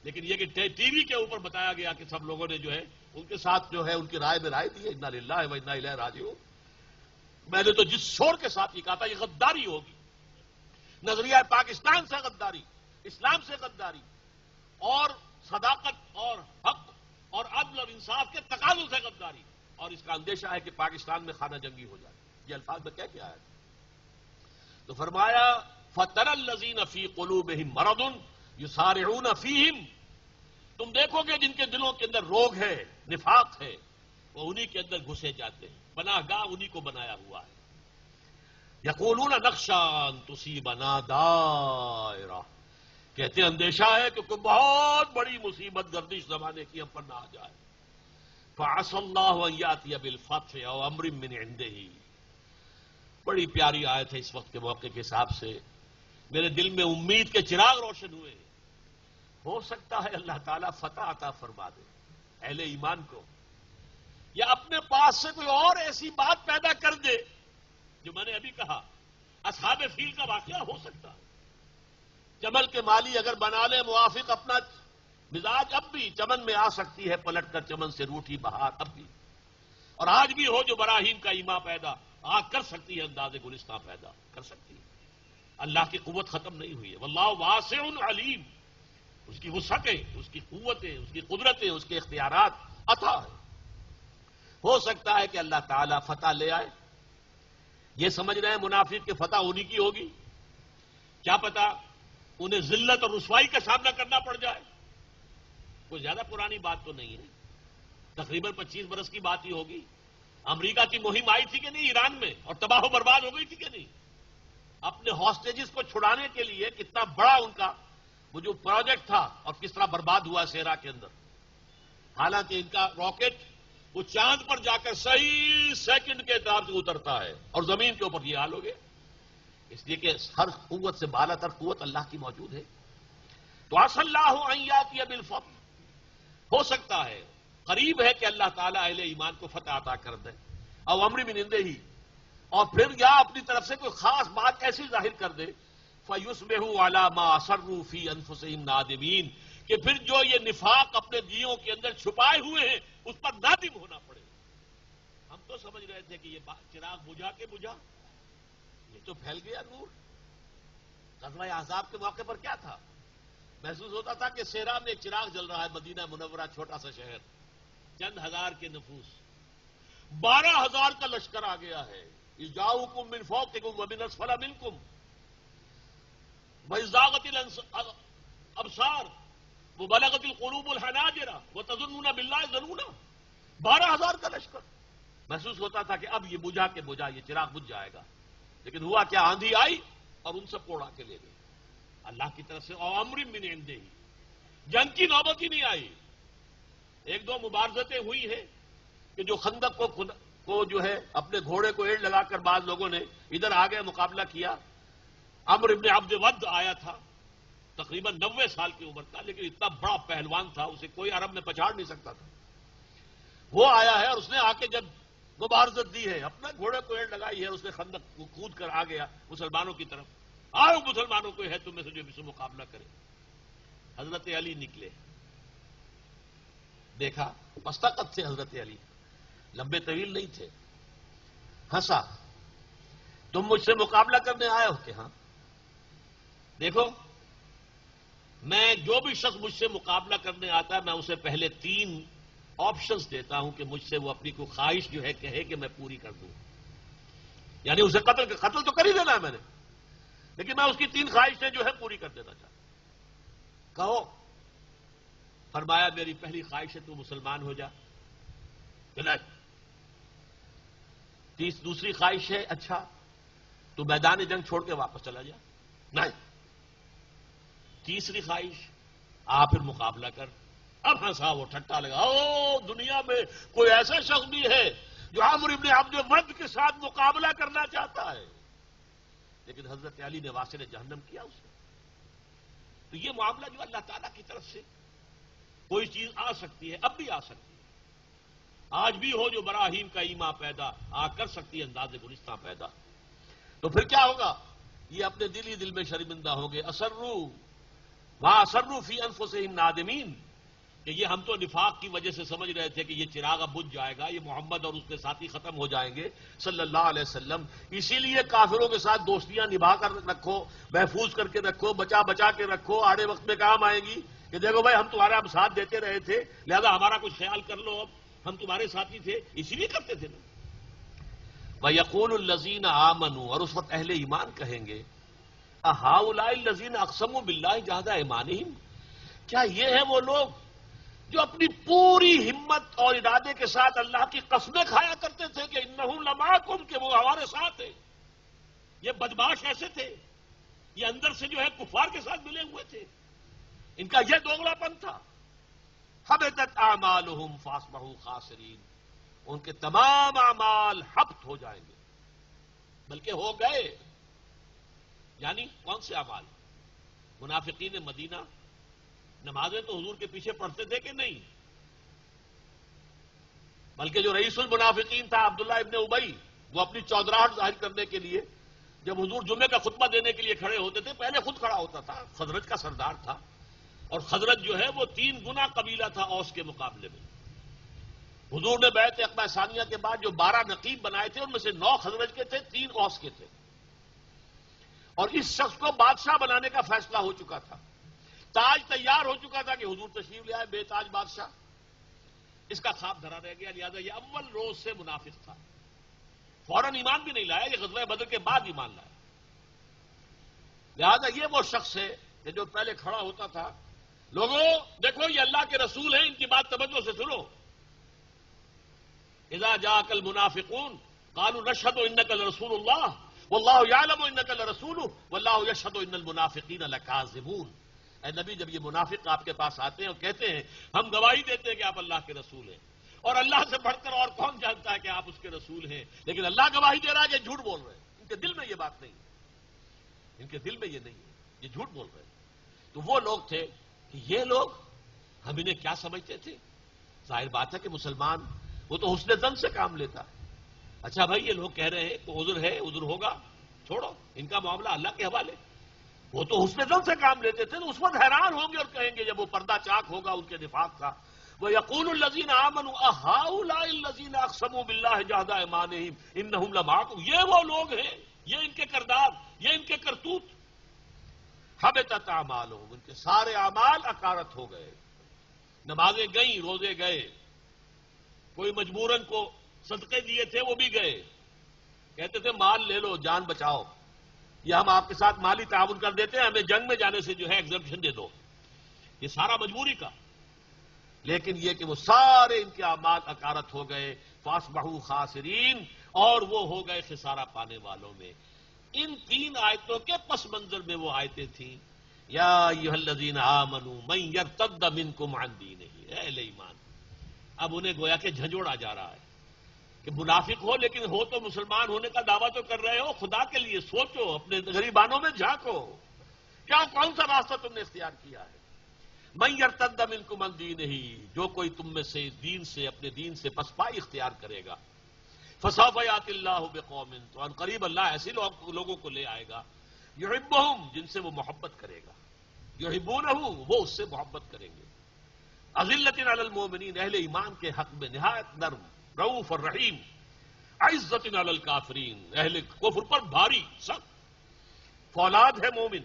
لیکن یہ کہ ٹی وی کے اوپر بتایا گیا کہ سب لوگوں نے جو ہے ان کے ساتھ جو ہے ان کی رائے میں رائے دی ہے، انا للہ و انا الیہ راجعون۔ میں نے تو جس شور کے ساتھ یہ کہا تھا یہ غداری ہوگی، نظریہ پاکستان سے غداری، اسلام سے غداری، اور صداقت اور حق اور عدل اور انصاف کے تقاضوں سے غداری، اور اس کا اندیشہ ہے کہ پاکستان میں خانہ جنگی ہو جائے۔ یہ الفاظ میں کیا کیا ہے؟ تو فرمایا فَتَرَى الَّذِينَ فِي قُلُوبِهِم مَرَضٌ يُسَارِعُونَ فِيهِمْ، تم دیکھو گے جن کے دلوں کے اندر روگ ہے، نفاق ہے، وہ انہی کے اندر گھسے جاتے ہیں، پناہ گاہ انہی کو بنایا ہوا ہے۔ یقولون نخشى ان تصيبنا دائرہ، کہتے ہیں اندیشہ ہے کہ کوئی بہت بڑی مصیبت گردش زمانے کی ہم پر نہ آ جائے۔ فعسى الله ان ياتي بالفتح او امر من عنده، بڑی پیاری آیت ہے اس وقت کے موقع کے حساب سے، میرے دل میں امید کے چراغ روشن ہوئے۔ ہو سکتا ہے اللہ تعالیٰ فتح عطا فرما دے اہل ایمان کو، یا اپنے پاس سے کوئی اور ایسی بات پیدا کر دے جو میں نے ابھی کہا، اصحاب فیل کا واقعہ ہو سکتا ہے۔ چمن کے مالی اگر بنا لے موافق اپنا مزاج، اب بھی چمن میں آ سکتی ہے پلٹ کر چمن سے روٹھی بہار، اب بھی، اور آج بھی ہو جو براہیم کا ایما پیدا، آگ کر سکتی ہے انداز گلستاں پیدا کر سکتی ہے۔ اللہ کی قوت ختم نہیں ہوئی ہے، واللہ واسع علیم، اس کی وسعتیں، اس کی قوتیں، اس کی قدرتیں، اس کے اختیارات عطا ہے۔ ہو سکتا ہے کہ اللہ تعالیٰ فتح لے آئے۔ یہ سمجھ رہے ہیں منافق کہ فتح انہی کی ہوگی، کیا پتا انہیں ذلت اور رسوائی کا سامنا کرنا پڑ جائے۔ کوئی زیادہ پرانی بات تو نہیں ہے، تقریباً 25 برس کی بات ہی ہوگی۔ امریکہ کی مہم آئی تھی کہ نہیں ایران میں، اور تباہ و برباد ہو گئی تھی کہ نہیں؟ اپنے ہاسٹیجز کو چھڑانے کے لیے کتنا بڑا ان کا وہ جو پروجیکٹ تھا، اور کس طرح برباد ہوا صحرا کے اندر۔ حالانکہ ان کا راکٹ وہ چاند پر جا کر صحیح سیکنڈ کے اعتبار سے اترتا ہے، اور زمین کے اوپر یہ حال ہو گیا، اس لیے کہ ہر قوت سے بالا تر قوت اللہ کی موجود ہے۔ تو عسى الله ان ياتي بالفتح، ہو سکتا ہے، قریب ہے کہ اللہ تعالیٰ اہل ایمان کو فتح عطا کر دے، او امر من عنده ہی، اور پھر یا اپنی طرف سے کوئی خاص بات ایسی ظاہر کر دے، فَيُصْبِحُوا عَلَى مَا أَصَرُّوا فِي أَنفُسِهِمْ نَادِمِينَ، کہ پھر جو یہ نفاق اپنے دیوں کے اندر چھپائے ہوئے ہیں اس پر نادم ہونا پڑے۔ ہم تو سمجھ رہے تھے کہ یہ چراغ بجھا کے بجھا، یہ تو پھیل گیا نور۔ غزوہ احزاب کے موقع پر کیا تھا؟ محسوس ہوتا تھا کہ صحرا میں ایک چراغ جل رہا ہے، مدینہ منورہ چھوٹا سا شہر، چند ہزار کے نفوس، 12,000 کا لشکر آ گیا ہے۔ اِذْ من فوقکم ومن اسفل منکم وَإِذْ زَاغَتِ الْأَبْصَارُ وَبَلَغَتِ الْقُلُوبُ الْحَنَاجِرَ وَتَظُنُّونَ بِاللَّهِ الظُّنُونَ، 12,000 کا لشکر۔ محسوس ہوتا تھا کہ اب یہ بجھا کے بجھا، یہ چراغ بجھ جائے گا، لیکن ہوا کیا؟ آندھی آئی اور ان سب کو اڑا کے لے گئے اللہ کی طرف سے. اور امر من عنده، جنگ کی نوبت ہی نہیں آئی. ایک دو مبارزتیں ہوئی ہیں کہ جو خندق کو جو ہے اپنے گھوڑے کو ایڑ لگا کر بعض لوگوں نے ادھر آ گئے مقابلہ کیا. عمرو ابن عبد ود آیا تھا، تقریباً 90 سال کی عمر کا، لیکن اتنا بڑا پہلوان تھا اسے کوئی عرب میں پچاڑ نہیں سکتا تھا. وہ آیا ہے اور اس نے آ کے جب مبارزت دی ہے، اپنا گھوڑے کو ایڑ لگائی ہے، اس نے خندق کو کود کر آ گیا مسلمانوں کی طرف. آؤ مسلمانوں کو ہے تم میں سے جو سے مقابلہ کرے. حضرت علی نکلے، دیکھا پستہ قد تھے حضرت علی، لمبے طویل نہیں تھے. ہنسا، تم مجھ سے مقابلہ کرنے آئے ہو کہ ہاں؟ دیکھو میں جو بھی شخص مجھ سے مقابلہ کرنے آتا ہے میں اسے پہلے 3 آپشنز دیتا ہوں کہ مجھ سے وہ اپنی کوئی خواہش جو ہے کہے کہ میں پوری کر دوں. یعنی اسے قتل تو کر ہی دینا ہے میں نے، لیکن میں اس کی 3 خواہشیں جو ہے پوری کر دینا چاہتا ہوں. کہو. فرمایا میری پہلی خواہش ہے تو مسلمان ہو جا. دوسری خواہش ہے اچھا تو میدان جنگ چھوڑ کے واپس چلا جا. نہیں. تیسری خواہش آ پھر مقابلہ کر. اب ہنسا وہ، ٹھٹا لگا. او دنیا میں کوئی ایسا شخص بھی ہے جو عمرو ابن عبد ود کے ساتھ مقابلہ کرنا چاہتا ہے؟ لیکن حضرت علی نے واسل جہنم کیا اسے. تو یہ معاملہ جو اللہ تعالیٰ کی طرف سے کوئی چیز آ سکتی ہے، اب بھی آ سکتی ہے. آج بھی ہو جو براہیم کا ایما پیدا آ کر سکتی ہے انداز گلستہ پیدا. تو پھر کیا ہوگا؟ یہ اپنے دل ہی دل میں شرمندہ ہوں گے. اسروا فی انفسہم نادمین، کہ یہ ہم تو نفاق کی وجہ سے سمجھ رہے تھے کہ یہ چراغ اب بجھ جائے گا، یہ محمد اور اس کے ساتھی ختم ہو جائیں گے صلی اللہ علیہ وسلم. اسی لیے کافروں کے ساتھ دوستیاں نبھا کر رکھو، محفوظ کر کے رکھو، بچا کے رکھو، آڑے وقت میں کام آئے گی کہ دیکھو بھائی ہم تمہارا اب ساتھ دیتے رہے تھے، لہذا ہمارا کچھ خیال کر لو، اب ہم تمہارے ساتھی تھے، اسی لیے کرتے تھے نا. وَيَقُولُ الَّذِينَ آمَنُوا، اور اس وقت اہل ایمان کہیں گے أَهَٰؤُلَاءِ الَّذِينَ أَقْسَمُوا بِاللَّهِ جَهْدَ أَيْمَانِهِمْ، کیا یہ ہے وہ لوگ جو اپنی پوری ہمت اور ارادے کے ساتھ اللہ کی قسمیں کھایا کرتے تھے کہ انہم لمعکم، کہ وہ ہمارے ساتھ ہیں. یہ بدماش ایسے تھے، یہ اندر سے جو ہے کفار کے ساتھ ملے ہوئے تھے، ان کا یہ دوغلا پن تھا. حبطت اعمالہم فاصبحوا خاسرین، ان کے تمام اعمال حبط ہو جائیں گے، بلکہ ہو گئے. یعنی کون سے اعمال؟ منافقین مدینہ نمازیں تو حضور کے پیچھے پڑھتے تھے کہ نہیں، بلکہ جو رئیس المنافقین تھا عبداللہ ابن ابی، وہ اپنی چودراہٹ ظاہر کرنے کے لیے جب حضور جمعے کا خطبہ دینے کے لیے کھڑے ہوتے تھے پہلے خود کھڑا ہوتا تھا. خزرج کا سردار تھا، اور خزرج جو ہے وہ 3 گنا قبیلہ تھا اوس کے مقابلے میں. حضور نے بیعت عقبہ ثانیہ کے بعد جو 12 نقیب بنائے تھے ان میں سے 9 خزرج کے تھے، 3 اوس کے تھے. اور اس شخص کو بادشاہ بنانے کا فیصلہ ہو چکا تھا، تاج تیار ہو چکا تھا کہ حضور تشریف لے آئے بے تاج بادشاہ. اس کا خواب دھرا رہ گیا، لہذا یہ اول روز سے منافق تھا. فوراً ایمان بھی نہیں لایا، یہ غزوہ بدر کے بعد ایمان لایا. لہذا یہ وہ شخص ہے کہ جو پہلے کھڑا ہوتا تھا، لوگوں دیکھو یہ اللہ کے رسول ہیں، ان کی بات توجہ سے سنو. اذا جاءك المنافقون قالوا نشهد انك لرسول الله والله يعلم انك لرسوله والله يشهد ان المنافقين لكاذبون. اے نبی جب یہ منافق آپ کے پاس آتے ہیں اور کہتے ہیں ہم گواہی دیتے ہیں کہ آپ اللہ کے رسول ہیں، اور اللہ سے بڑھ کر اور کون جانتا ہے کہ آپ اس کے رسول ہیں، لیکن اللہ گواہی دے رہا ہے کہ جھوٹ بول رہے ہیں. ان کے دل میں یہ بات نہیں ہے، ان کے دل میں یہ نہیں ہے، یہ جھوٹ بول رہے ہیں. تو وہ لوگ تھے کہ یہ لوگ ہم انہیں کیا سمجھتے تھے؟ ظاہر بات ہے کہ مسلمان وہ تو حسن ظن سے کام لیتا ہے. اچھا بھائی یہ لوگ کہہ رہے ہیں تو عذر ہے، عذر ہوگا، چھوڑو ان کا معاملہ اللہ کے حوالے. وہ تو حسن ظن سے کام لیتے تھے، تو اس وقت حیران ہوں گے اور کہیں گے جب وہ پردہ چاک ہوگا ان کے نفاق کا، وَيَقُولُ الَّذِينَ آمَنُوا أَهَٰؤُلَاءِ الَّذِينَ أَقْسَمُوا بِاللَّهِ جَهْدَ أَيْمَانِهِمْ إِنَّهُمْ لَمَعَكُمْ. یہ وہ لوگ ہیں، یہ ان کے کردار، یہ ان کے کرتوت. حبطت اعمالہم، ان کے سارے اعمال اکارت ہو گئے. نمازیں گئیں، روزے گئے، کوئی مجبوراً کو صدقے دیے تھے وہ بھی گئے. کہتے تھے مال لے لو جان بچاؤ، یا ہم آپ کے ساتھ مالی تعاون کر دیتے ہیں، ہمیں جنگ میں جانے سے جو ہے ایگزمپشن دے دو. یہ سارا مجبوری کا. لیکن یہ کہ وہ سارے ان کے اعمال اکارت ہو گئے، فاصبحوا خاسرین، اور وہ ہو گئے خسارہ پانے والوں میں. ان 3 آیتوں کے پس منظر میں وہ آیتیں تھیں، یا ایھا الذین آمنوا من یرتد منکم عن دینہ، اے اہل ایمان۔ اب انہیں گویا کہ جھنجھوڑا جا رہا ہے کہ منافق ہو لیکن ہو تو مسلمان ہونے کا دعویٰ تو کر رہے ہو، خدا کے لیے سوچو، اپنے غریبانوں میں جھانکو، کیا کون سا راستہ تم نے اختیار کیا ہے؟ من یرتد منکم عن دینہ، جو کوئی تم میں سے اپنے دین سے پسپائی اختیار کرے گا، فسوف یأتی اللہ بقوم، تو ان قریب اللہ ایسے لوگوں کو لے آئے گا، یحبہم، جن سے وہ محبت کرے گا، یحبونہ، وہ اس سے محبت کریں گے، اذلۃ علی المؤمنین، اہل ایمان کے حق میں نہایت نرم، رؤوف اور رحیم، عزت علی الکافرین، اہل کفر پر بھاری سخت، فولاد ہے مومن،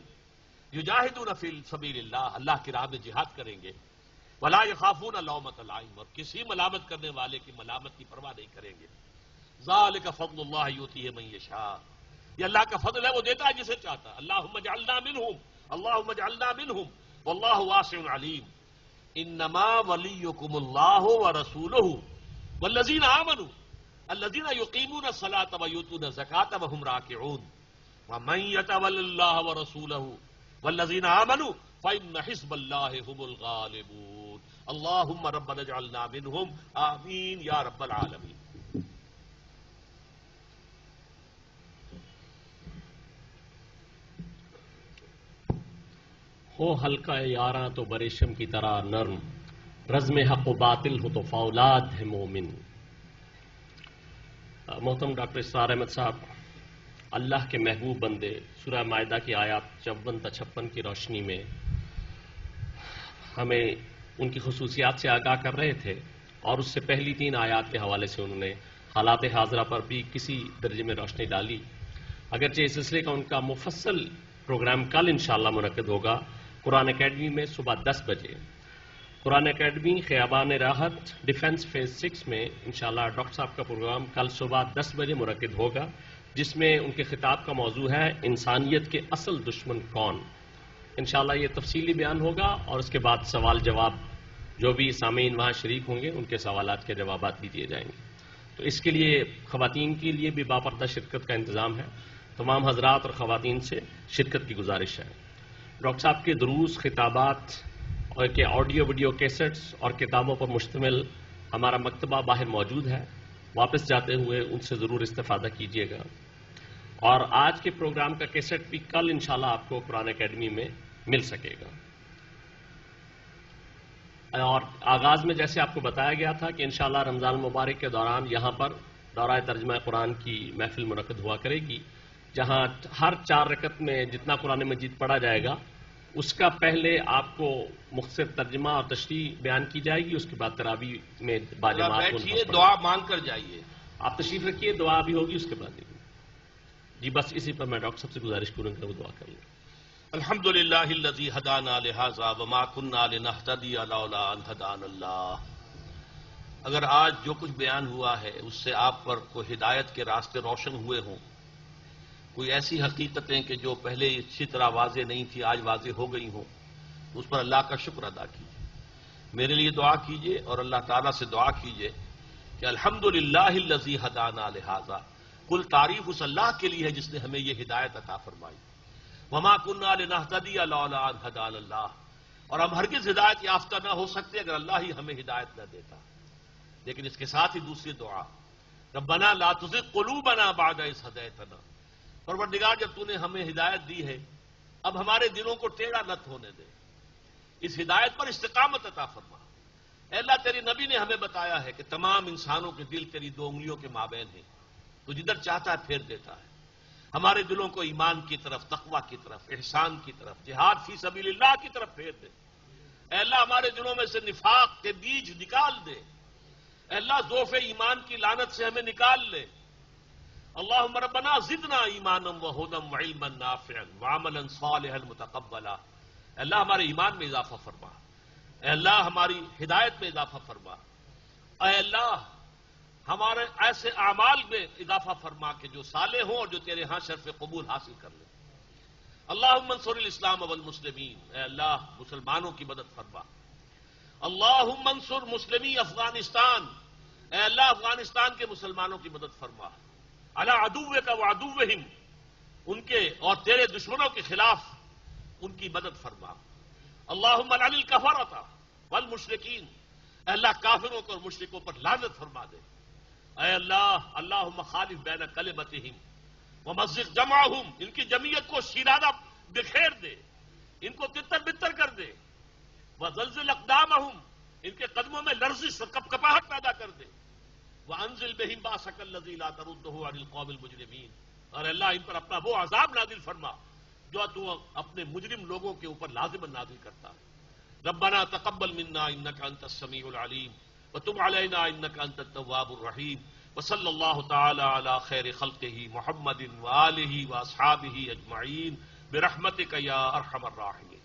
یجاہدون فی سبیل اللہ، اللہ کی راہ میں جہاد کریں گے، ولا یخافون لومۃ لائم، اور کسی ملامت کرنے والے کی ملامت کی پرواہ نہیں کریں گے، ذالک فضل اللہ یؤتیہ من یشاء، یہ اللہ کا فضل ہے، وہ دیتا ہے جسے چاہتا ہے، اللہم اجعلنا منہم، اللہم اجعلنا منہم، واللہ واسع علیم، انما ولیکم اللہ ورسولہ والذین آمنوا الذین یقیمون الصلاۃ ویؤتون الزکاۃ وہم راکعون، ومن یتول اللہ ورسولہ والذین آمنوا فإن حزب اللہ هم الغالبون، اللہم ربنا اجعلنا منہم، آمین یا رب العالمین۔ ہو حلقہ یاراں تو بریشم کی طرح نرم، رزم حق و باطل ہو تو فولاد ہے مومن۔ محترم ڈاکٹر اسرار احمد صاحب، اللہ کے محبوب بندے سورہ مائدہ کی آیات 54 تا 56 کی روشنی میں ہمیں ان کی خصوصیات سے آگاہ کر رہے تھے، اور اس سے پہلی 3 آیات کے حوالے سے انہوں نے حالات حاضرہ پر بھی کسی درجے میں روشنی ڈالی۔ اگرچہ اس سلسلے کا ان کا مفصل پروگرام کل انشاءاللہ منعقد ہوگا قرآن اکیڈمی میں صبح 10 بجے۔ قرآن اکیڈمی خیابان راحت ڈیفنس فیز 6 میں انشاءاللہ ڈاکٹر صاحب کا پروگرام کل صبح 10 بجے منعقد ہوگا، جس میں ان کے خطاب کا موضوع ہے انسانیت کے اصل دشمن کون۔ انشاءاللہ یہ تفصیلی بیان ہوگا، اور اس کے بعد سوال جواب، جو بھی سامعین وہاں شریک ہوں گے ان کے سوالات کے جوابات بھی دیے جائیں گے۔ تو اس کے لیے خواتین کے لیے بھی باپردہ شرکت کا انتظام ہے، تمام حضرات اور خواتین سے شرکت کی گزارش ہے۔ ڈاکٹر صاحب کے دروس، خطابات اور کے آڈیو ویڈیو کیسٹس اور کتابوں پر مشتمل ہمارا مکتبہ باہر موجود ہے، واپس جاتے ہوئے ان سے ضرور استفادہ کیجیے گا۔ اور آج کے پروگرام کا کیسٹ بھی کل انشاءاللہ آپ کو قرآن اکیڈمی میں مل سکے گا۔ اور آغاز میں جیسے آپ کو بتایا گیا تھا کہ انشاءاللہ رمضان المبارک کے دوران یہاں پر دورہ ترجمہ قرآن کی محفل منعقد ہوا کرے گی، جہاں ہر 4 رکعت میں جتنا قرآن مجید پڑھا جائے گا اس کا پہلے آپ کو مختصر ترجمہ اور تشریح بیان کی جائے گی، اس کے بعد تراویح میں باجماعت بیٹھیے، دعا مانگ کر جائیے، آپ تشریف رکھیے، دعا بھی ہوگی اس کے بعد۔ جی بس اسی پر میں ڈاکٹر صاحب سے گزارش کروں کہ وہ دعا کر لیں۔ الحمدللہ الذی ہدانا لہذا وما کنا لنہتدی لولا ان ہدانا اللہ۔ اگر آج جو کچھ بیان ہوا ہے اس سے آپ پر کوئی ہدایت کے راستے روشن ہوئے ہوں، کوئی ایسی حقیقتیں کہ جو پہلے اسی طرح واضح نہیں تھی آج واضح ہو گئی ہوں، تو اس پر اللہ کا شکر ادا کیجیے، میرے لیے دعا کیجیے اور اللہ تعالیٰ سے دعا کیجیے کہ الحمدللہ الذی ہدانا لہذا، کل تعریف اس اللہ کے لیے ہے جس نے ہمیں یہ ہدایت عطا فرمائی، وما کنا لنہتدی لولا ان ہدانا اللہ، اور ہم ہرگز ہدایت یافتہ نہ ہو سکتے اگر اللہ ہی ہمیں ہدایت نہ دیتا۔ لیکن اس کے ساتھ ہی دوسری دعا، ربنا لا تزغ قلوبنا بعد اذ ہدیتنا، پروردگار جب تو نے ہمیں ہدایت دی ہے اب ہمارے دلوں کو ٹیڑھا نہ ہونے دے، اس ہدایت پر استقامت عطا فرما۔ اے اللہ، تیری نبی نے ہمیں بتایا ہے کہ تمام انسانوں کے دل تیری 2 انگلیوں کے مابین ہیں، تو جدھر چاہتا ہے پھیر دیتا ہے۔ ہمارے دلوں کو ایمان کی طرف، تقوی کی طرف، احسان کی طرف، جہاد فی سبیل اللہ کی طرف پھیر دے۔ اے اللہ، ہمارے دلوں میں سے نفاق کے بیج نکال دے۔ اے اللہ، ضعف ایمان کی لعنت سے ہمیں نکال لے۔ اللہم ربنا زدنا ایمانا وہدا وعلما نافعا وعملا صالحا متقبلا۔ اے اللہ، ہمارے ایمان میں اضافہ فرما، اے اللہ ہماری ہدایت میں اضافہ فرما، اے اللہ ہمارے ایسے اعمال میں اضافہ فرما کہ جو صالح ہوں اور جو تیرے ہاں شرف قبول حاصل کر لیں۔ اللہم انصر الاسلام والمسلمین، اے اللہ مسلمانوں کی مدد فرما۔ اللہم انصر مسلمی افغانستان، اے اللہ افغانستان کے مسلمانوں کی مدد فرما۔ علی عدوک وعدوہم، ان کے اور تیرے دشمنوں کے خلاف ان کی مدد فرما. اللہم لعن الکفرۃ والمشرکین، اے اللہ کافروں کو اور مشرکوں پر لعنت فرما دے. اے اللہ، اللہم خالف بین کلمتہم ومزق جمعہم، ان کی جمعیت کو شیرانہ بکھیر دے، ان کو تتر بتر کر دے. وزلزل اقدامہم، ان کے قدموں میں لرزش اور کپکپاہٹ پیدا کر دے. وانزل بہم باسک الذی لا تردہ عن القوم المجرمین، اور اللہ ان پر اپنا وہ عذاب نازل فرما جو تو اپنے مجرم لوگوں کے اوپر لازماً نازل کرتا ہے. ربنا تقبل منا انک انت السمیع العلیم وتب علینا انک انت التواب الرحیم. وصلی اللہ تعالی علی خیر خلقہ محمد وآلہ واصحابہ اجمعین برحمتک یا ارحم الراحمین.